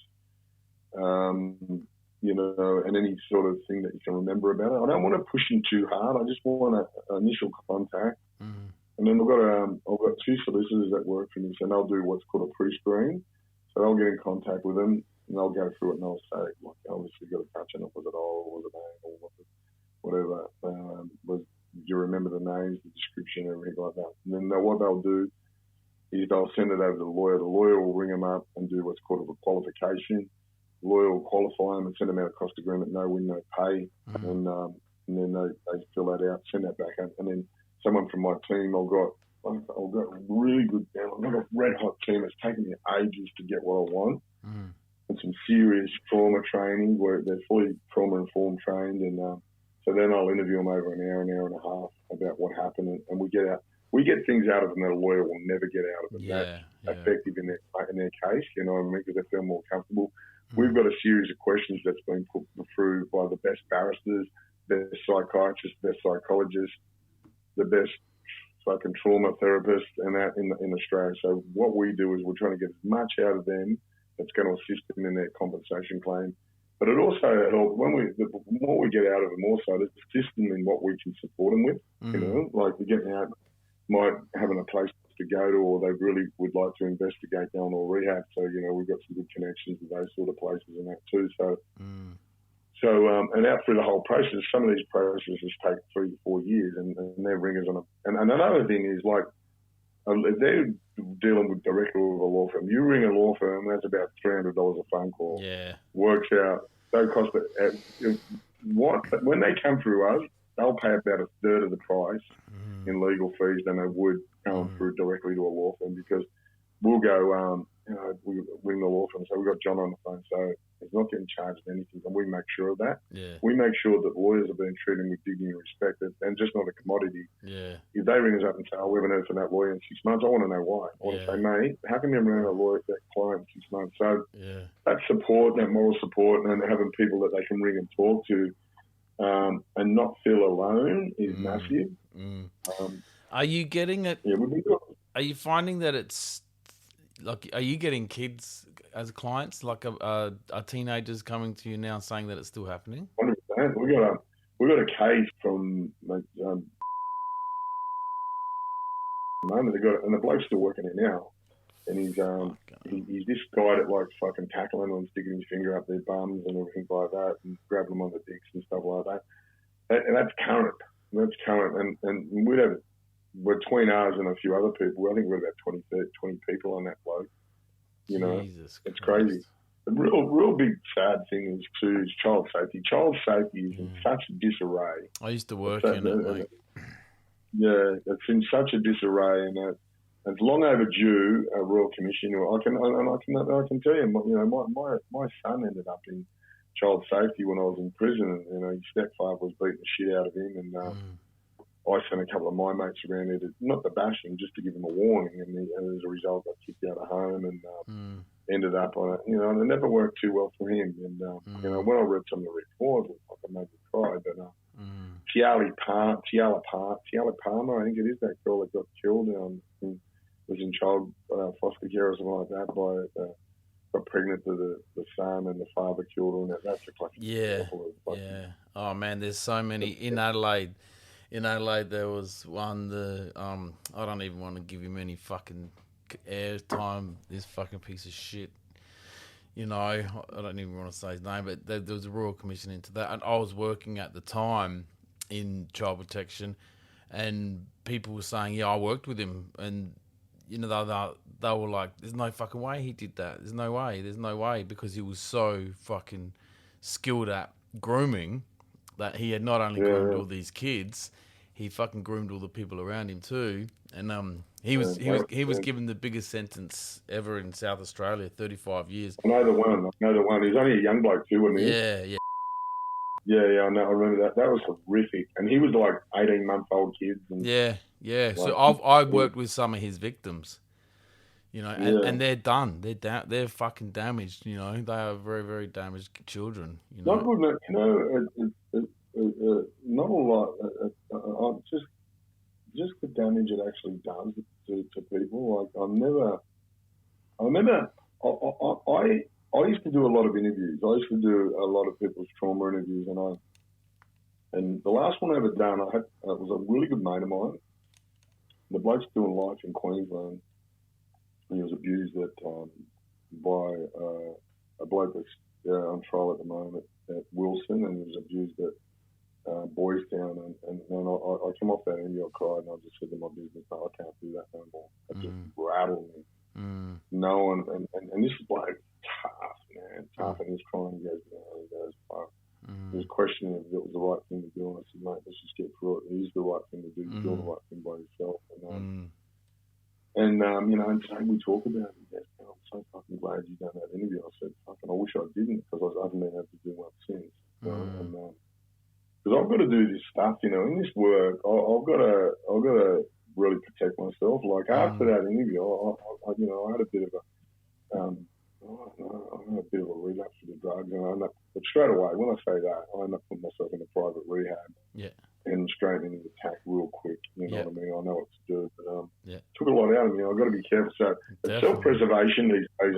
you know, and any sort of thing that you can remember about it. I don't want to push them too hard. I just want an initial contact. Mm-hmm. And then I've got two solicitors that work for me, so they'll do what's called a pre-screen. So I'll get in contact with them, and they'll go through it, and they'll say, "Look, obviously you've got to touch on it. Was it oral? Was it anal? Whatever? Do you remember the names, the description, everything like that?" And then what they'll do is they'll send it over to the lawyer. The lawyer will ring them up and do what's called a qualification. The lawyer will qualify them and send them out a cost agreement, no win, no pay, and then they fill that out, send that back up, and then someone from my team, I've got a really good, I've got a red hot team. It's taken me ages to get what I want, and some serious trauma training where they're fully trauma informed trained, and so then I'll interview them over an hour and a half about what happened, and we get things out of them that a lawyer will never get out of them. That's effective in their case, you know what I mean, because they feel more comfortable. We've got a series of questions that's been put through by the best barristers, best psychiatrists, best psychologists, the best fucking trauma therapists, and that in Australia. So what we do is we're trying to get as much out of them that's going to assist them in their compensation claim. But it also helps the more we get out of them, also to assist them in what we can support them with. You know, like we're getting out, might having a place to go to, or they really would like to investigate going to rehab. So, you know, we've got some good connections with those sort of places and that too. So, and out through the whole process, some of these processes take 3 to 4 years, and they're ringers on them. And another thing is, like, if they're dealing with directly with a law firm, you ring a law firm, that's about $300 a phone call. Yeah. Works out. They cost it. When they come through us, they'll pay about a third of the price in legal fees than they would going through directly to a law firm, because we'll go, we ring the law firm, so we've got John on the phone, so he's not getting charged anything, and we make sure of that. Yeah. We make sure that lawyers are being treated with dignity and respect, and just not a commodity. Yeah. If they ring us up and say, "Oh, we haven't heard from that lawyer in 6 months," I want to know why. I want to say, "Mate, how come you haven't ringed a lawyer, that client, in 6 months?" So that support, that moral support, and having people that they can ring and talk to, and not feel alone is massive. Are you getting it? Yeah, we've been doing. Are you finding that it's like? Are you getting kids as clients? Like, are teenagers coming to you now saying that it's still happening? 100%. We got a case from moment. And the bloke's still working there now. And he's this guy that likes fucking tackling and sticking his finger up their bums and everything like that, and grabbing them on the dicks and stuff like that. And that's current. And between us and a few other people, I think we're about 20 people on that bloke. You know, it's crazy. The real big sad thing is child safety. Child safety is in such disarray. I used to work in it, mate. Yeah, it's in such a disarray, and it's long overdue. A Royal Commission. I can tell you, my son ended up in child safety when I was in prison. You know, his stepfather was beating the shit out of him, and I sent a couple of my mates around there, not to bash him, just to give him a warning, and as a result, got kicked out of home and ended up on it. You know, and it never worked too well for him. And you know, when I read some of the reports, it made me cry. But Tiala Palmer, I think it is, that girl that got killed. was in child foster care or something like that got pregnant to the son and the father killed her, and that's a fucking example of yeah. Oh man, there's so many in Adelaide. In Adelaide, there was one. I don't even want to give him any fucking airtime. This fucking piece of shit. You know, I don't even want to say his name, but there was a Royal Commission into that, and I was working at the time in child protection, and people were saying, "Yeah, I worked with him," and you know, they were like, "There's no fucking way he did that. There's no way," because he was so fucking skilled at grooming that he had not only groomed all these kids, he fucking groomed all the people around him too. And he was given the biggest sentence ever in South Australia, 35 years. I know the one. He's only a young bloke too, wasn't he? Yeah. Yeah, I know. I remember that. That was horrific. And he was like 18-month-old kids. And yeah. like, So I've worked with some of his victims, you know, and they're done. They're fucking damaged. You know, they are very, very damaged children. You know, not good. You know, not a lot. Just the damage it actually does to people. Like I used to do a lot of interviews. I used to do a lot of people's trauma interviews, and the last one I ever done, I had was a really good mate of mine. The bloke's doing life in Queensland. He was abused by a bloke that's on trial at the moment at Wilson, and he was abused at Boys Town, and I came off that interview, I cried, and I just said to my business, no, I can't do that no more. It just rattled me. No, and this bloke, tough, and he's crying, he goes, fuck. He was questioning if it was the right thing to do, and I said, mate, let's just get through it. It is the right thing to do. You're doing the right thing by yourself. You know, and today we talk about it. He goes, I'm so fucking glad you done that interview. I said, fucking, I wish I didn't, because I haven't been able to do one since. Because I've got to do this stuff, you know, in this work. I've got to really protect myself. Like after that interview, I you know, I had a bit of a relapse with the drugs, and but straight away when I say that, I end up putting myself in a private rehab. Yeah. And straight into the attack real quick. You know what I mean? I know what to do, but took a lot out of me. I've got to be careful. So it's self-preservation these days,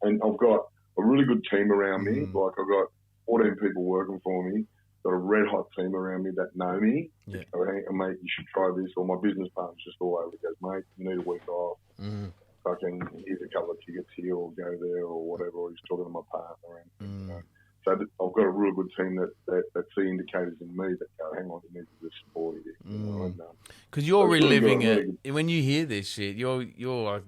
and I've got a really good team around me. Like I've got 14 people working for me. Got a red hot team around me that know me. Yeah. Go, hey, mate, you should try this. Or my business partner's just all over. He goes, mate, you need a week off. Fucking here's a couple of tickets here, or go there, or whatever. Or he's talking to my partner, and you know. So I've got a real good team that see indicators in me that go, hang on, you need to just support it. Because you're reliving it. When you hear this shit, you're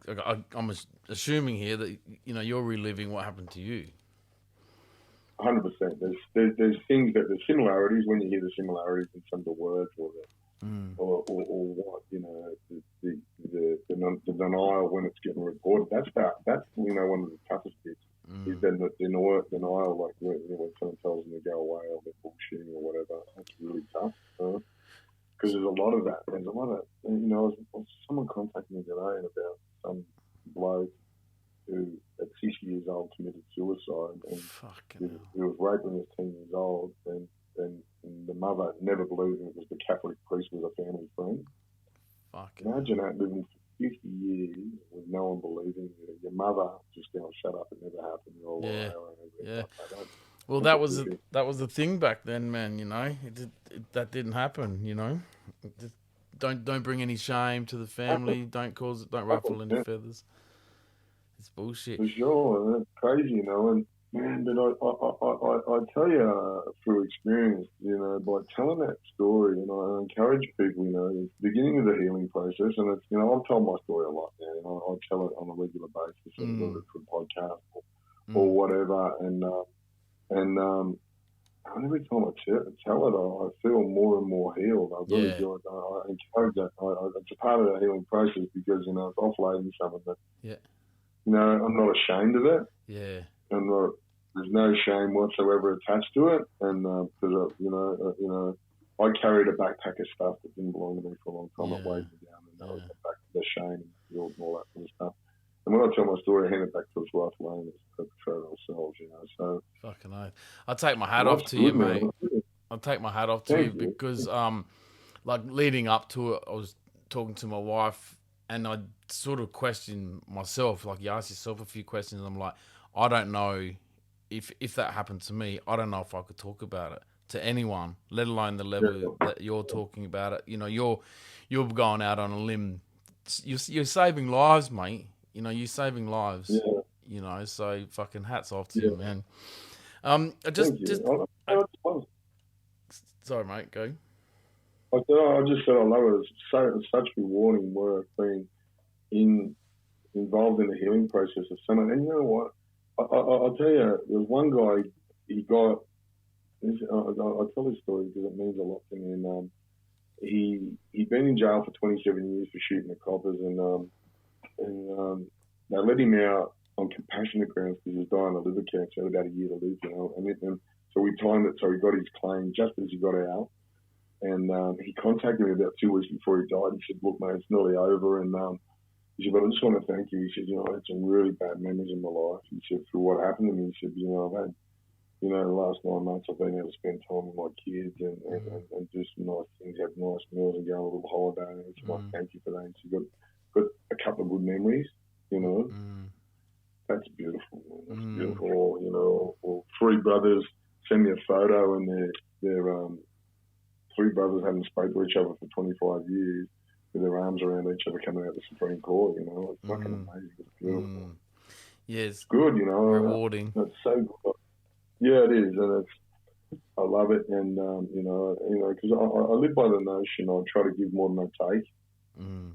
I'm assuming here that you know you're reliving what happened to you. 100%. There's things that there's similarities when you hear the similarities in some of the words or what, you know, the denial when it's getting reported. That's you know, one of the toughest bits. Is then the denial, like when someone tells them to go away or they're bullshitting or whatever. That's really tough. Because there's a lot of that. There's a lot of, you know, someone contacted me today about some bloke who at 60 years old committed suicide, and he was raped when he was 10 years old, and the mother never believed him. It was the Catholic priest was a family friend. Imagine that, living for 50 years with no one believing you. Your mother just going, shut up, it never happened. Well, that was the thing back then, man. You know, that didn't happen. You know, don't bring any shame to the family. Don't ruffle any feathers. It's bullshit. For sure, that's crazy, you know. And man, but I tell you through experience, you know, by telling that story, you know, I encourage people, you know, it's the beginning of the healing process, and it's, you know, I've told my story a lot now, you know, I tell it on a regular basis, whether it's a podcast or whatever, and every time I tell it, I feel more and more healed. I really do it. I encourage that. It's a part of the healing process because, you know, it's offloading something that, you know, I'm not ashamed of it. Yeah. There's no shame whatsoever attached to it, and because you know, I carried a backpack of stuff that didn't belong to me for a long time. It weighed me down, and that was the shame and guilt and all that kind of stuff. And when I tell my story, I hand it back to its rightful owners, the perpetrator ourselves, you know. So fucking oath. I'll take my hat off to you, mate. I'll take my hat off to you because, like leading up to it, I was talking to my wife, and I sort of question myself. Like, you ask yourself a few questions. And I'm like, I don't know if that happened to me. I don't know if I could talk about it to anyone, let alone the level that you're talking about it. You know, you're going out on a limb. You're saving lives, mate. You know, you're saving lives. Yeah. You know, so fucking hats off to Yeah. you, man. Thank you. Sorry, mate. Go. I just said I love it. It's such rewarding work being involved in the healing process of someone. And you know what? I'll tell you, there was one guy. He got. I'll tell this story because it means a lot to me. And he'd been in jail for 27 years for shooting the coppers, and they let him out on compassionate grounds because he was dying of liver cancer. He had about a year to live, you know. And so we timed it so he got his claim just as he got out. And he contacted me about 2 weeks before he died. He said, "Look, mate, it's nearly over." And he said, "But I just want to thank you." He said, "You know, I had some really bad memories in my life." He said, "For what happened to me." He said, "You know, I've had, you know, the last 9 months I've been able to spend time with my kids and do some nice things, have nice meals and go on a little holiday." And he said, "I thank you for that." He said, got a couple of good memories, you know. That's beautiful, man. That's beautiful. You know, or 3 brothers send me a photo, and they're 3 brothers hadn't spoke to each other for 25 years with their arms around each other coming out of the Supreme Court, you know. It's fucking amazing. It's beautiful. Yeah, it's good, you know. Rewarding. It's so good. Yeah, it is. And I love it. And, you know, because I live by the notion I try to give more than I take.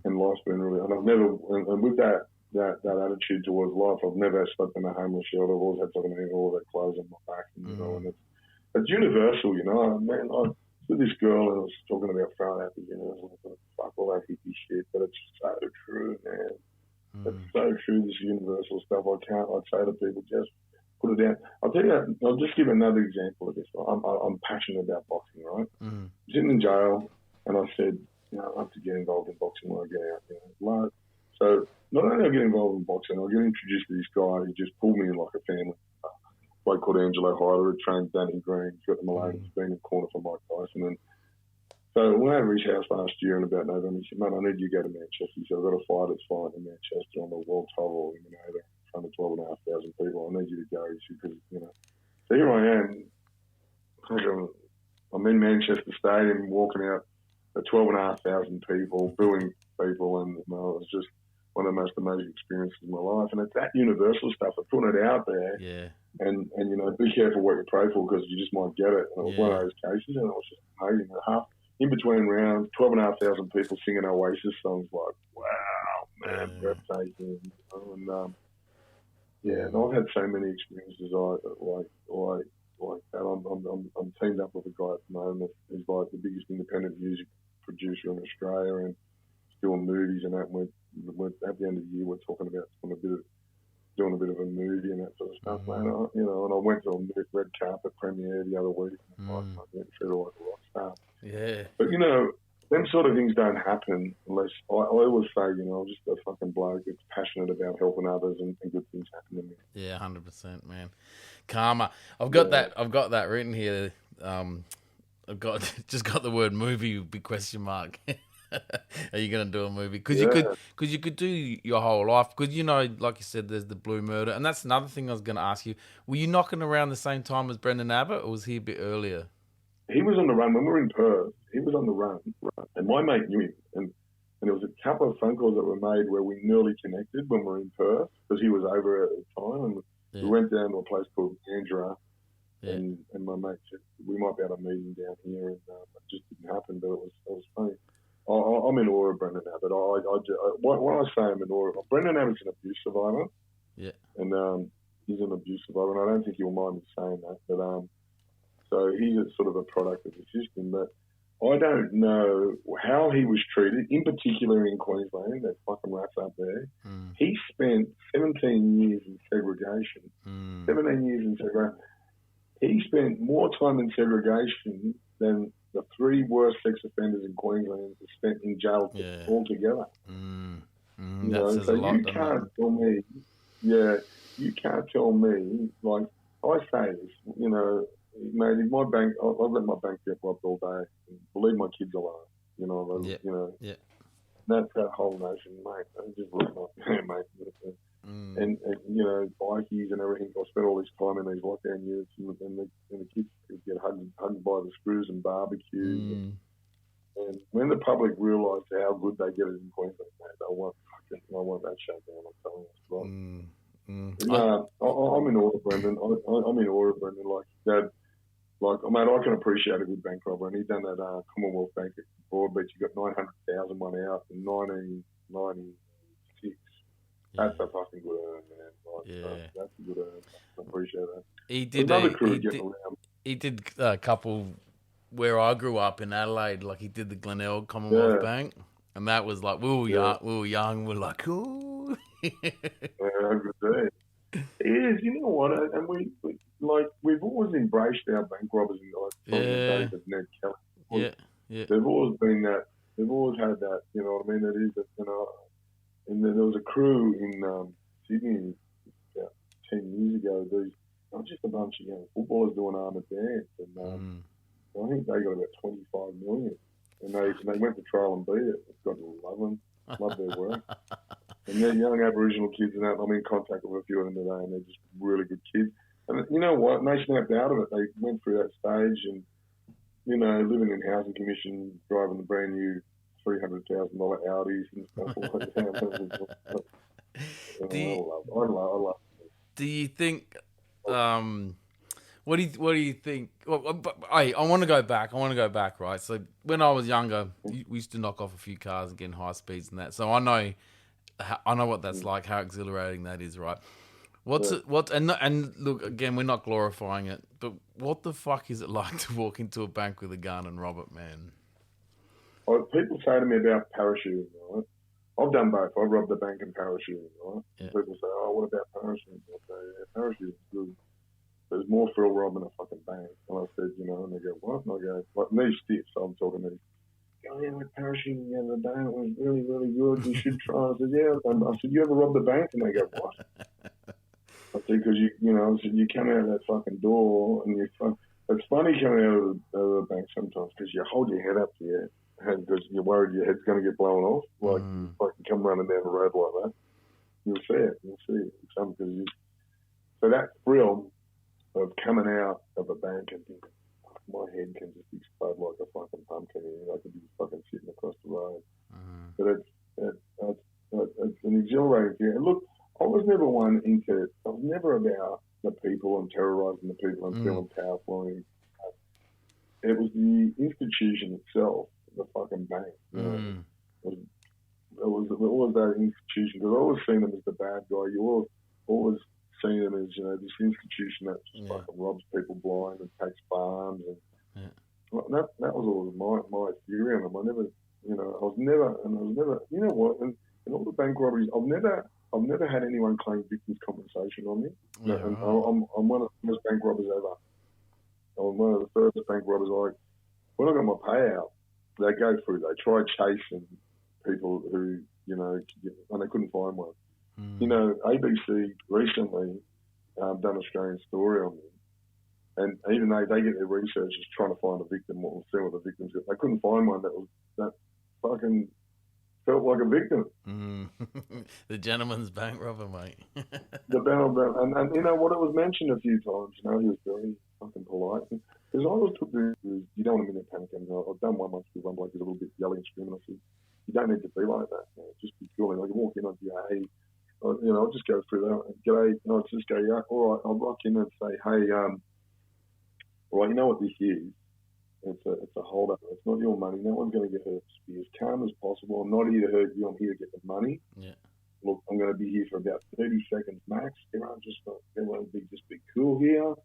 And life's been really, and I've never, and with that attitude towards life, I've never slept in a homeless shelter. I've always had something to hang all that clothes on my back, and, you know, and it's universal, you know. Man, I was with this girl and I was talking about throwing out the universe, and fuck all that hippie shit, but it's so true, man. It's so true, this universal stuff. I'd say to people, just put it down. I'll tell you, I'll just give another example of this. I'm passionate about boxing, right? I'm sitting in jail, and I said, you know, I'd love to get involved in boxing when I get out, you know. So not only I get involved in boxing, I get introduced to this guy who just pulled me in like a family. A bloke called Angelo Hyder, who trained Danny Green. He's got the Malayan, he's been in the corner for Mike Tyson. And so I went over his house last year in about November. He said, "Man, I need you to go to Manchester." He said, "I've got a fight that's fighting in Manchester on the world title eliminator in front of 12,500 people. I need you to go." He said, "Because, you know." So here I am. I'm in Manchester Stadium walking out at 12,500 people, booing people, and, you know, it was just one of the most amazing experiences of my life. And it's that universal stuff of putting it out there. Yeah. And you know, be careful what you pray for, because you just might get it. And it was one of those cases, and it was just amazing. In between rounds, 12,500 people singing Oasis songs, like, wow, man, breathtaking. You know? And and I've had so many experiences like that. I'm teamed up with a guy at the moment who's like the biggest independent music producer in Australia, and doing movies and that. We're at the end of the year, we're talking about doing a bit of a movie and that sort of stuff, man. You know, and I went to a red carpet premiere the other week. And I went through like a rock star. Yeah. But, you know, them sort of things don't happen unless, I always say, you know, I'm just a fucking bloke that's passionate about helping others, and good things happen to me. Yeah, 100%, man. Karma. I've got that written here. I've just got the word movie, big question mark. Are you going to do a movie? Because you could do your whole life. Because, you know, like you said, there's the Blue Murder, and that's another thing I was going to ask you. Were you knocking around the same time as Brendan Abbott, or was he a bit earlier? He was on the run when we were in Perth. He was on the run, and my mate knew him, and there was a couple of phone calls that were made where we nearly connected when we were in Perth, because he was over at the time, and we went down to a place called Andra. And my mate said, "We might be able to meet him down here," and it just didn't happen. But it was funny. I'm in awe of Brendan Abbott. When I say I'm in awe, Brendan Abbott's an abuse survivor. Yeah. And he's an abuse survivor, and I don't think he'll mind me saying that. But so he's sort of a product of the system. But I don't know how he was treated, in particular in Queensland, that fucking rats up there. He spent 17 years in segregation. 17 years in segregation. He spent more time in segregation than the 3 worst sex offenders in Queensland spent in jail altogether. You know, so you can't tell me, you can't tell me, like, I say this, you know, mate, if my bank, I've let my bank get robbed all day, and leave my kids alone, you know, that's that whole notion, mate. I just look like, yeah, mate. And bikies and everything. I spent all this time in these lockdown units, and the kids could get hugged by the screws and barbecues. And when the public realised how good they get it in Queensland, mate, I want that shut down. I'm telling you, right? I'm in awe, Brendan. I'm in awe of Brendan. Like that. Like, mate, I can appreciate a good bank robber, and he done that Commonwealth Bank at Broadbeach. He got 900,000 one out in 1996. That's a fucking good earn, man. Like, that's a good earn. I appreciate that. He did a couple where I grew up in Adelaide. Like, he did the Glenelg Commonwealth Bank, and that was like we were young. We're like, ooh. Good day. It is. You know what? And we've always embraced our bank robbers in the days of Ned Kelly. They've always been that. They've always had that. You know what I mean? That is, and then there was a crew in Sydney about 10 years ago. These just a bunch of young footballers doing armoured dance, and I think they got about 25 million, and they went to trial and beat it. God love them, love their work. And they're young Aboriginal kids, and I'm in contact with a few of them today, and they're just really good kids. And you know what? And they snapped out of it. They went through that stage, and living in housing commission, driving the brand new $300,000 Audis and stuff like that. I love it. Do you think? What do you think? Well, I want to go back. Right. So when I was younger, we used to knock off a few cars and get in high speeds and that. So I know what that's like. How exhilarating that is, right? And look, again, we're not glorifying it, but what the fuck is it like to walk into a bank with a gun and rob it, man? People say to me about parachuting, right? I've done both. I've robbed a bank and parachuting, right? Yeah. People say, "Oh, what about parachuting?" I say, "Yeah, parachuting is good. There's more thrill robbing a fucking bank." And I said, and they go, "What?" And I go, "Like these stiffs." So I'm talking to these. Oh, yeah, we're parachuting the other day. It was really, really good. You should try. I said, "Yeah." I said, "You ever robbed the bank?" And they go, "What?" I said, "Because you come out of that fucking door and it's funny coming out of the bank sometimes because you hold your head up to your head because you're worried your head's going to get blown off. Like you fucking come running down the road like that. You'll see it. So that thrill of coming out of a bank and thinking, my head can just explode like a fucking pumpkin and I could be fucking sitting across the road. But it's an exhilarating feeling. Look, I was never about the people and terrorising the people and feeling powerful. It was the institution itself, the fucking bank. It was always that institution, because I always seen them as the bad guy. You always seen them as, this institution that just fucking robs people blind and takes farms. And that was always my theory on them. I was never, you know what, and in all the bank robberies, I've never had anyone claim victims' compensation on me. And I'm one of the first bank robbers ever. I'm one of the first bank robbers. When I got my payout, they go through. They try chasing people who, and they couldn't find one. ABC recently done Australian Story on me, and even they get their researchers trying to find a victim or see what the victims got. They couldn't find one that fucking felt like a victim. The gentleman's bank robber, mate. The bank, and you know what? It was mentioned a few times. He was very fucking polite. Because I always took this, you don't want to be in a panic. And I've done one once with one bloke who's a little bit yelling and screaming. I said, you don't need to be like that. Just be cool. I can walk in and say, hey, I'll just go through that. G'day. And I'll just go, yeah, all right. I'll rock in and say, hey, all right, you know what this is? It's a hold up. It's not your money. No one's going to get hurt. Just be as calm as possible. I'm not here to hurt you. I'm here to get the money. Yeah. Look, I'm going to be here for about 30 seconds max. Everyone just be cool here.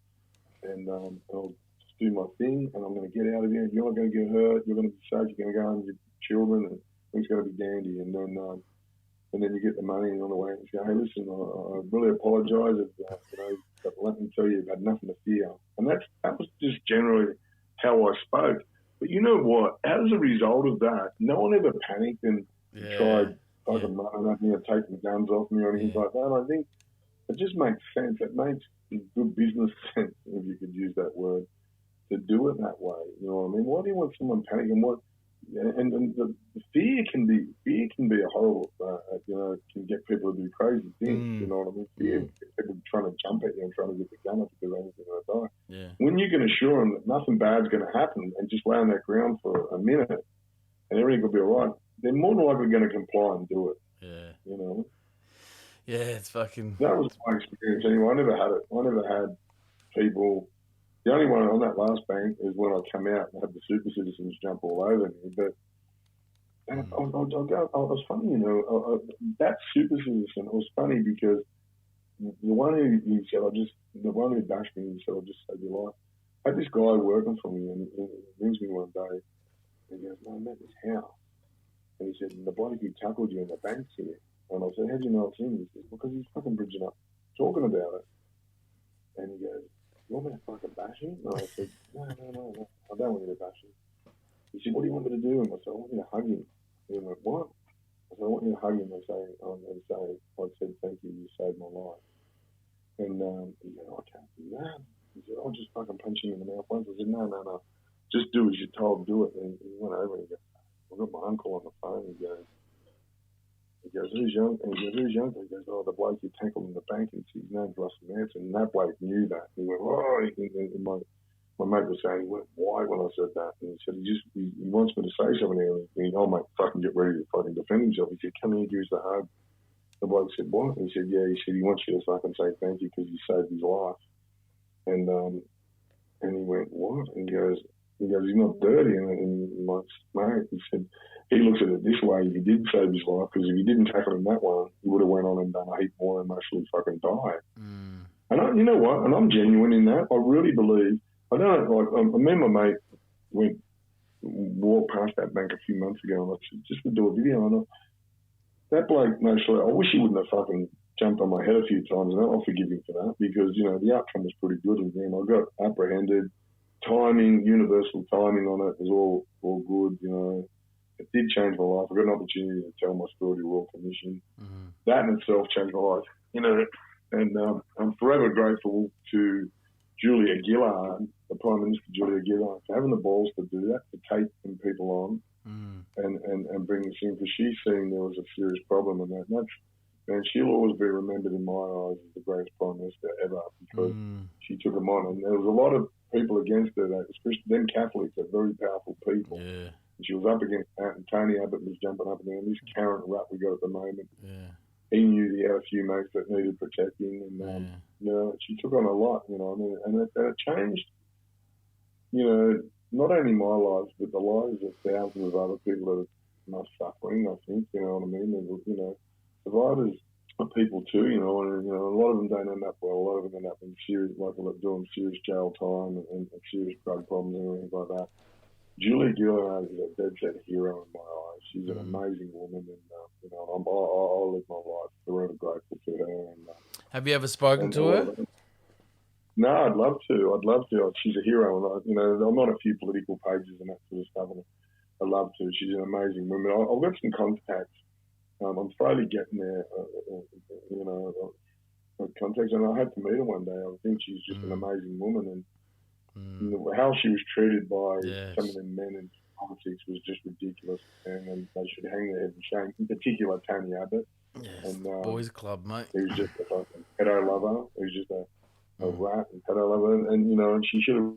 And I'll just do my thing. And I'm going to get out of here. You're not going to get hurt. You're going to be safe. You're going to go home with your children. And things going to be dandy. And then you get the money and on the way and you go, hey, listen, I really apologise. But let me tell you, you've had nothing to fear. And that was just generally how I spoke. But you know what? As a result of that, no one ever panicked and tried fucking running at me or taking guns off me or anything like that. And I think it just makes sense. It makes good business sense, if you could use that word, to do it that way. You know what I mean? Why do you want someone panicking? and the fear can be a horrible, can get people to do crazy things. You know what I mean? Fear, people trying to jump at you and trying to get the gun up because they think they're going to die. Yeah. When you can assure them that nothing bad's going to happen and just lay on that ground for a minute and everything will be all right, they're more than likely going to comply and do it. Yeah. You know? Yeah, it's fucking... That was my experience anyway. I never had it. I never had people... The only one on that last bank is when I come out and had the super citizens jump all over me. But I was funny, you know. That super citizen, it was funny because the one who said, the one who bashed me, he said, I'll just save your life. I had this guy working for me and he rings me one day and he goes, no, I'm at this house. And he said, the bloke who tackled you in the bank's here. And I said, how do you know it's him? He says, because he's fucking bridging up talking about it. And he goes, you want me to fucking bash him? And I said, no, I don't want you to bash him. He said, what do you want me to do? And I said, I want you to hug him. And he went, what? I said, I want you to hug him and say, I said, thank you, you saved my life. And he said, I can't do that. He said, I'll just fucking punch him in the mouth once. I said, no. Just do as you're told, do it. And he went over and he goes, I've got my uncle on the phone. He goes, who's young? And he goes, who's young? He goes, oh, the bloke you tackled in the bank. And his name's Russell Manser. And that bloke knew that. He went, oh, and my mate was saying, he went, why when I said that? And he said, he wants me to say something. And he, oh, mate, fucking get ready to fucking defend himself. He said, come here, give us the hug. The bloke said, what? And he said, yeah. He said, he wants you to fucking say thank you because you saved his life. And he went, what? And he goes, he's not dirty. And my mate, he said, he looks at it this way, he did save his life, because if he didn't tackle him that one, he would have went on and done a heap more and actually fucking died. And you know what? And I'm genuine in that. I really believe, I me and my mate walked past that bank a few months ago, and I said, just to do a video on it. That bloke, I wish he wouldn't have fucking jumped on my head a few times, and I'll forgive him for that, because, you know, the outcome was pretty good, and then I got apprehended. Timing, universal timing on it was all good, you know. It did change my life. I got an opportunity to tell my story to Royal Commission. That in itself changed my life, you know. And I'm forever grateful to Julia Gillard, the Prime Minister Julia Gillard, for having the balls to do that, to take them people on and bring this in, because she's seen there was a serious problem in that. And she'll always be remembered in my eyes as the greatest Prime Minister ever, because she took them on. And there was a lot of people against her, especially them Catholics, are very powerful people. Yeah. She was up against that, and Tony Abbott was jumping up and down. This current rut we got at the moment, he knew he had a few mates that needed protecting, and you know, she took on a lot, you know. I mean, and it changed, you know, not only my lives but the lives of thousands of other people that are not suffering. I think, you know what I mean. And, you know, survivors are people too, you know, and you know, a lot of them don't end up well. A lot of them end up in serious, like doing serious jail time and serious drug problems and everything like that. Julie Gillard is a dead set hero in my eyes. She's an amazing woman, and you know, I'll live my life forever grateful to her. And have you ever spoken to her? No, I'd love to. She's a hero, and you know, I'm on a few political pages and that sort of stuff, and I'd love to. She's an amazing woman. I've got some contacts. I'm slowly getting there, you know, contacts, and I hope to meet her one day. I think she's just an amazing woman, and you know, how she was treated by some of the men in politics was just ridiculous, and they should hang their head in shame. In particular, Tony Abbott. Yes, and, boys club, mate. He was just a fucking pedo lover. He was just a rat and pedo lover, and you know, and she should have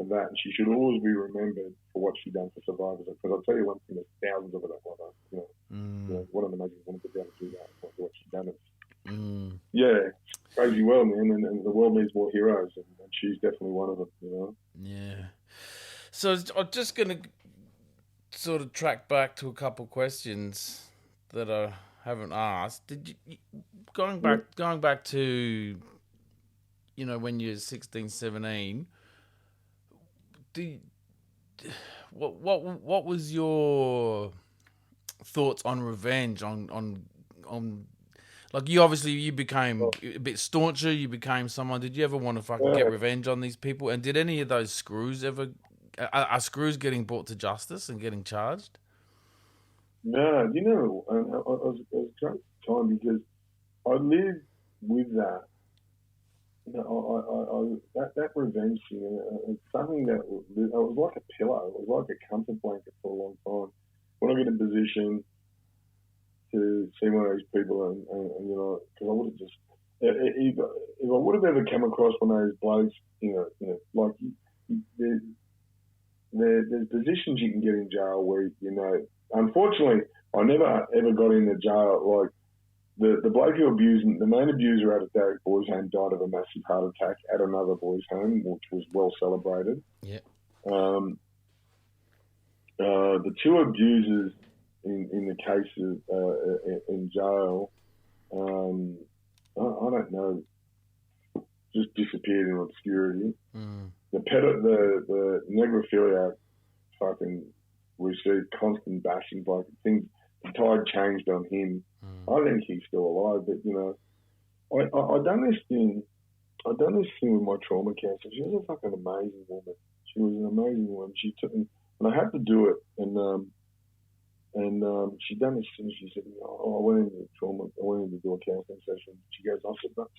that, and she should always be remembered for what she done for survivors. Because I'll tell you one thing: there's thousands of it. You know, what an amazing woman to be able to do that. What she's done is. Yeah, crazy world, man, and the world needs more heroes, and she's definitely one of them, you know. Yeah. So I'm just going to sort of track back to a couple questions that I haven't asked. Did you going back to, you know, when you're 16, 17? What was your thoughts on revenge on like, you became a bit stauncher, you became someone, did you ever want to fucking get revenge on these people? And did any of those screws ever, are screws getting brought to justice and getting charged? No, you know, it was a great time, because I lived with that. that revenge thing, it's something that it was like a pillow. It was like a comfort blanket for a long time. When I get in position to see one of these people, and you know, because I would have just if I would have ever come across one of those blokes, like there's positions you can get in jail where you know. Unfortunately, I never ever got into jail like. The bloke who abused, the main abuser at a Derek boys' home died of a massive heart attack at another boys' home, which was well celebrated. Yeah. The two abusers in the cases in jail, I don't know, just disappeared in obscurity. Mm. The necrophiliac fucking received constant bashing, like things. The tide changed on him. I think he's still alive, but you know, I done this thing. I done this thing with my trauma counselor. She was a fucking amazing woman. She was an amazing woman. She took, and I had to do it, and she done this thing. She said, "Oh, I went into trauma. I went in to do a counselling session." She goes,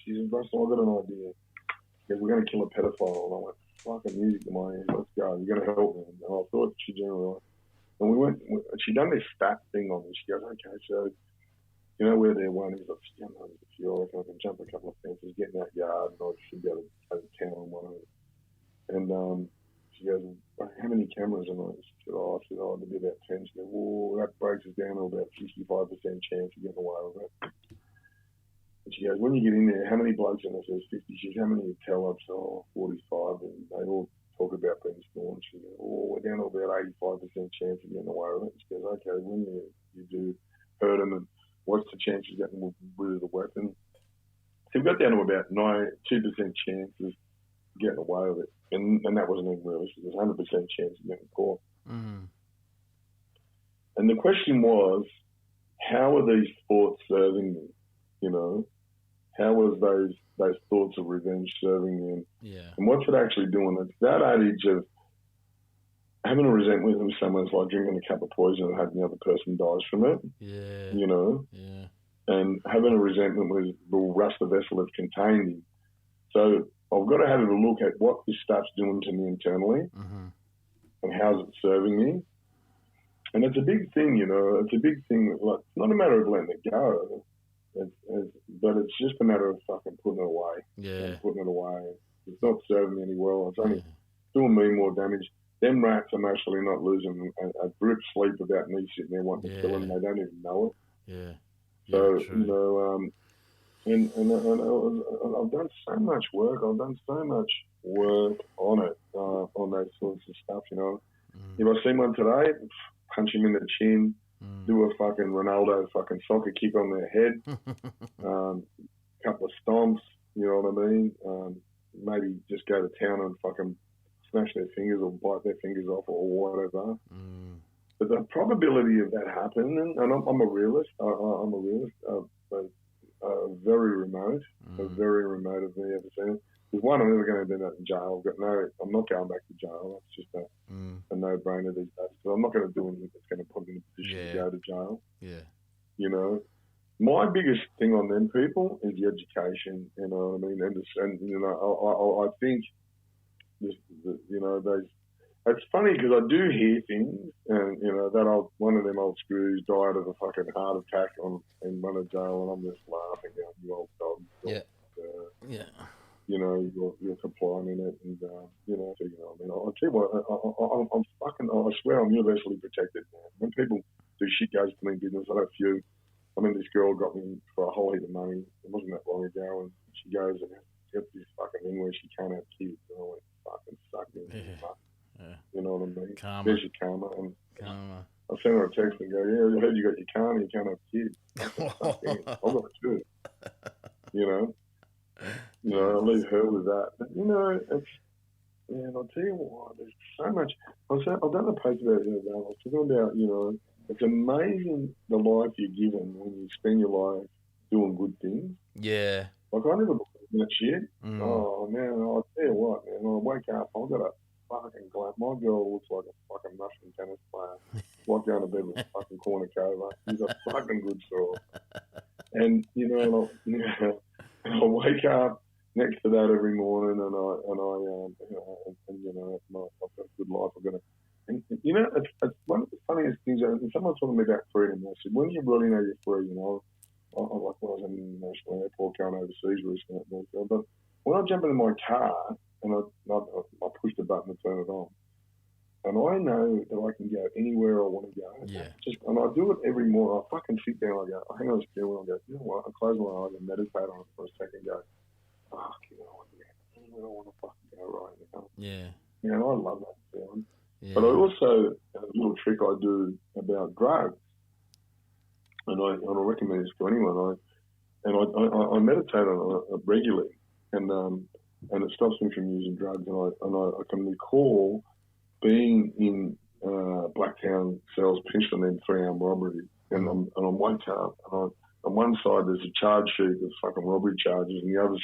she said, "Russell, I got an idea." She goes, "We're going to kill a pedophile." And I went, "Fucking music to my ears. Let's go. You're going to help me." And I thought she generally liked. And we went, she done this stat thing on me. She goes, "Okay, so, you know where they're one is like, I can jump a couple of fences, get in that yard, and I should be able to go to town on one of them." And she goes, "How many cameras am I?" She said, "Oh, there'll be about 10. She goes, "Well, that breaks us down to about 65% chance of getting away with it." And she goes, "When you get in there, how many blokes in there?" Says 50. She goes, "How many you tell us?" "Oh, 45. And they all talk about being sworn." She goes, "Oh, we're down to about 85% chance of getting away with it." She goes, "Okay, when you do hurt them, and what's the chance of getting rid of the weapon?" So we got down to about 2% chance of getting away with it. And that wasn't even realistic. There's 100% chance of getting caught. Mm. And the question was, how are these thoughts serving me? You know, how was those thoughts of revenge serving me? Yeah. And what's it actually doing? It's that adage of having a resentment with someone's like drinking a cup of poison and hoping the other person dies from it. Yeah. You know? Yeah. And having a resentment will rust the vessel it's contained in. So I've got to have a look at what this stuff's doing to me internally, and how's it serving me. And it's a big thing, you know. It's a big thing. Like, it's not a matter of letting it go, but it's just a matter of fucking putting it away. Yeah. Putting it away. It's not serving me any well. It's only doing me more damage. Them rats are actually not losing a grip sleep about me sitting there wanting to kill them. They don't even know it. Yeah. So, true. you know, and I've done so much work. I've done so much work on it, on those sorts of stuff, you know. If I see one today, punch him in the chin, do a fucking Ronaldo fucking soccer kick on their head, couple of stomps, you know what I mean? Maybe just go to town and fucking smash their fingers or bite their fingers off or whatever. But the probability of that happening, and I'm a realist, I'm a realist, but very remote, very remote of me ever seeing it. Because one, I'm never going to do that in jail. I'm not going back to jail. That's just a no-brainer these days. So I'm not going to do anything that's going to put me in a position to go to jail. Yeah. You know, my biggest thing on them people is the education. You know what I mean? And you know, I think you know, it's funny because I do hear things, and you know that one of them old screws died of a fucking heart attack in one of jail, and I'm just laughing at you old dog. You know, you're complying in it, and you know, I mean, I'll tell you what, I'm fucking. I swear, I'm universally protected, man. When people do shit goes to me in business, I have a few. I mean, this girl got me for a whole heap of money. It wasn't that long ago, and she goes and has this fucking thing where she can't have kids, and I went fucking suck me. You know what I mean? Karma. There's your karma. And I'll send her a text and go, "Yeah, I heard you got your karma, you can't have kids." I've got it too. You know? I'll leave her with that. But, you know, I'll tell you what, there's so much. I've done a post about it the other day. I was talking about, you know, it's amazing the life you're given when you spend your life doing good things. Yeah. Like, I never believed in that shit. Oh, man, I'll tell you what, man, when I wake up, I've got a fucking glove. My girl looks like a fucking Russian tennis player. Like going to bed with a fucking cornucova. She's a fucking good soul. And, you know, I'll wake up next to that every morning, and I've got a good life. And it's one of the funniest things. And someone told me about freedom. I said, when do you really know you're free? Like when I was in the national airport going overseas recently. But when I jump into my car and I push the button to turn it on, and I know that I can go anywhere I want to go. Yeah. And I do it every morning. I fucking sit down. I hang on the steering wheel and I go, you know what? I close my eyes and meditate on it for a second. And go, fuck, anywhere I want to fucking go right now. Yeah. And I love that feeling. Yeah. But I also, a little trick I do about drugs, and I recommend this to anyone. I meditate on it regularly, and it stops me from using drugs, and I can recall being in Blacktown cells, pinched on them 3-armed robbery, and I'm wake up, and on one side there's a charge sheet of fucking robbery charges, and the other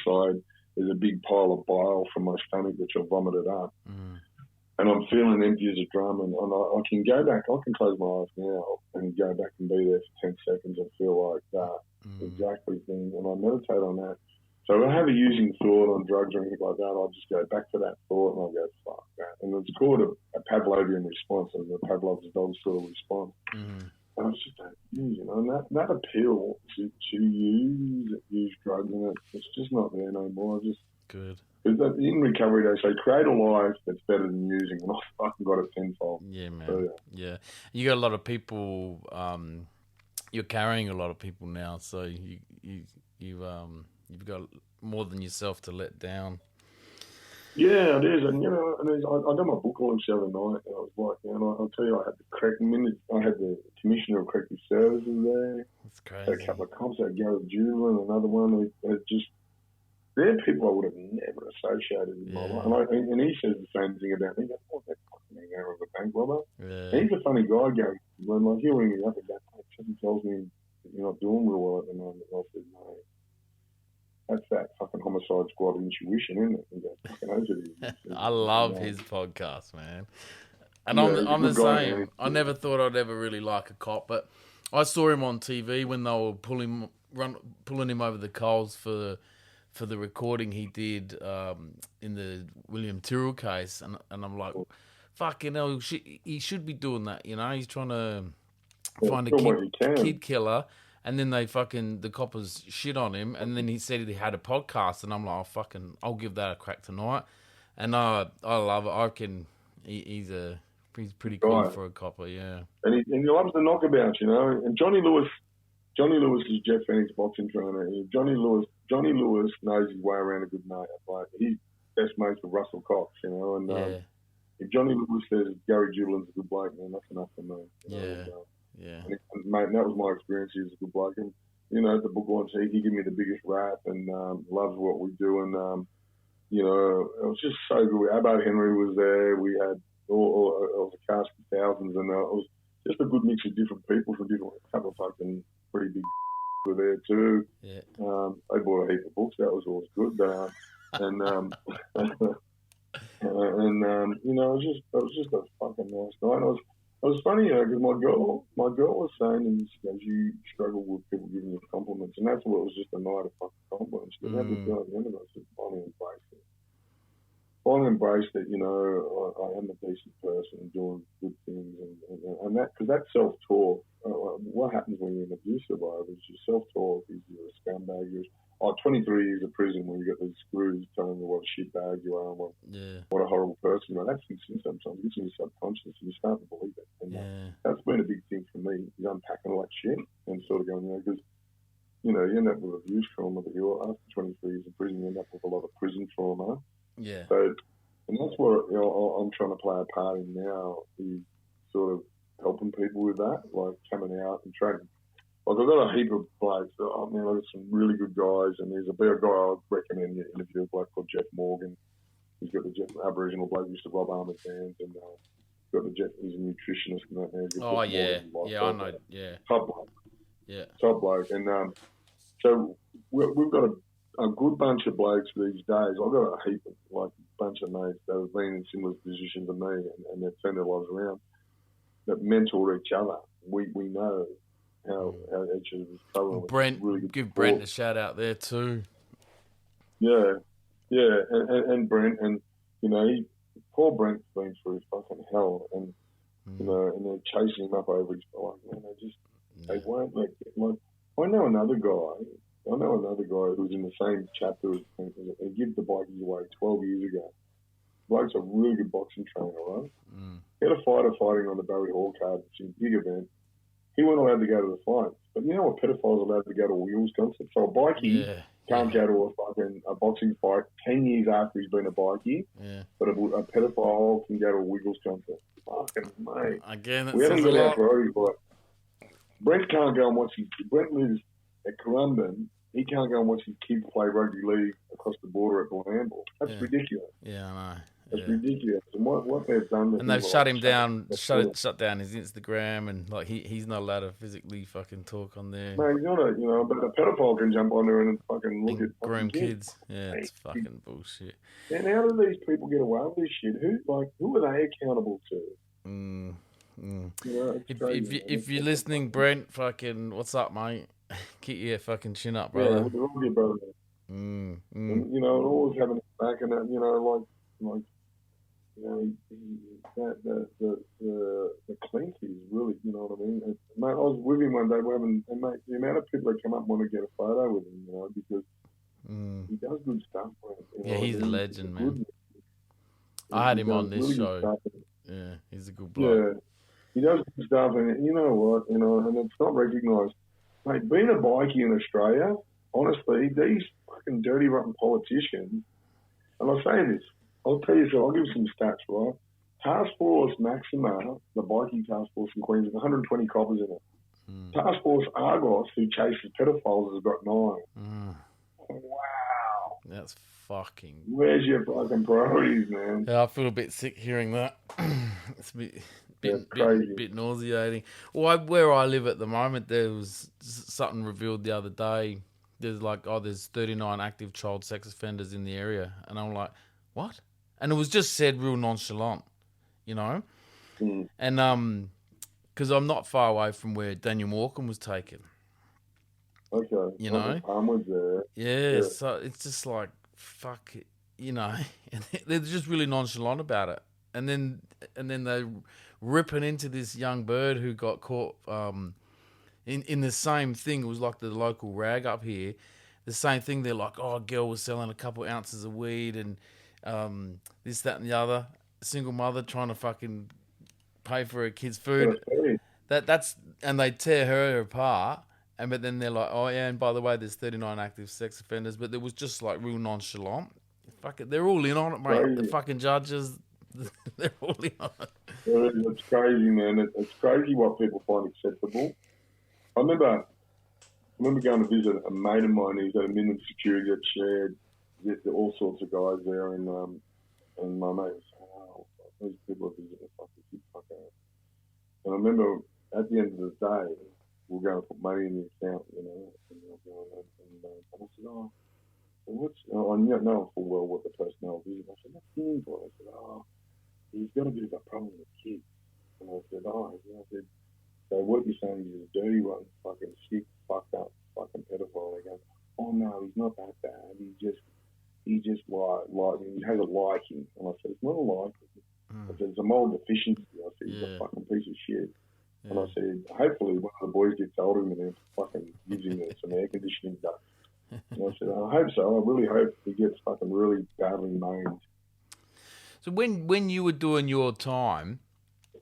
side there's a big pile of bile from my stomach which I vomited up. Mm. And I'm feeling empty as a drum, and I can go back. I can close my eyes now and go back and be there for 10 seconds and feel like that exactly thing. And I meditate on that. So if I have a using thought on drugs or anything like that, I'll just go back to that thought and I'll go, fuck that. And it's called a Pavlovian response, and the Pavlov's dog sort of response. Mm. And it's just don't use, and that appeal to use drugs, and it's just not there no more. Good. Because in recovery, they say, create a life that's better than using, and I fucking got it tenfold. Yeah, man. So, yeah. You got a lot of people. You're carrying a lot of people now, so you've got more than yourself to let down. Yeah, it is, and I done my book launch the other night, and I was like, I'll tell you, I had the Commissioner of Corrective Services there. That's crazy. A couple of cops, I had Gary Julian, another one. They're people I would have never associated with my life. And he says the same thing about me. He goes, oh, that fucking out of a bank robber. Yeah. And he's a funny guy, Gary. When he'll ring me up and go, he tells me that you're not doing real well at the moment. I said, no. That's that fucking homicide squad intuition, isn't it? He goes, fucking over it. I love his podcast, man. And I'm the same. Man. I never thought I'd ever really like a cop, but I saw him on TV when they were pulling him over the coals for the recording he did in the William Tyrrell case, and I'm like, fucking hell, he should be doing that, He's trying to find a kid killer, and then the coppers shit on him, and then he said he had a podcast, and I'm like, I'll give that a crack tonight, and I love it. I reckon he's pretty cool for a copper, yeah. And he loves the knockabouts, and Johnny Lewis is Jeff Fennick's boxing trainer. Johnny Lewis knows his way around a good night. Like, he's best mates with Russell Cox, and if Johnny Lewis says Gary Jubilin's a good bloke, man, that's enough for me. Yeah. And mate, that was my experience. He was a good bloke, and the book launch, he gave me the biggest rap, and loves what we do, and it was just so good. Abbo Henry was there. We had it was a cast of thousands, and it was just a good mix of different people from different, a couple of fucking pretty big were there too. Yeah. They bought a heap of books. That was always good. It was just a fucking nice night. It was funny, because my girl was saying, and she goes, you struggle with people giving you compliments, and that's what it was, just a night of fucking compliments. But at the end of it, I just finally embraced it. I am a decent person doing good things, and that, because that's self-talk. What happens when you're an abuse survivor is your self-talk is you're a scumbag. 23 years of prison where you got these screws telling you what a shitbag you are and what a horrible person you are. That's insane sometimes. It's in your subconscious and you start to believe it. And that's been a big thing for me, is unpacking all that shit and sort of going, because, you end up with abuse trauma, but after 23 years in prison, you end up with a lot of prison trauma. Yeah. So, and that's what I'm trying to play a part in now, is sort of helping people with that, like coming out and training. Like, I've got a heap of blokes. I've got some really good guys, and there's a guy I'd recommend you interview, a bloke called Jeff Morgan. He's got the Aboriginal bloke who used to rob armoured vans, and got the Jeff. He's a nutritionist and that. Oh yeah, I know. Yeah, top bloke. Yeah, top bloke. And so we've got a good bunch of blokes these days. I've got a heap of bunch of mates that have been in similar positions to me, and they've turned their lives around. That mentor each other. We know how each of us cover. Brent, really give Brent a shout out there too. Yeah, yeah, and Brent, and poor Brent's been through fucking hell, and and they're chasing him up over his bike. Man, they Yeah. won't let it. Like, I know another guy. Who's in the same chapter as me. He gave the bikies away 12 years ago. Bloke's a really good boxing trainer, right? He had a fighter fighting on the Barry Hall card. It's a big event. He wasn't allowed to go to the fight. But you know what? Pedophiles are allowed to go to a wheels concert. So a bikie can't go to a boxing fight 10 years after he's been a bikie. Yeah. But a pedophile can go to a Wiggles concert. Fucking mate. Again, it We haven't says a got our lot. priorities right. Brent can't go and watch his... Brent lives at Columban. He can't go and watch his kids play rugby league across the border at Blamble. That's ridiculous. Yeah, I know. That's ridiculous. And what they've done... And they've shut him down, shut down his Instagram, and like he's not allowed to physically fucking talk on there. No, he's not but a pedophile can jump on there and fucking look at groom kids. Yeah, it's fucking bullshit. And how do these people get away with this shit? Who are they accountable to? If you're listening, Brent, fucking, what's up, mate? Keep your fucking chin up, brother. Yeah, all your brother. And, always having it back, and the clink is really, you know what I mean? Mate, I was with him one day, and mate, the amount of people that come up want to get a photo with him, because he does good stuff. He's a legend, man. I had him on this really show. Yeah, he's a good bloke. Yeah, he does good stuff, and you know what, and it's not recognised. Mate, being a bikie in Australia, honestly, these fucking dirty, rotten politicians, and I'll say this, I'll tell you, so I'll give you some stats, right? Task Force Maxima, the bikie task force in Queensland, 120 coppers in it. Task Force Argos, who chases pedophiles, has got 9. Wow. That's fucking... Where's your fucking priorities, man? Yeah, I feel a bit sick hearing that. It's a bit nauseating. Well, where I live at the moment, there was something revealed the other day. There's 39 active child sex offenders in the area. And I'm like, what? And it was just said real nonchalant, you know? And because I'm not far away from where Daniel Morcombe was taken. Okay. You know? I was there. Yeah, so it's just like, fuck it, you know? And they're just really nonchalant about it. And then they're ripping into this young bird who got caught in the same thing. It was like the local rag up here. The same thing. They're like, oh, a girl was selling a couple ounces of weed and this, that, and the other. A single mother trying to fucking pay for her kids' food. And they tear her apart. But then they're like, oh yeah, and by the way, there's 39 active sex offenders. But there was just like real nonchalant. Fuck it, they're all in on it, mate. Crazy. The fucking judges, they're all in on it. It's crazy, man. It's crazy what people find acceptable. I remember going to visit a mate of mine who's at a minimum security that shared. There's all sorts of guys there, and my mate was saying, oh, these people are visiting fucking out. And I remember at the end of the day, we were going to put money in the account, and I said, oh, well, I know full well what the personnel is. I said, what's the mean for? I said, oh, he's got a bit of a problem with kids. And I said, oh, I said, so what you're saying is he's a dirty one, fucking sick, fucked up, fucking pedophile. He goes, oh no, he's not that bad. He just he has a liking. And I said, it's not a liking. I said, it's a moral deficiency. I said, he's a fucking piece of shit. Yeah. And I said, hopefully one of the boys gets hold of him and then fucking gives him some air conditioning ducts. And I said, I hope so. I really hope he gets fucking really badly maimed. So when you were doing your time...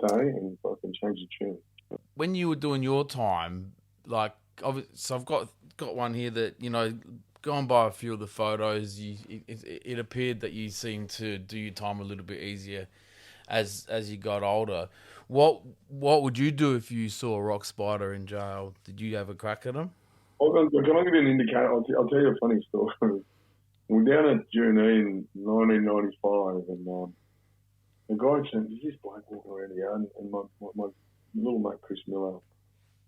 and fucking change the tune. When you were doing your time, like, so I've got one here that, you know, going by a few of the photos, it appeared that you seemed to do your time a little bit easier as you got older. What would you do if you saw a rock spider in jail? Did you have a crack at him? Can I give you an indicator? I'll tell you a funny story. We're down at Junee in 1995, and the guy said, "There's this bloke walking around here," and my little mate Chris Miller,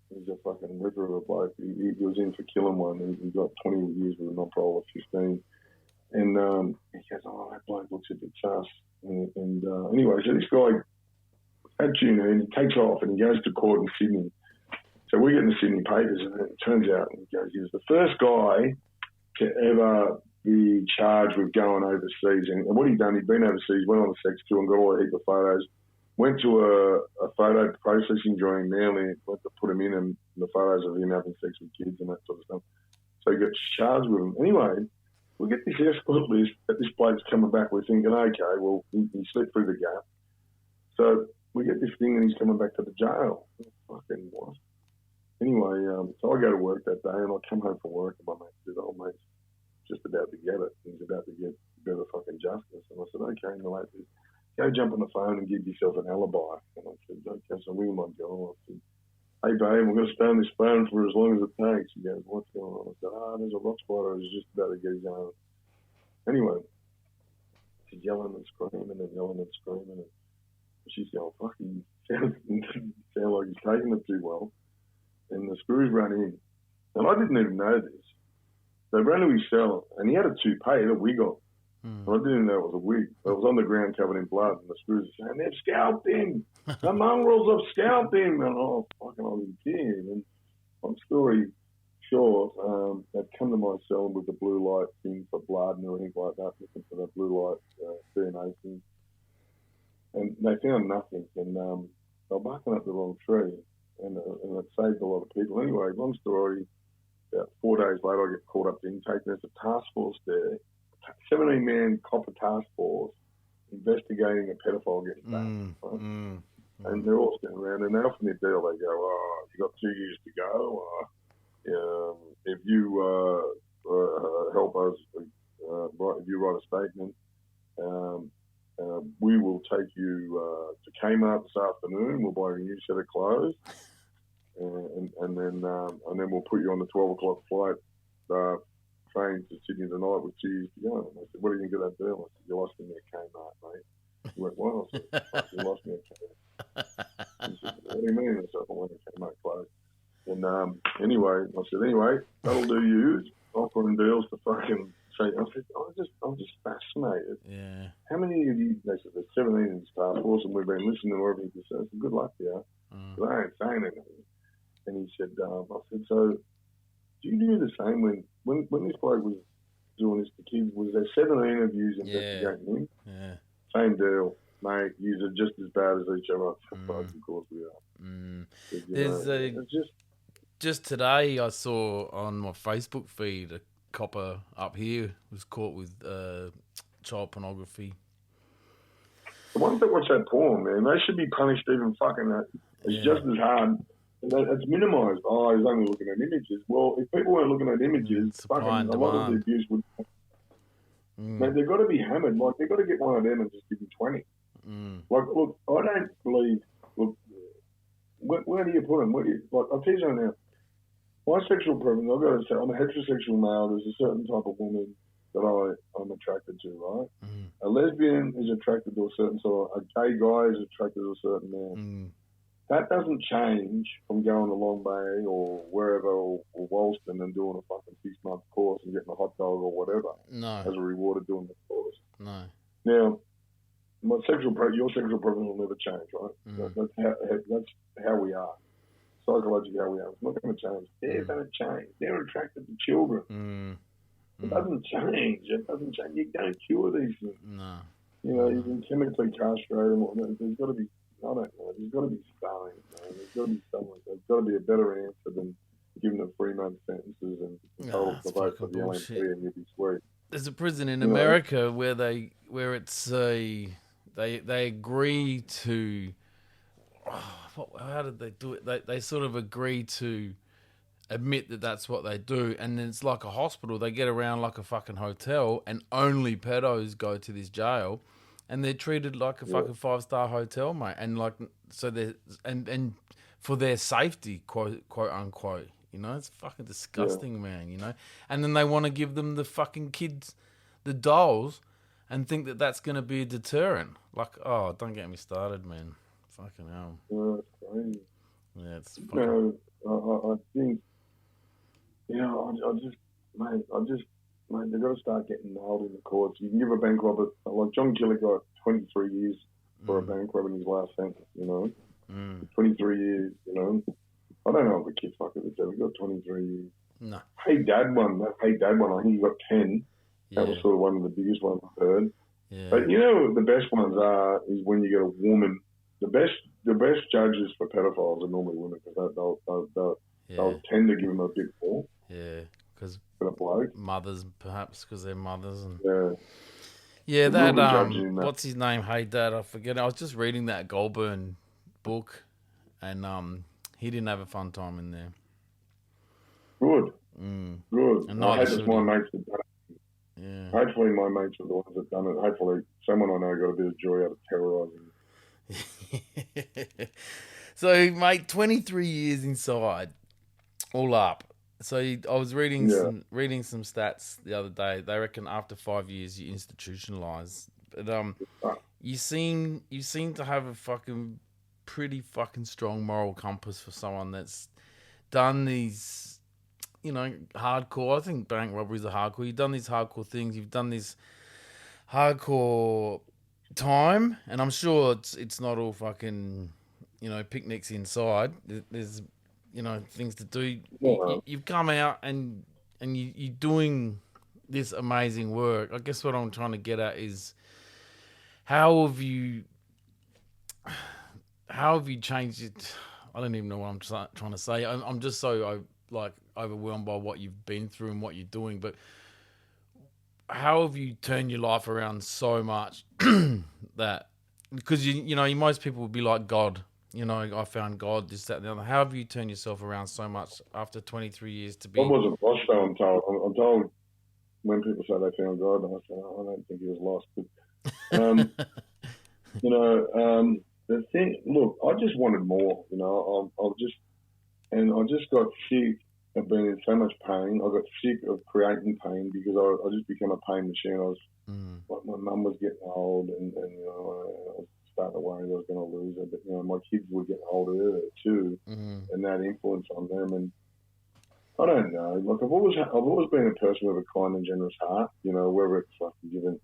he's a fucking river of a bloke. He was in for killing one, and he got 20 years with a non-parole of 15. And he goes, "Oh, that bloke looks a bit sus." And anyway, so this guy at Junee, and he takes off and he goes to court in Sydney. So we get in the Sydney papers, and it turns out, he goes, he was the first guy to ever be charged with going overseas. And what he'd done, he'd been overseas, went on a sex tour and got all a heap of photos. Went to a photo processing joint in Manly, went to put him in, and the photos of him having sex with kids and that sort of stuff. So he got charged with them. Anyway, we get this escort list that this bloke's coming back. We're thinking, okay, well, he slipped through the gap. So we get this thing and he's coming back to the jail. Fucking what? Anyway, so I go to work that day and I come home from work and my mate said, oh, mate's just about to get it. He's about to get better fucking justice. And I said, okay, and the mate says, go jump on the phone and give yourself an alibi. And I said, okay, so I'm ringing my girl. I said, hey, babe, we're going to stay on this phone for as long as it takes. She goes, what's going on? I said, there's a rock spider who's just about to get his own. Anyway, she's yelling and screaming and yelling and screaming. And she's going, fuck, he sounds like he's taking it too well. And the screws ran in. And I didn't even know this. They ran to his cell, and he had a toupee, a wig on. And I didn't even know it was a wig. It was on the ground covered in blood, and the screws were saying, they've scalped him. The mongrels have scalped him. And fucking, I was in tears. And long story short, they'd come to my cell with the blue light thing for blood and everything like that, looking for that blue light DNA thing. And they found nothing. And they were barking up the wrong tree. And it saved a lot of people. Anyway, long story, about 4 days later, I get called up to intake. There's a task force there, 17-man copper task force investigating a pedophile getting back. Right? And they're all standing around, and they offer me a deal. They go, you got 2 years to go. If you help us, if you write a statement, we will take you to Kmart this afternoon. We'll buy you a new set of clothes. And then we'll put you on the 12 o'clock flight train to Sydney tonight with 2 years to go. And I said, what are you going to get that deal? I said, you lost me at Kmart, mate. He went, what? I said, fuck, you lost me at Kmart. He said, what do you mean? I said, I went to Kmart clothes. And anyway, that'll do you. Offering deals to fucking say, I said, I'm just fascinated. Yeah. How many of you, they said, there's 17 in this task force and we've been listening to everything you say. I said, good luck to you. But I ain't saying anything. And he said, I said, so do you do the same when this bloke was doing this to kids? Was there 17 of you investigating him? Yeah. Same deal, mate. Yous are just as bad as each other. Of course we are. There's just today I saw on my Facebook feed a copper up here was caught with child pornography. The ones that watch that porn, man, they should be punished even fucking that. It's just as hard. It's minimised. He's only looking at images. Well, if people weren't looking at images, fucking a lot of the abuse would. Man, they've got to be hammered. Like, they've got to get one of them and just give them 20. Like, look, I don't believe. Look, where do you put them? I'll tell you something now. My sexual preference, I've got to say, I'm a heterosexual male. There's a certain type of woman that I'm attracted to, right? A lesbian is attracted to a certain sort of, a gay guy is attracted to a certain man. That doesn't change from going to Long Bay or wherever or Wollston and doing a fucking 6-month course and getting a hot dog or whatever. No. As a reward of doing the course. No. Now, your sexual preference will never change, right? That's how we are. Psychologically how we are. It's not going to change. They're going to change. They're attracted to children. It doesn't change. You don't cure these things. No. You know, you can chemically castrate them. There's got to be, I don't know, there's got to be something, man. There's got to be someone. There's got to be a better answer than giving them 3-month sentences and told to vote for the LNP and you'll be sweet. There's a prison in America where it's they agree to. How did they do it? They sort of agree to admit that that's what they do, and then it's like a hospital. They get around like a fucking hotel, and only pedos go to this jail, and they're treated like a fucking 5-star hotel, mate. And like, so they and for their safety, quote unquote. You know, it's fucking disgusting, man. You know, and then they want to give them the fucking kids, the dolls, and think that that's going to be a deterrent. Like, oh, don't get me started, man. Fucking hell. It's crazy. Yeah, it's fucking... I think, mate, they've got to start getting nailed in the courts. You can give a bank robber, like John Gillick got 23 years for a bank robber in his last sentence, you know? 23 years, you know? I don't know if the kid fucker that's ever got 23 years. No. Hey Dad one, I think he got 10. That was sort of one of the biggest ones I've heard. Yeah. But you know what the best ones is when you get a woman. The best judges for pedophiles are normally women because they'll tend to give them a bit more. Yeah, because bloke. Mothers, perhaps, because they're mothers. And yeah, that what's his name? Hey Dad, I forget. I was just reading that Goldburn book, and he didn't have a fun time in there. Good. And I hope it's my mates that done it. Yeah. Hopefully my mates are the ones that done it. Hopefully someone I know got a bit of joy out of terrorising. So, mate, 23 years inside, all up. So I was reading some stats the other day. They reckon after 5 years you institutionalize. But you seem to have a pretty strong moral compass for someone that's done these, hardcore. I think bank robberies are hardcore. You've done these hardcore things. You've done this hardcore time, and I'm sure it's not all picnics inside. There's things to do. You've come out and you're doing this amazing work. I guess what I'm trying to get at is how have you changed it? I don't even know what I'm trying to say. I'm just so overwhelmed by what you've been through and what you're doing. But how have you turned your life around so much that because most people would be like God. I found God, this, that, and the other. How have you turned yourself around so much after 23 years to be... I wasn't lost, though, I'm told. I'm told when people say they found God, I say, I don't think he was lost. But, the thing, look, I just wanted more, I just got sick of being in so much pain. I got sick of creating pain because I just became a pain machine. My mum was getting old and I was starting to worry that I was going to lose her. But, my kids were getting older too, and that influence on them. And I don't know. Like I've always been a person with a kind and generous heart. Whether it's given,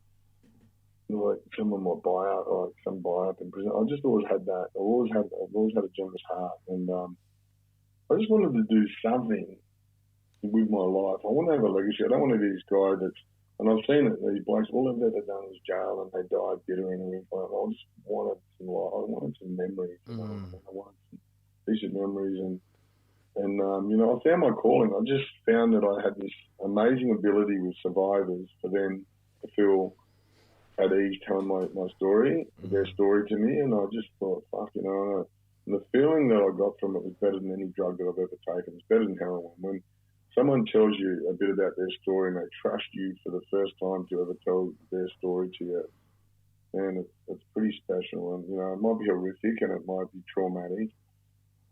like someone might buy out, or some buy up in prison. I just always had that. I've always had a generous heart, and I just wanted to do something with my life. I want to have a legacy. I don't want to be this guy that's. And I've seen it. These blokes, all they've ever done was jail, and they died bitter and everything. I just wanted some life. I wanted some memories. I wanted some decent memories, and I found my calling. I just found that I had this amazing ability with survivors for them to feel at ease telling my story, their story to me, and I just thought, fuck, and the feeling that I got from it was better than any drug that I've ever taken. It's better than heroin. When someone tells you a bit about their story and they trust you for the first time to ever tell their story to you, and it's pretty special. And, it might be horrific and it might be traumatic,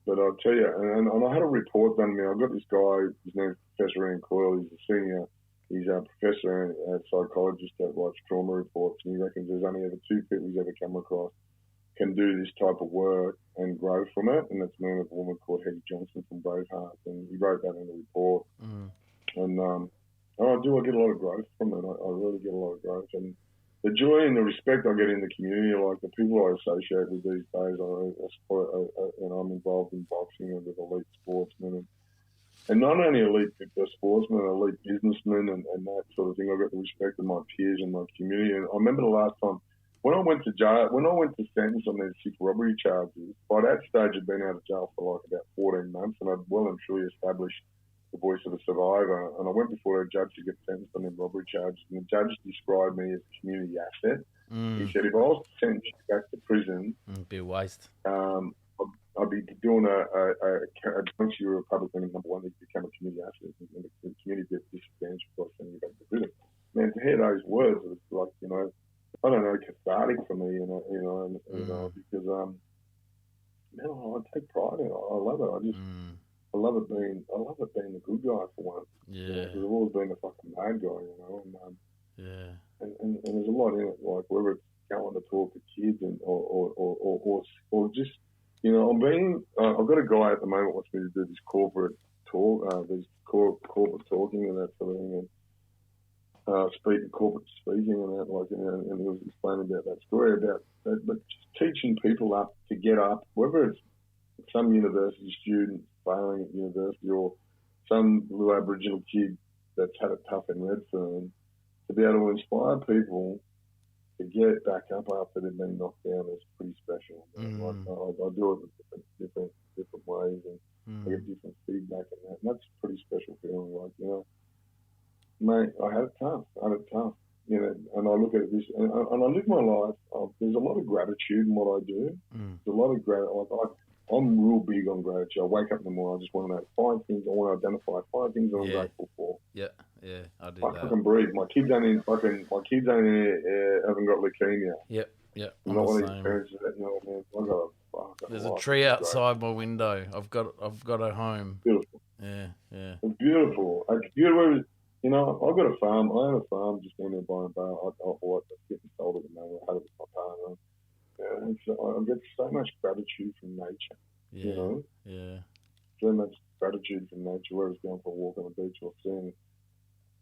but I'll tell you, and I had a report done to me. I've got this guy, his name's Professor Ian Coyle. He's a professor and a psychologist that writes trauma reports, and he reckons there's only ever two people he's ever come across can do this type of work and grow from it, and it's me and a woman called Hetty Johnson from Braveheart, and he wrote that in the report. And I get a lot of growth from it. I really get a lot of growth, and the joy and the respect I get in the community, like the people I associate with these days. I'm involved in boxing and with elite sportsmen, and not only elite sportsmen, elite businessmen, and that sort of thing. I got the respect of my peers and my community. And I remember the last time. When I went to jail, when I went to sentence on these 6 robbery charges, by that stage I'd been out of jail for about 14 months, and I'd well and truly established the voice of a survivor. And I went before a judge to get sentenced on them robbery charges, and the judge described me as a community asset. He said, if I was to sentence you back to prison, it'd be a waste. I'd be doing once you're a Republican number one, you become a community asset, and the community gets disadvantaged by sending you back to prison. Man, to hear those words, it was like, I don't know, cathartic for me, because I take pride in it. I love it. I love it being the good guy for once. Yeah. Because I've always been a fucking bad guy, and there's a lot in it, like whether it's going to talk to kids or just, I've got a guy at the moment wants me to do this corporate talk, corporate talking and that sort of thing, and corporate speaking and that, and he was explaining about that story about that, but just teaching people up to get up, whether it's some university student failing at university or some little Aboriginal kid that's had it tough in Redfern, to be able to inspire people to get back up after they've been knocked down is pretty special. Like, I do it in different ways, and I get different feedback and that. And that's a pretty special feeling. Like, you know, mate, I had it tough. You know, and I look at this, and I live my life. There's a lot of gratitude in what I do. There's a lot of gratitude. I'm real big on gratitude. I wake up in the morning, I just want to know 5 things. I want to identify 5 things I'm grateful for. Yeah, I do I that. fucking breathe. My kids haven't got leukemia. Yep. I'm not one of these parents that, you know, man, there's a tree outside my window. I've got a home. Beautiful. Yeah. It's beautiful. It's beautiful. You know, I've got a farm. I own a farm just down there by a bar. I bought it. It's getting sold at the moment. I had it with my partner. I get so much gratitude from nature. Yeah. You know? Yeah. So much gratitude from nature. Whether it's going for a walk on the beach or seeing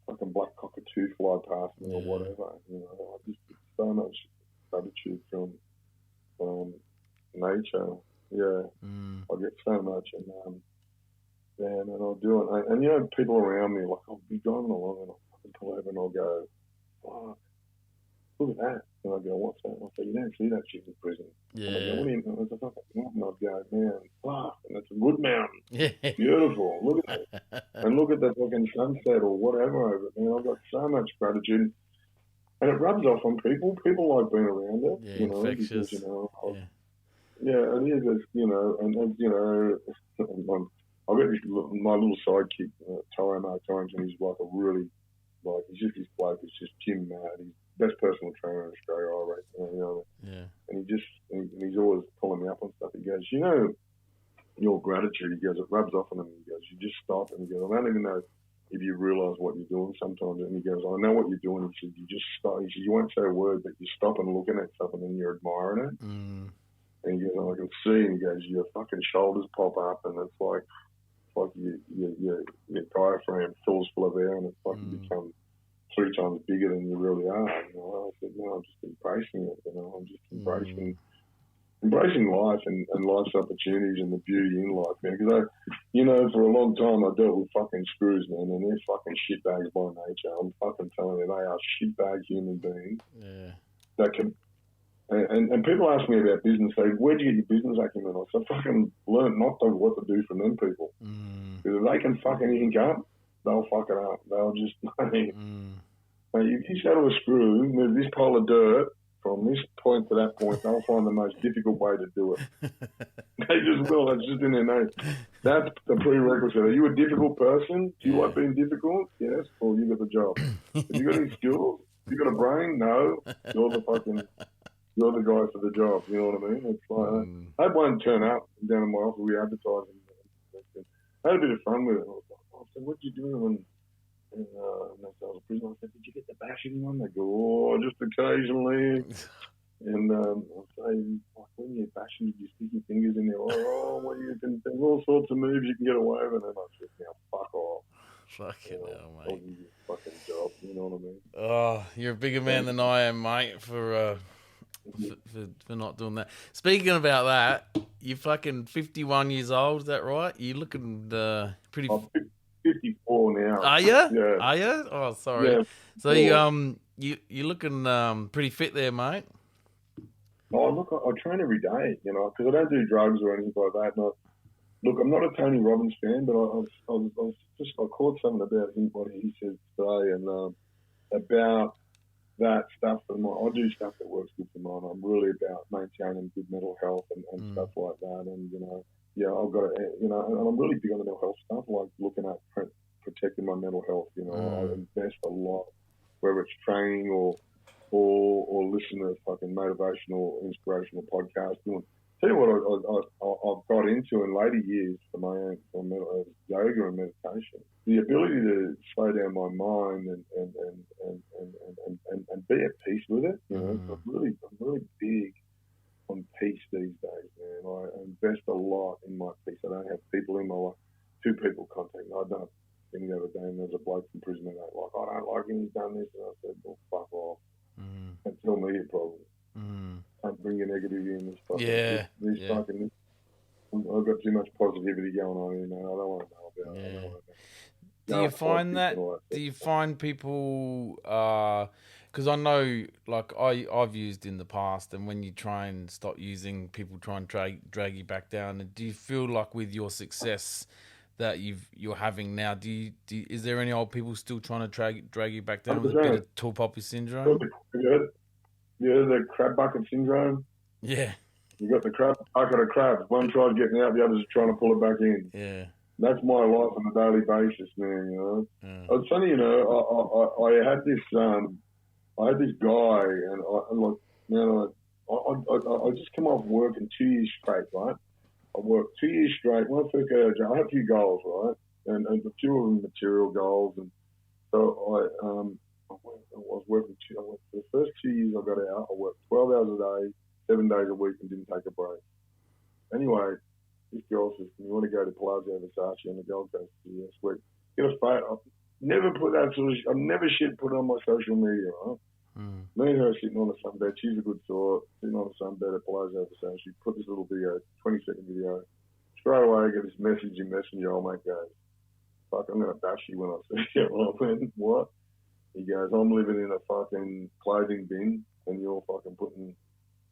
fucking black cockatoo fly past me or whatever. You know, I just get so much gratitude from nature. Yeah. I get so much, and I'll do it. And you know, people around me, like, I'll be driving along and I'll fucking pull over and I'll go, "Fuck, look at that." And I go, "What's that?" I'll say, "You don't see that shit in prison." Yeah. And I go, "What do you mean?" It's a fucking mountain. I'd go, "Man, fuck, and it's a good mountain. Yeah. Beautiful. Look at it." And look at the fucking sunset or whatever over it. Man, I've got so much gratitude. And it rubs off on people. People like being around it. Yeah, you know, infectious. Because, you know, it is, you know, and you know, I've got my little sidekick, Mark Torrance, and he's like a really, like, he's just this bloke. It's just Jim Mad. He's the best personal trainer in Australia, I reckon. You know, and he's always pulling me up on stuff. He goes, "You know, your gratitude," he goes, "it rubs off on him." He goes, "You just stop," and he goes, "I don't even know if you realise what you're doing sometimes." And he goes, "I know what you're doing." He said, "You just stop." He said, "You won't say a word, but you stop and looking at something and you're admiring it." And he goes, "I can see," and he goes, "Your fucking shoulders pop up, and it's like your diaphragm fills full of air, and it's like you become 3 times bigger than you really are." You know, I said, "No, I'm just embracing it. You know, I'm just embracing life and life's opportunities and the beauty in life, man." Because you know, for a long time I dealt with fucking screws, man, and they're fucking shitbags by nature. I'm fucking telling you, they are shitbag human beings. Yeah. That can. And people ask me about business. Say, "Where do you get your business acumen?" I said, "Fucking learn not to what to do from them people. Because if they can fucking ink up, they'll fuck it up. They'll just, if you say to a screw, move this pile of dirt from this point to that point, they'll find the most difficult way to do it." They just will. That's just in their name. That's the prerequisite. Are you a difficult person? Do you like being difficult? Yes. Well, you got the job. Have you got any skills? You got a brain? No. You're the guy for the job, you know what I mean? It's like, I had one turn up down in my office, we were advertising. I had a bit of fun with it. I said, "What did you do when I was a prisoner?" I said, "Did you get the bashing one?" They go, "Oh, just occasionally." And I'll say, like, "When you're bashing, did you stick your fingers in there?" "Oh, well, you can do all sorts of moves you can get away with." And I said, "Now, fuck off." Fucking hell, mate. Fucking job, you know what I mean? Oh, you're a bigger man than I am, mate, for not doing that. Speaking about that, you're fucking 51 years old, is that right? You're looking pretty... I'm 54 now. Are you? Yeah. Are you? Oh, sorry. Yeah. So you're looking pretty fit there, mate. Oh, look, I train every day, you know, because I don't do drugs or anything like that. And look, I'm not a Tony Robbins fan, but I caught something about him, what he said today, and about that stuff. And I do stuff that works good for mine. I'm really about maintaining good mental health and stuff like that. And, you know, I've got, you know, and I'm really big on the mental health stuff, like looking at protecting my mental health. You know, I invest a lot, whether it's training or listen to fucking motivational, inspirational podcasts. Tell you what I've got into in later years for my own yoga and meditation. The ability to slow down my mind and be at peace with it. You know, I'm really big on peace these days, man. I invest a lot in my peace. I don't have people in my life. 2 people contact me. I done a thing the other day, and there's a bloke from prison that like, "I don't like him. He's done this," and I said, "Well, fuck off. And tell me your problem. Don't bring your negativity in this fucking fucking. I've got too much positivity going on, you know. I don't want to know about it. Do you narcotics find and that? all that Do stuff. you find people? Because I know, like I've used in the past, and when you try and stop using, people try and drag you back down. And do you feel like with your success that you're having now, is there any old people still trying to drag you back down with a bit 100%. of tall poppy syndrome? The crab bucket syndrome. Yeah, You got the crab bucket of crabs. One tries getting out, the other's trying to pull it back in. yeah, That's my life on a daily basis, man. You know, yeah. it's funny. You know, I had this guy, and I like, man, I just come off working 2 years straight, right? I worked 2 years straight. When I first got out of jail, I had a few goals, right? And a few of them material goals. And so I was working for the first 2 years I got out, I worked 12 hours a day, 7 days a week, and didn't take a break. Anyway, this girl says, "You want to go to Palazzo Versace on the Gold Coast?" Yes, sweet. Get a photo. Never put that sort of. I've never shit put it on my social media, right? Me and her sitting on the sunbed. She's a good sort. Sitting on the sunbed at Palazzo Versace. She put this little video, 20-second video. Straight away, I get this message in Messenger. Old mate goes, "Fuck, I'm gonna bash you when I see you." Well, I went, "What?" He goes, "I'm living in a fucking clothing bin, and you're fucking putting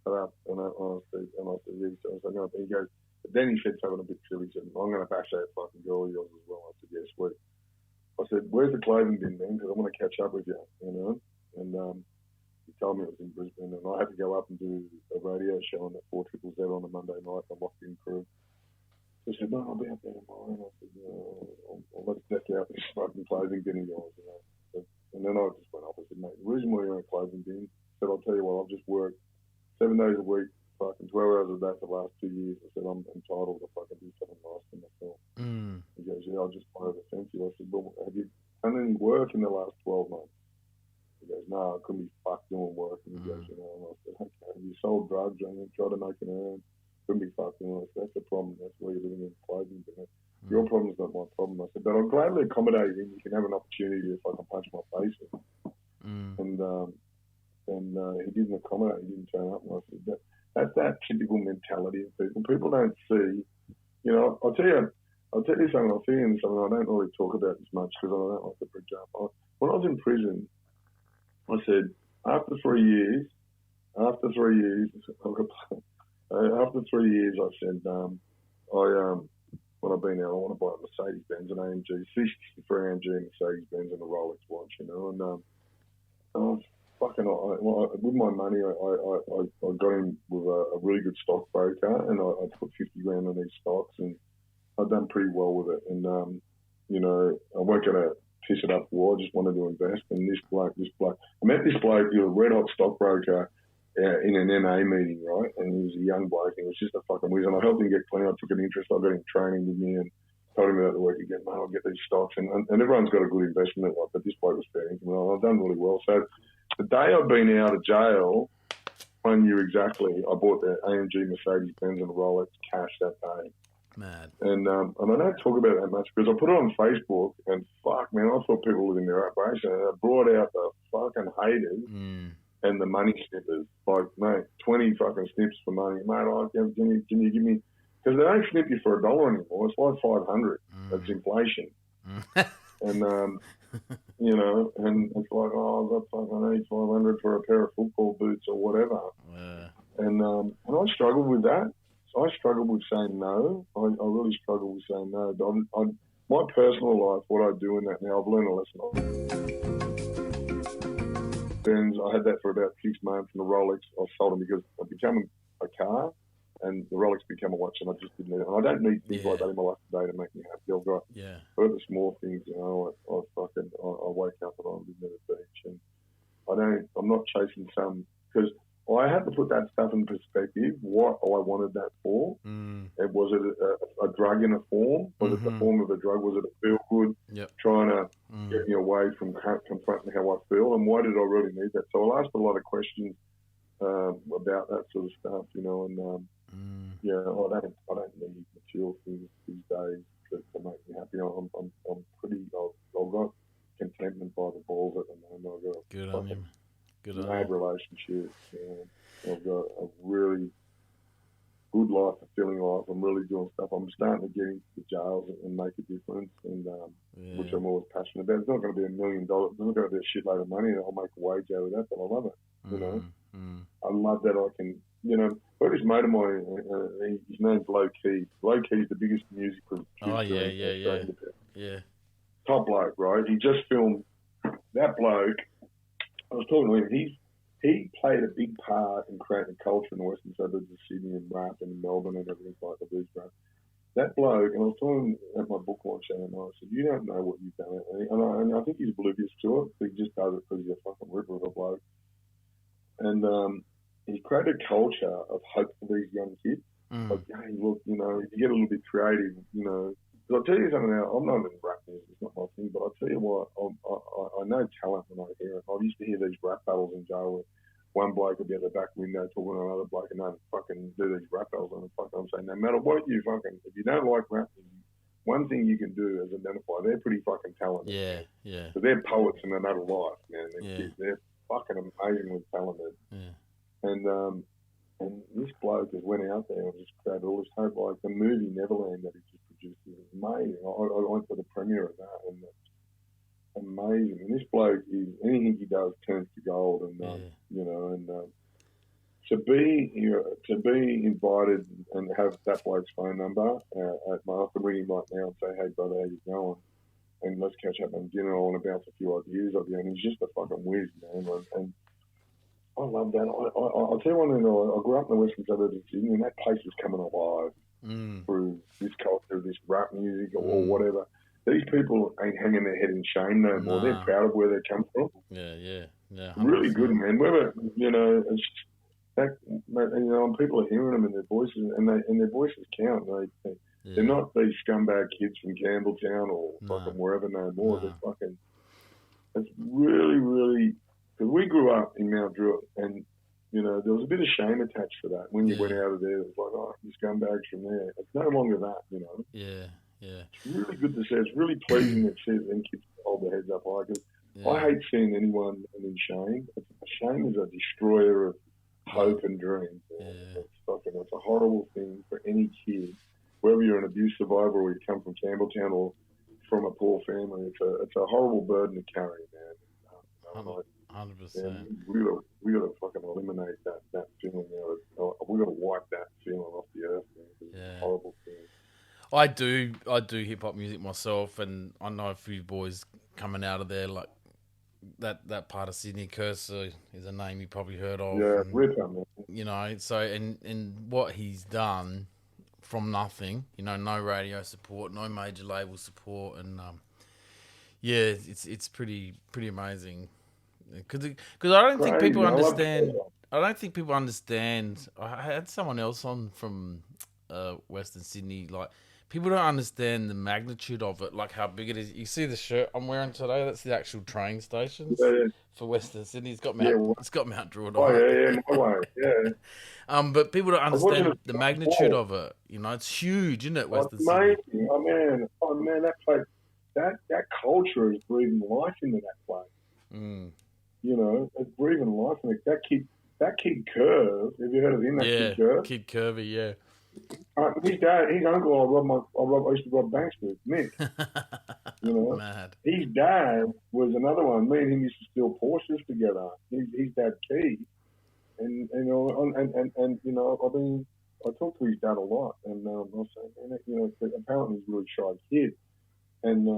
it up." And I said, "Yeah." So I was like, "No." He goes, but then he said something a bit silly. He said, "I'm going to bash that fucking girl of yours as well." I said, "Yes, sweet." I said, "Where's the clothing bin, man? Because I want to catch up with you, you know." And he told me it was in Brisbane, and I had to go up and do a radio show on the 4ZZZ on a Monday night. I locked in crew. So I said, "No, I'll be up there tomorrow." And I said, "I'll let us deck out this fucking clothing bin of yours, you know." And then I just went off. I said, "Mate, the reason why you're in a clothing bin," I said, "I'll tell you what, I've just worked 7 days a week, fucking 12 hours a day for the last 2 years." I said, "I'm entitled to fucking do something nice for myself." He goes, "Yeah, I just wanted to thank you." I said, "Well, have you done any work in the last 12 months?" He goes, "No, I couldn't be fucked doing work." And he goes, "You know," and I said, "Okay, have you sold drugs and you try to make an earn? Couldn't be fucked doing it." That's the problem. That's why you're living in clothing. Your problem's not my problem. I said, "But I'll gladly accommodate you. You can have an opportunity if I can punch my face in." And he didn't accommodate. He didn't turn up. And I said, that's that typical mentality of people. People don't see, you know, I'll tell you something. I'll tell you something I don't really talk about this much because I don't like to bridge up. When I was in prison, I said, after 3 years, after 3 years, I said, when I've been out, I want to buy a Mercedes Benz, an AMG, 63 AMG Mercedes Benz, and a Rolex watch, you know. And I was fucking, with my money, I got in with a really good stockbroker, and I put 50 grand on these stocks, and I've done pretty well with it. And you know, I weren't gonna piss it up for. I just wanted to invest. And this bloke, I met this bloke. He was a red hot stockbroker in an MA meeting, right? And he was a young bloke, and he was just a fucking whiz. And I helped him get clean. I took an interest. I got him training with me and told him about the work again. "Mate, I'll get these stocks." And everyone's got a good investment, like, but this bloke was fair income. And I've done really well. So the day I've been out of jail, 1 year exactly, I bought the AMG Mercedes Benz and a Rolex cash that day. Mad. And I don't talk about it that much because I put it on Facebook, and fuck, man, I thought people were in their operation. And I brought out the fucking haters and the money snippers. Like, mate, 20 fucking snips for money. Mate, can you give me, because they don't snip you for $1 anymore. It's like 500. That's inflation. And, you know, and it's like, "Oh, I've got fucking, I need 500 for a pair of football boots or whatever." And I struggle with that. So I struggle with saying no. I really struggle with saying no. My personal life, what I do in that now, I've learned a lesson. Benz, I had that for about 6 months, and the Rolex, I sold them because I became a car, and the Rolex became a watch, and I just didn't need it. And I don't need things like that in my life today to make me happy. I've got the small things, you know. I wake up and I'm living at the beach, and I'm not chasing some, because I had to put that stuff in perspective, what I wanted that for. And was it a drug in a form? Was it the form of a drug? Was it a feel good, trying to get me away from confronting how I feel? And why did I really need that? So I'll ask a lot of questions about that sort of stuff, you know. And yeah, I don't need material things these days to make me happy. I'm pretty. I've got contentment by the balls at the moment. I've got Good on him. Good on mad him. relationship. I've got a really good life, fulfilling life. I'm really doing stuff. I'm starting to get into the jails and make a difference, and which I'm always passionate about. It's not going to be $1 million. It's not going to be a shitload of money, and I'll make a wage out of that. But I love it. You know, I love that I can. You know, got this mate of mine. His name's Low Key. Low Key's the biggest music producer. Oh yeah. Top bloke, right? He just filmed that bloke. I was talking to him. He played a big part in creating culture in the western suburbs of Sydney and rap and Melbourne and everything like the blues rap. That bloke, and I was talking at my book launch and I said, you don't know what you've done. And I think he's oblivious to it, but he just does it because he's a fucking ripper of a bloke. And he's created a culture of hope for these young kids. Like, hey, look, you know, if you get a little bit creative, you know. Because I'll tell you something now, I'm not in rap music, it's not my thing, but I'll tell you what, I know talent when I hear it. I used to hear these rap battles in jail where one bloke would be at the back window talking to another bloke and they'd fucking do these rap battles and I'm saying, no matter what you fucking, if you don't like rap music, one thing you can do is identify they're pretty fucking talented. Yeah. So they're poets in their adult life, man. They're fucking amazingly talented. Yeah. And this bloke just went out there and just created all this hope. Like the movie Neverland that he just produced is amazing. I went to the premiere of that and it's amazing. And this bloke is anything he does turns to gold. And you know, and to be invited and have that bloke's phone number at my office, ring him right now and say, hey brother, how you going? And let's catch up and dinner. I want to bounce a few ideas of you. And he's just a fucking whiz, man. And I love that. I'll tell you one thing. I grew up in the western suburbs of Sydney, and that place is coming alive through this culture, this rap music or whatever. These people ain't hanging their head in shame no more. They're proud of where they come from. Yeah. Really good, man. Whether you know, it's that, you know, and people are hearing them in their voices, and their voices count. They're not these scumbag kids from Campbelltown or fucking wherever no more. They're fucking. It's really, really. Because we grew up in Mount Druitt, and you know there was a bit of shame attached to that. When you went out of there, it was like, oh, these scumbags from there. It's no longer that, you know. Yeah. It's really good to see. It's really pleasing that them kids hold their heads up high. Because I hate seeing anyone in shame. Shame is a destroyer of hope and dreams. It's a horrible thing for any kid, whether you're an abuse survivor or you come from Campbelltown or from a poor family. It's a horrible burden to carry, man. 100%. We gotta fucking eliminate that feeling. We gotta wipe that feeling off the earth, man. It's a horrible thing. I do hip hop music myself, and I know a few boys coming out of there, like that part of Sydney. Cursor is a name you probably heard of. Yeah, Ripper, man. You know, so and what he's done from nothing, you know, no radio support, no major label support, and it's pretty amazing. Because I don't think people understand. I don't think people understand. I had someone else on from Western Sydney. Like, people don't understand the magnitude of it, like how big it is. You see the shirt I'm wearing today? That's the actual train station for Western Sydney. It's got Mount Druitt on it. My way. Yeah. But people don't understand the magnitude of it. You know, it's huge, isn't it, Western Sydney? Amazing. Oh man, that place, that culture is breathing life into that place. You know, it's breathing life in it. That kid Curve. Have you heard of him? Kid Curve. Kid Curvy, yeah. His uncle, I used to rob banks with, Mick. You know, mad. His dad was another one. Me and him used to steal Porsches together. His dad Key, and you know, I mean, I talked to his dad a lot, and I was saying, man, you know, apparently he's a really shy kid. And I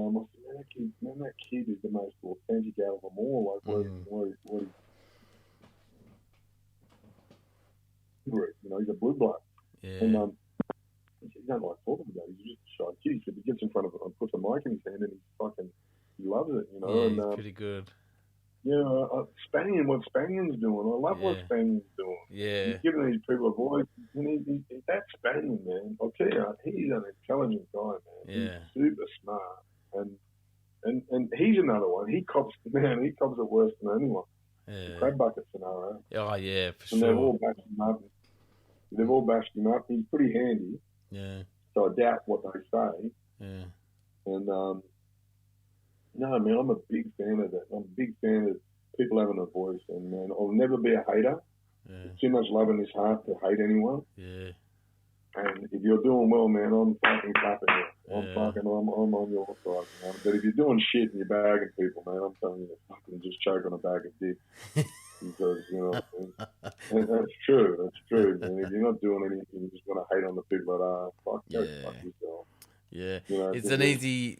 said, that kid is the most authentic out of them all. Like, what you know, he's a blue blood. Yeah. And he don't like talking about it. He's just a shy kid. He said he gets in front of it and puts a mic in his hand and he loves it, you know. Yeah, and, he's pretty good. You know, what Spanion's doing. I love what Spanion's doing. Yeah. He's giving these people a voice. And that Spanion, man, I'll tell you, he's an intelligent guy, man. Yeah. He's super smart. And he's another one. He cops it worse than anyone. Yeah. The crab bucket scenario. Oh, yeah, for sure. And they've all bashed him up. He's pretty handy. Yeah. So I doubt what they say. Yeah. And, no, man, I'm a big fan of that. I'm a big fan of people having a voice. And, man, I'll never be a hater. Yeah. Too much love in this heart to hate anyone. Yeah. And if you're doing well, man, I'm fucking clapping you. I'm on your side, man. But if you're doing shit and you're bagging people, man, I'm telling you, fucking just choke on a bag of dicks. Because, you know what I mean? And that's true, man. If you're not doing anything, you just want to hate on the people that are, fuck yourself. Yeah, You know, it's an easy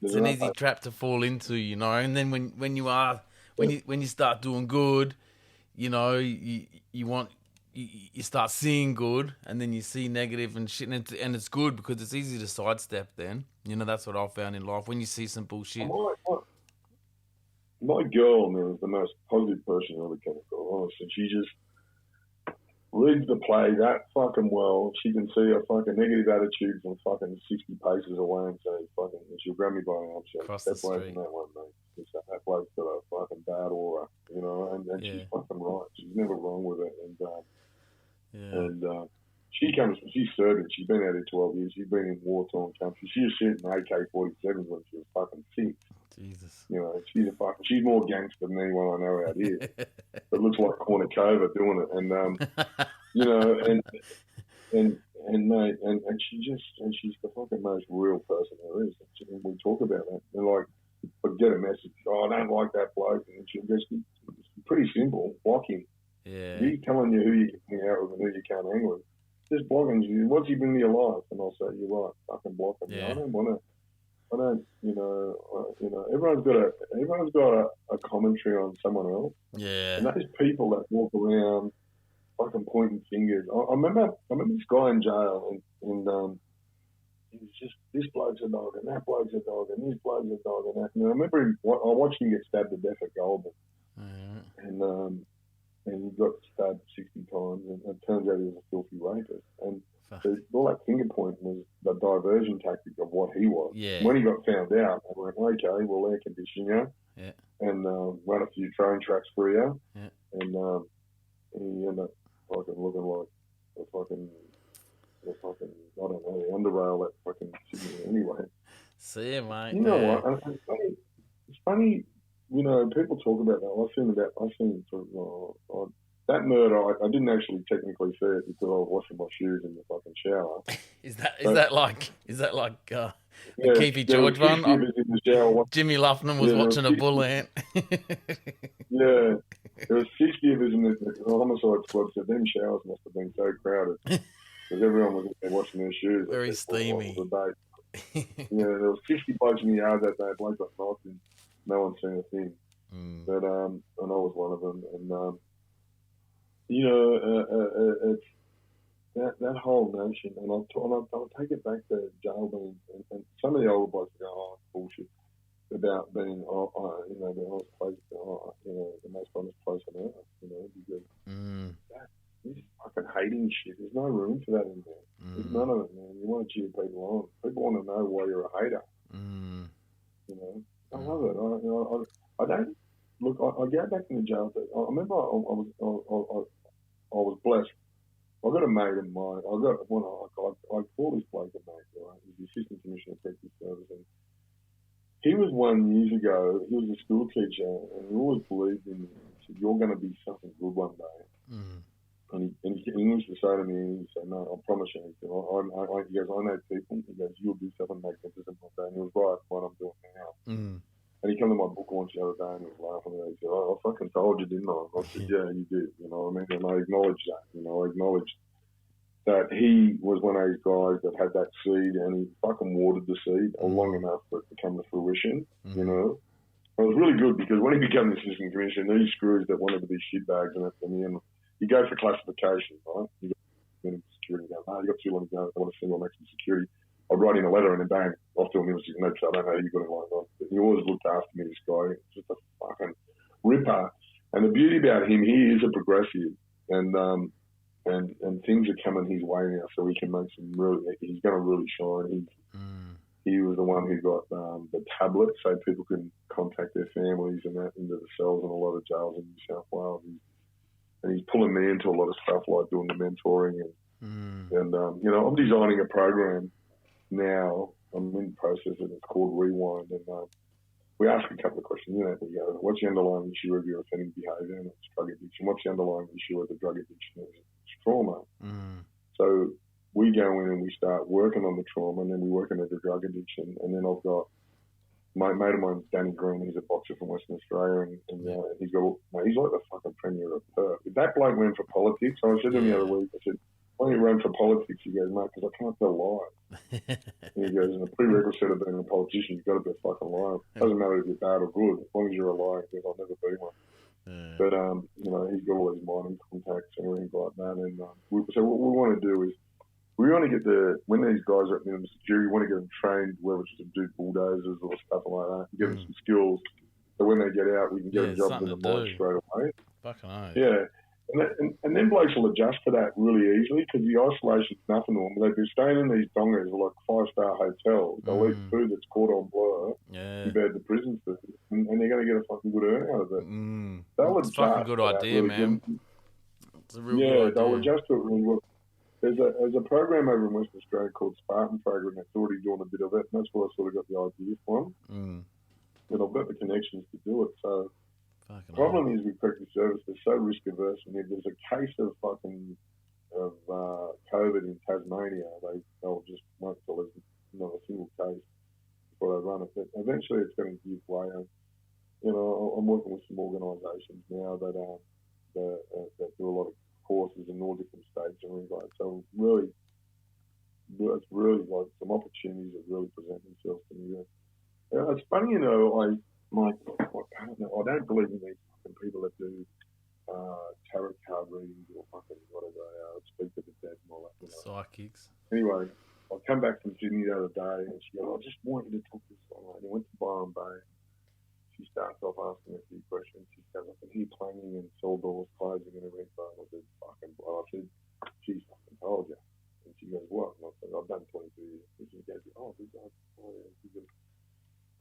trap to fall into, you know. And then when you start doing good, you know, you start seeing good, and then you see negative and shit, and it's good because it's easy to sidestep. Then, you know, that's what I found in life. When you see some bullshit, my girl, man, is the most positive person I ever came across. Honestly, she just reads the play that fucking well. She can see a fucking negative attitude from fucking 60 paces away and say, fucking, she'll grab me by the arm. Step away from that one, mate. That bloke's got a fucking bad aura, you know, and she's fucking right. She's never wrong with it. She's Serbian. She's been out here 12 years. She's been in war-torn countries. She was shooting AK-47s when she was fucking 6. Jesus. You know, she's more gangster than anyone I know out here. It looks like Kornikova doing it. And, you know, and she's the fucking most real person there is. And we talk about that. And like, but get a message, I don't like that bloke. And she'll just be pretty simple, block him. Yeah. He's telling you who you can hang out with and who you can't hang with. Just block him. What's he been in your life? And I'll say, you're right, fucking block him. Yeah. I don't, you know, everyone's got a commentary on someone else. Yeah. And those people that walk around fucking pointing fingers. I remember this guy in jail, and he was just, this bloke's a dog, and that bloke's a dog, and this bloke's a dog, and that. And I remember I watched him get stabbed to death at Goulburn. Mm-hmm. And he got stabbed 60 times, and it turns out he was a filthy rapist. And so all that finger pointing was the diversion tactic of what he was. Yeah. When he got found out, they went, okay, we'll air condition you, and run a few train tracks for you, and he ended up fucking looking like the fucking, I don't know, the underrail at fucking Sydney anyway. See you, mate. You know what? It's funny. You know, people talk about that. I've seen sort of, that murder. I didn't actually technically see it because I was washing my shoes in the fucking shower. Is that like the Keefy George one? Jimmy Luffman was watching a bull ant. Yeah, there was 60 of us in the homicide squad, so them showers must have been so crowded because everyone was there washing their shoes. Very steamy. Yeah, there was 60 blokes in the yard that day. Bloke got knocked and no one seen a thing. But and I was one of them. And you know, it's that whole notion. And I'll take it back to jail being, and some of the older blokes go, oh, bullshit about being, you know, the honest place, you know, the most honest place on earth. You know, because this fucking hating shit. There's no room for that in there. There's none of it, man. You want to cheer people on. People want to know why you're a hater. You know. I love it. I don't look. I go back in the jail. I remember I was blessed. I got a mate of mine. I call this bloke a mate. Right? He's the assistant commissioner of corrective service, and he was one years ago. He was a school teacher, and he always believed in me. He said, "You're going to be something good one day." And he used to say to me, and he said, "No, I promise you." He said, he goes, "I know people." He goes, "You'll do something magnificent one day." And he was right, what I'm doing now. And he came to my book launch the other day and he was laughing at me. He said, I fucking told you, didn't I? I said, yeah, you did. You know what I mean? And I acknowledged that. You know, I acknowledged that he was one of those guys that had that seed and he fucking watered the seed long enough for it to come to fruition, you know? It was really good because when he became the assistant commissioner, these screws that wanted to be shitbags and everything, you go for classification, right? You go for security, you go, you got too long to go, I want to send you on maximum security. I'd write in a letter and then bang, off to him. He was just, no, I don't know how you got it like that. But he always looked after me, this guy. Just a fucking ripper. And the beauty about him, he is a progressive. And things are coming his way now, so he can make some he's going to really shine. He was the one who got the tablet so people can contact their families and that into the cells in a lot of jails in New South Wales. And he's pulling me into a lot of stuff like doing the mentoring. And you know, I'm designing a program now. I'm in the process and it's called Rewind, and we ask a couple of questions. You know, we go, what's the underlying issue of your offending behaviour? And it's drug addiction. What's the underlying issue of the drug addiction? It's trauma. So we go in and we start working on the trauma, and then we work on the drug addiction, and then I've got my mate of mine, Danny Green. He's a boxer from Western Australia, and he's like the fucking premier of Perth. If that bloke went for politics, I said to him the other week, I said, "Why don't you run for politics?" He goes, "Mate, because I can't tell lies." And he goes, "And the prerequisite of being a politician, you've got to be a fucking liar. It doesn't matter if you're bad or good, as long as you're a liar." He goes, "I'll never be one." Yeah. But he's got all these mining contacts and everything like that. And so what we want to do is, we want to get when these guys are at minimum security, we want to get them trained, whether it's to do bulldozers or stuff like that, and give them some skills, so when they get out, we can get them jobs in the mine straight away. Fucking nice. Yeah. And then blokes will adjust to that really easily, because the isolation's nothing to them. They've been staying in these dongers, like 5-star hotels. They'll eat food that's cordon bleu compared to prison food, and they're going to get a fucking good earning out of it. It's a fucking good idea, really, man. It's a real good idea. They'll adjust to it really well. There's a program over in Western Australia called Spartan Program that's already doing a bit of it, and that's where I sort of got the idea from. And I've got the connections to do it. So the problem is with corrective service, they're so risk averse, and if there's a case of COVID in Tasmania, they'll just wait until there's not a single case before they run it. But eventually it's going to give way. I'm working with some organisations now that do a lot of courses in all different states and things like that. So really, it's really like some opportunities that really present themselves to me. It's funny, I don't believe in these fucking people that do tarot card readings or fucking whatever they are, speak to the dead and all that. Psychics. Anyway, I come back from Sydney the other day, and she goes, "I just want you to talk to someone." I went to Byron Bay. She starts off asking a few questions. She says, "I can hear clanging and cell doors closing and everything." And I said, "Fucking," I said, "She's fucking told you." And she goes, "What?" And I said, "I've done 22 years." And she goes, "Oh, this guy." Oh, yeah. She goes,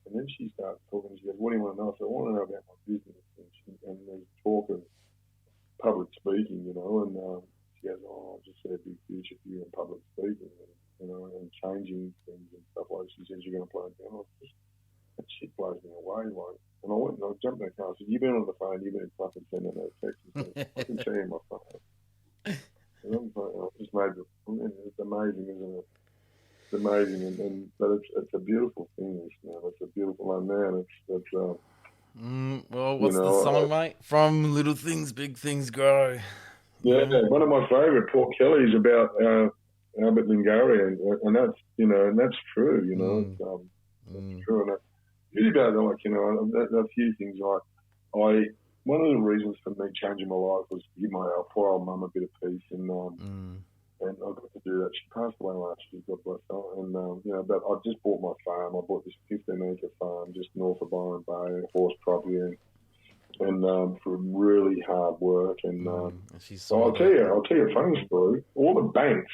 and then she starts talking. She goes, "What do you want to know?" I said, "I want to know about my business." And there's talk of public speaking, and she goes, "Oh, I just see a big future for you in public speaking, and changing things and stuff like that." She says, "You're going to play it down." That shit blows me away, like. And I went and I jumped in the car. I said, "You've been on the phone. You've been fucking sending those texts." I can see in my phone. And I'm like, it's amazing, isn't it? It's amazing, but it's a beautiful thing, man. It's a beautiful man. Well, what's the song, mate? From little things, big things grow. Yeah, one of my favourite, Paul Kelly's about Albert Lingari, and that's and that's true. It's true. And really about a few things. One of the reasons for me changing my life was to give my poor old mum a bit of peace, and I got to do that. She passed away last year, God bless her. And but I just bought my farm. I bought this 15-acre farm just north of Byron Bay, horse property, and for really hard work. And so I'll tell you a funny story. All the banks,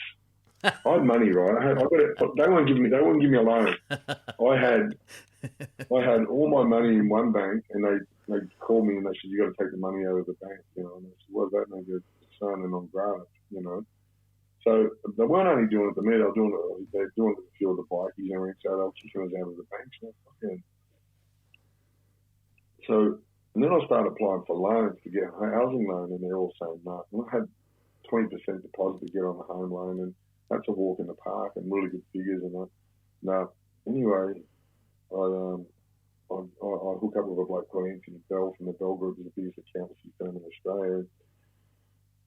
I had money, right? They wouldn't give me a loan. I had all my money in one bank, and they called me and they said, "You got to take the money out of the bank," And I said, "What does that mean?" They're son and I'm grant, So they weren't only doing it to me; they're doing it to a few of the bikies and everything. So they'll kick us out of the banks. So and then I started applying for loans to get a housing loan, and they're all saying no. And I had 20% deposit to get on the home loan, and that's a walk in the park and really good figures. And anyway, I hook up with a bloke called Anthony Bell from the Bell Group, who's the biggest accountancy firm in Australia.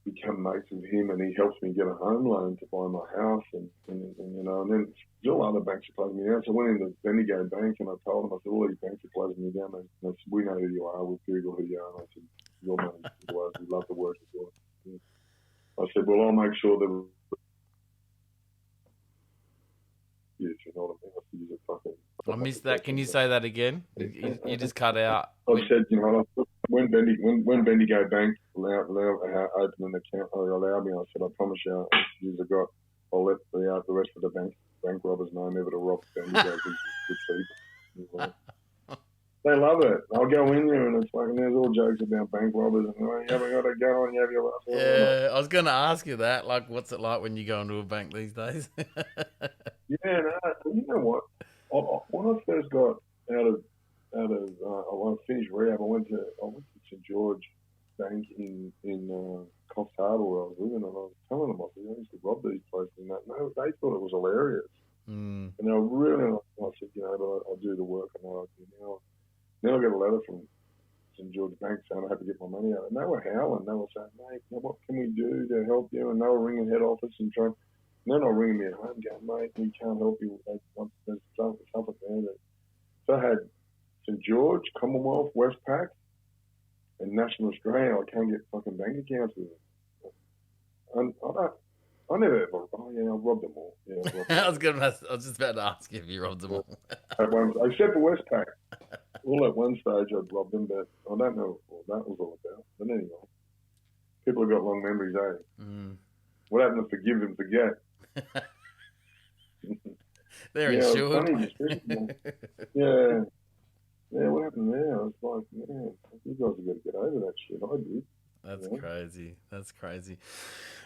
Become mates with him, and he helps me get a home loan to buy my house, and then still other banks are closing me down. So I went into Bendigo Bank and I told them, I said, "All these banks are closing me down." They said, "We know who you are. We'll Google who you are." And I said, "Your money's yours. We love the work you're doing." I said, "Well, I'll make sure that." You know what I mean? I missed that. Can you say that again? You just cut out. I said, when Bendigo Bank opened an account, allowed me, I said, "I promise you, I'll let the rest of the bank robbers know never to rob Bendigo because it's good people." They love it. I'll go in there and it's like, and there's all jokes about bank robbers and you haven't got to go and you have your last. Yeah, I was going to ask you that. Like, what's it like when you go into a bank these days? Yeah, you know what? When I first got out of I finished rehab, I went to St George Bank in Coffs Harbour where I was living, and I was telling them, I said, I used to rob these places and that. No, they thought it was hilarious. And they were really, I said, but I'll do the work and what I do now. Then I got a letter from St George Bank saying I had to get my money out. And they were howling. They were saying, mate, what can we do to help you? And they were ringing head office and trying. And they're not ringing me at home going, mate, we can't help you. There's something there. So I had St George, Commonwealth, Westpac, and National Australia. I can't get fucking bank accounts with them. And I never ever. Oh yeah, I robbed them all. Yeah, I was just about to ask you if you robbed them all. Except for Westpac. All at one stage I'd robbed them, but I don't know what that was all about. But anyway, people have got long memories, eh? What happened to forgive and forget? They're insured. Yeah. Yeah, what happened there? I was like, man, you guys have got to get over that shit. I did. That's crazy. That's crazy.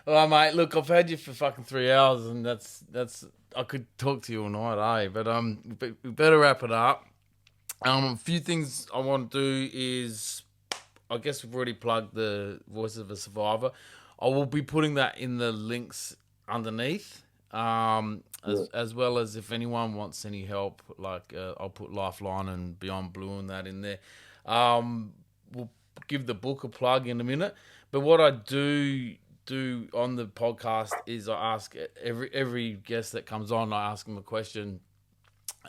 All right, mate. Look, I've had you for fucking 3 hours, and that's. I could talk to you all night, eh? But we better wrap it up. A few things I want to do is, I guess we've already plugged the Voice of a Survivor. I will be putting that in the links underneath, as well as if anyone wants any help, like I'll put Lifeline and Beyond Blue and that in there. We'll give the book a plug in a minute. But what I do on the podcast is I ask every guest that comes on, I ask them a question.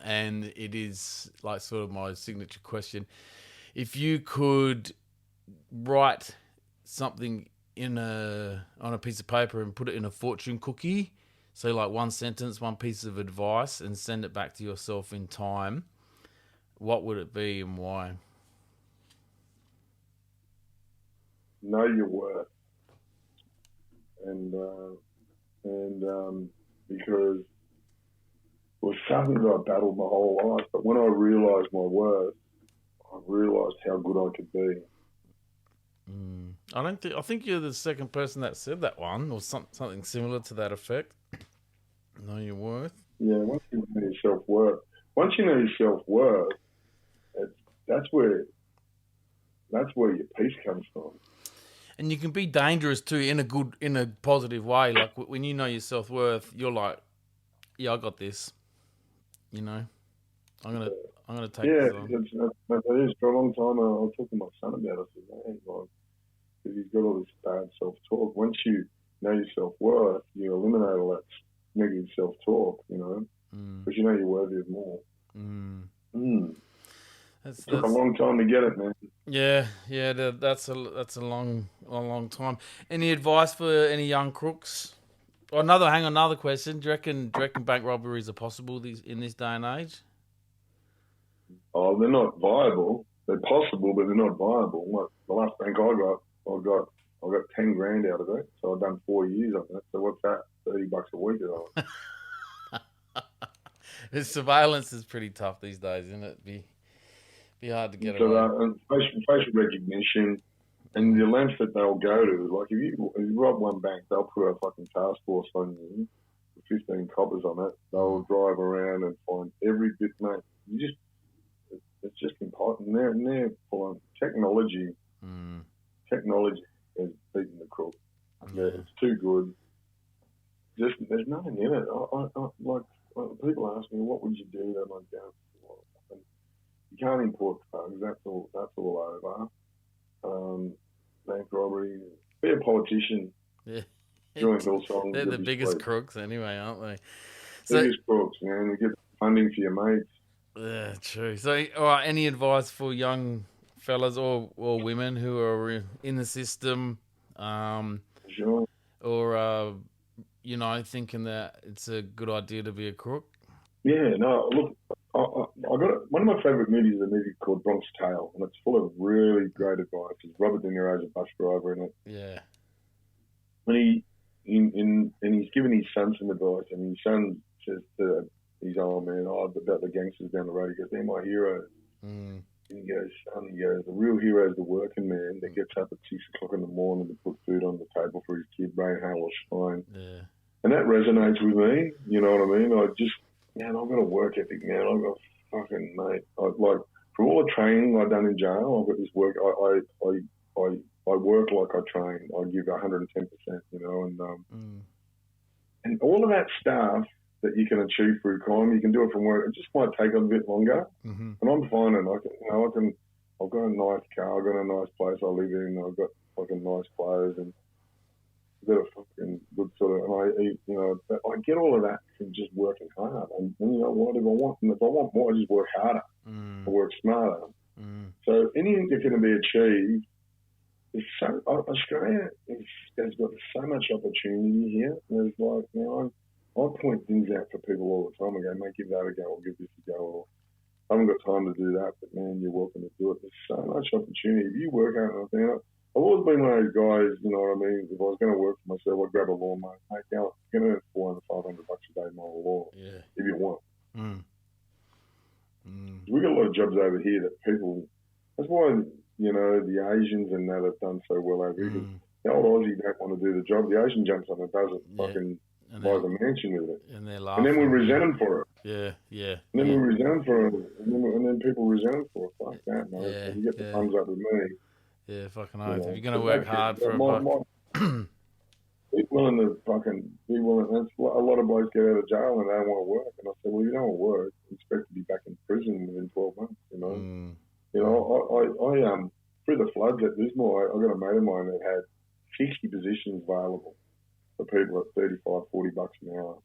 And it is like sort of my signature question. If you could write something on a piece of paper and put it in a fortune cookie, so like one sentence, one piece of advice, and send it back to yourself in time, what would it be and why? Know your worth. And because it was something that I battled my whole life, but when I realised my worth, I realised how good I could be. I think you're the second person that said that one, or something similar to that effect. Know your worth. Yeah, once you know your self-worth, that's where your peace comes from. And you can be dangerous too in a positive way. Like when you know your self-worth, you're like, yeah, I got this. You know, I'm gonna take this on. Yeah, it is. For a long time, I was talking to my son about it. I said, man, like, because he's got all this bad self-talk. Once you know your self-worth, you eliminate all that negative self-talk, you know, because you know you're worthy of more. It took a long time to get it, man. Yeah, that's a long time. Any advice for any young crooks? Or another question. Do you reckon bank robberies are possible in this day and age? Oh, they're not viable. They're possible, but they're not viable. Like the last bank I got 10 grand out of it. So I've done 4 years on it. So what's that? $30 a week. The surveillance is pretty tough these days, isn't it? Be hard to get away. And facial recognition. And the lengths that they'll go to is like if you rob one bank, they'll put a fucking task force on you with 15 coppers on it. They'll drive around and find every bit, mate. It's just important. They're pulling technology. Technology has beaten the crook. Yeah, it's too good. There's nothing in it. Like people ask me, what would you do? They're like, you can't import drugs. That's all over. Bank robbery. Be a politician. Yeah. Join Hillsong. They're the biggest crooks anyway, aren't they? Biggest crooks, man. You get funding for your mates. Yeah, true. So, all right, any advice for young fellas or women who are in the system, Sure. or thinking that it's a good idea to be a crook? Yeah, no, look, I got one of my favourite movies is a movie called Bronx Tale, and it's full of really great advice. It's Robert De Niro's a bus driver in it. Yeah. When he's giving his son some advice, and his son says to his old man, about the gangsters down the road, he goes, they're my heroes. And he goes, son, the real hero is the working man that gets up at 6 o'clock in the morning to put food on the table for his kid, rain, hail or shine. Yeah. And that resonates with me, you know what I mean? Man, I've got a work ethic, man. I've got fucking, mate. From all the training I've done in jail, I've got this work. I work like I train. I give 110%, you know, and all of that stuff that you can achieve through crime, you can do it from work. It just might take a bit longer, and I'm finding I've got a nice car, I've got a nice place I live in, I've got fucking nice clothes, and I've got a fucking good sort of, and I eat, you know, but I get all of that from just working hard. And you know what, if I want more, I just work harder, I work smarter. So anything that can be achieved, Australia has got so much opportunity here. There's like, you know, I point things out for people all the time. I go, mate, give that a go, or give this a go, or I haven't got time to do that, but man, you're welcome to do it. There's so much opportunity. If you work hard enough, I've always been one of those guys, you know what I mean? If I was going to work for myself, I'd grab a lawnmower. Mate, you're going to earn $400, $500 a day mow a lawn, if you want. We've got a lot of jobs over here that people, that's why, you know, the Asians and that have done so well over here. The old Aussie don't want to do the job. The Asian jumps on it, does it, fucking buys a mansion with it. And they're laughing. And then we resent them for it. Yeah. And then we resent them for it. And then people resent them for it. Fuck that, mate. Yeah, you get the thumbs up with me. Yeah, fucking oath. If you're going to work hard for a buck. Be willing to fucking be willing. That's a lot of blokes get out of jail and they don't want to work. And I said, well, you don't want to work. You expect to be back in prison within 12 months, you know. You know, I through the floods at Lismore, I got a mate of mine that had 60 positions available for people at $35, $40 an hour.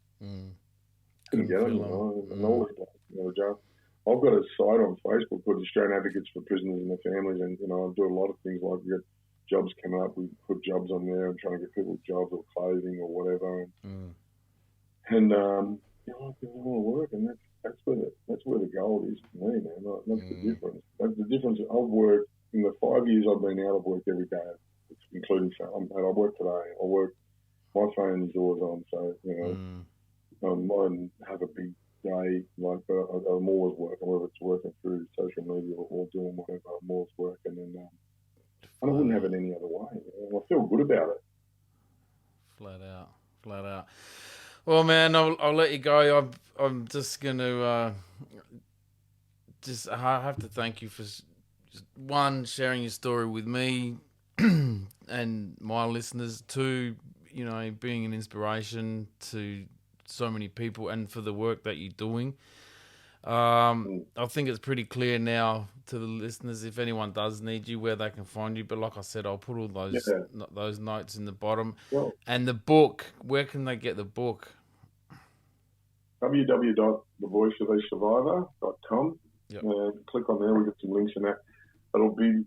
Couldn't get them, you know. And all these blokes, you know, jail. I've got a site on Facebook called Australian Advocates for Prisoners and their Families, and you know I do a lot of things like we get jobs coming up. We put jobs on there and trying to get people jobs or clothing or whatever. And you know, people want to work, and that's where the goal is for me, man. That's the difference. That's the difference. I've worked in the 5 years I've been out. I've worked every day, including and I work today. I work. My phone is always on, so you know, I might have a big day, like, but I'm always working, whether it's working through social media or doing whatever, I'm always working, and I wouldn't have it any other way. I feel good about it. Flat out. Well, man, I'll let you go. I'm just going to I have to thank you for, one, sharing your story with me and my listeners, two, you know, being an inspiration to so many people and for the work that you're doing. I think it's pretty clear now to the listeners if anyone does need you where they can find you, but like I said, I'll put all those notes in the bottom. And the book, where can they get the book? www.thevoiceofthesurvivor.com. Click on there, we've got some links in that. That'll be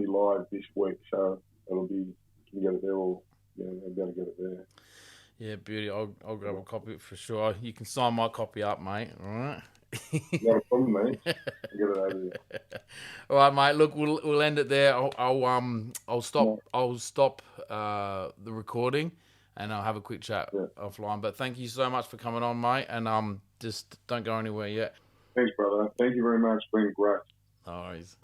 live this week, so you can get it there, or I've got to get it there. Yeah, beauty. I'll grab a copy of it for sure. You can sign my copy up, mate. All right. Not a problem, mate. I'll get it over there. All right, mate. Look, we'll end it there. I'll stop the recording, and I'll have a quick chat offline. But thank you so much for coming on, mate. And just don't go anywhere yet. Thanks, brother. Thank you very much. It's been great. No worries.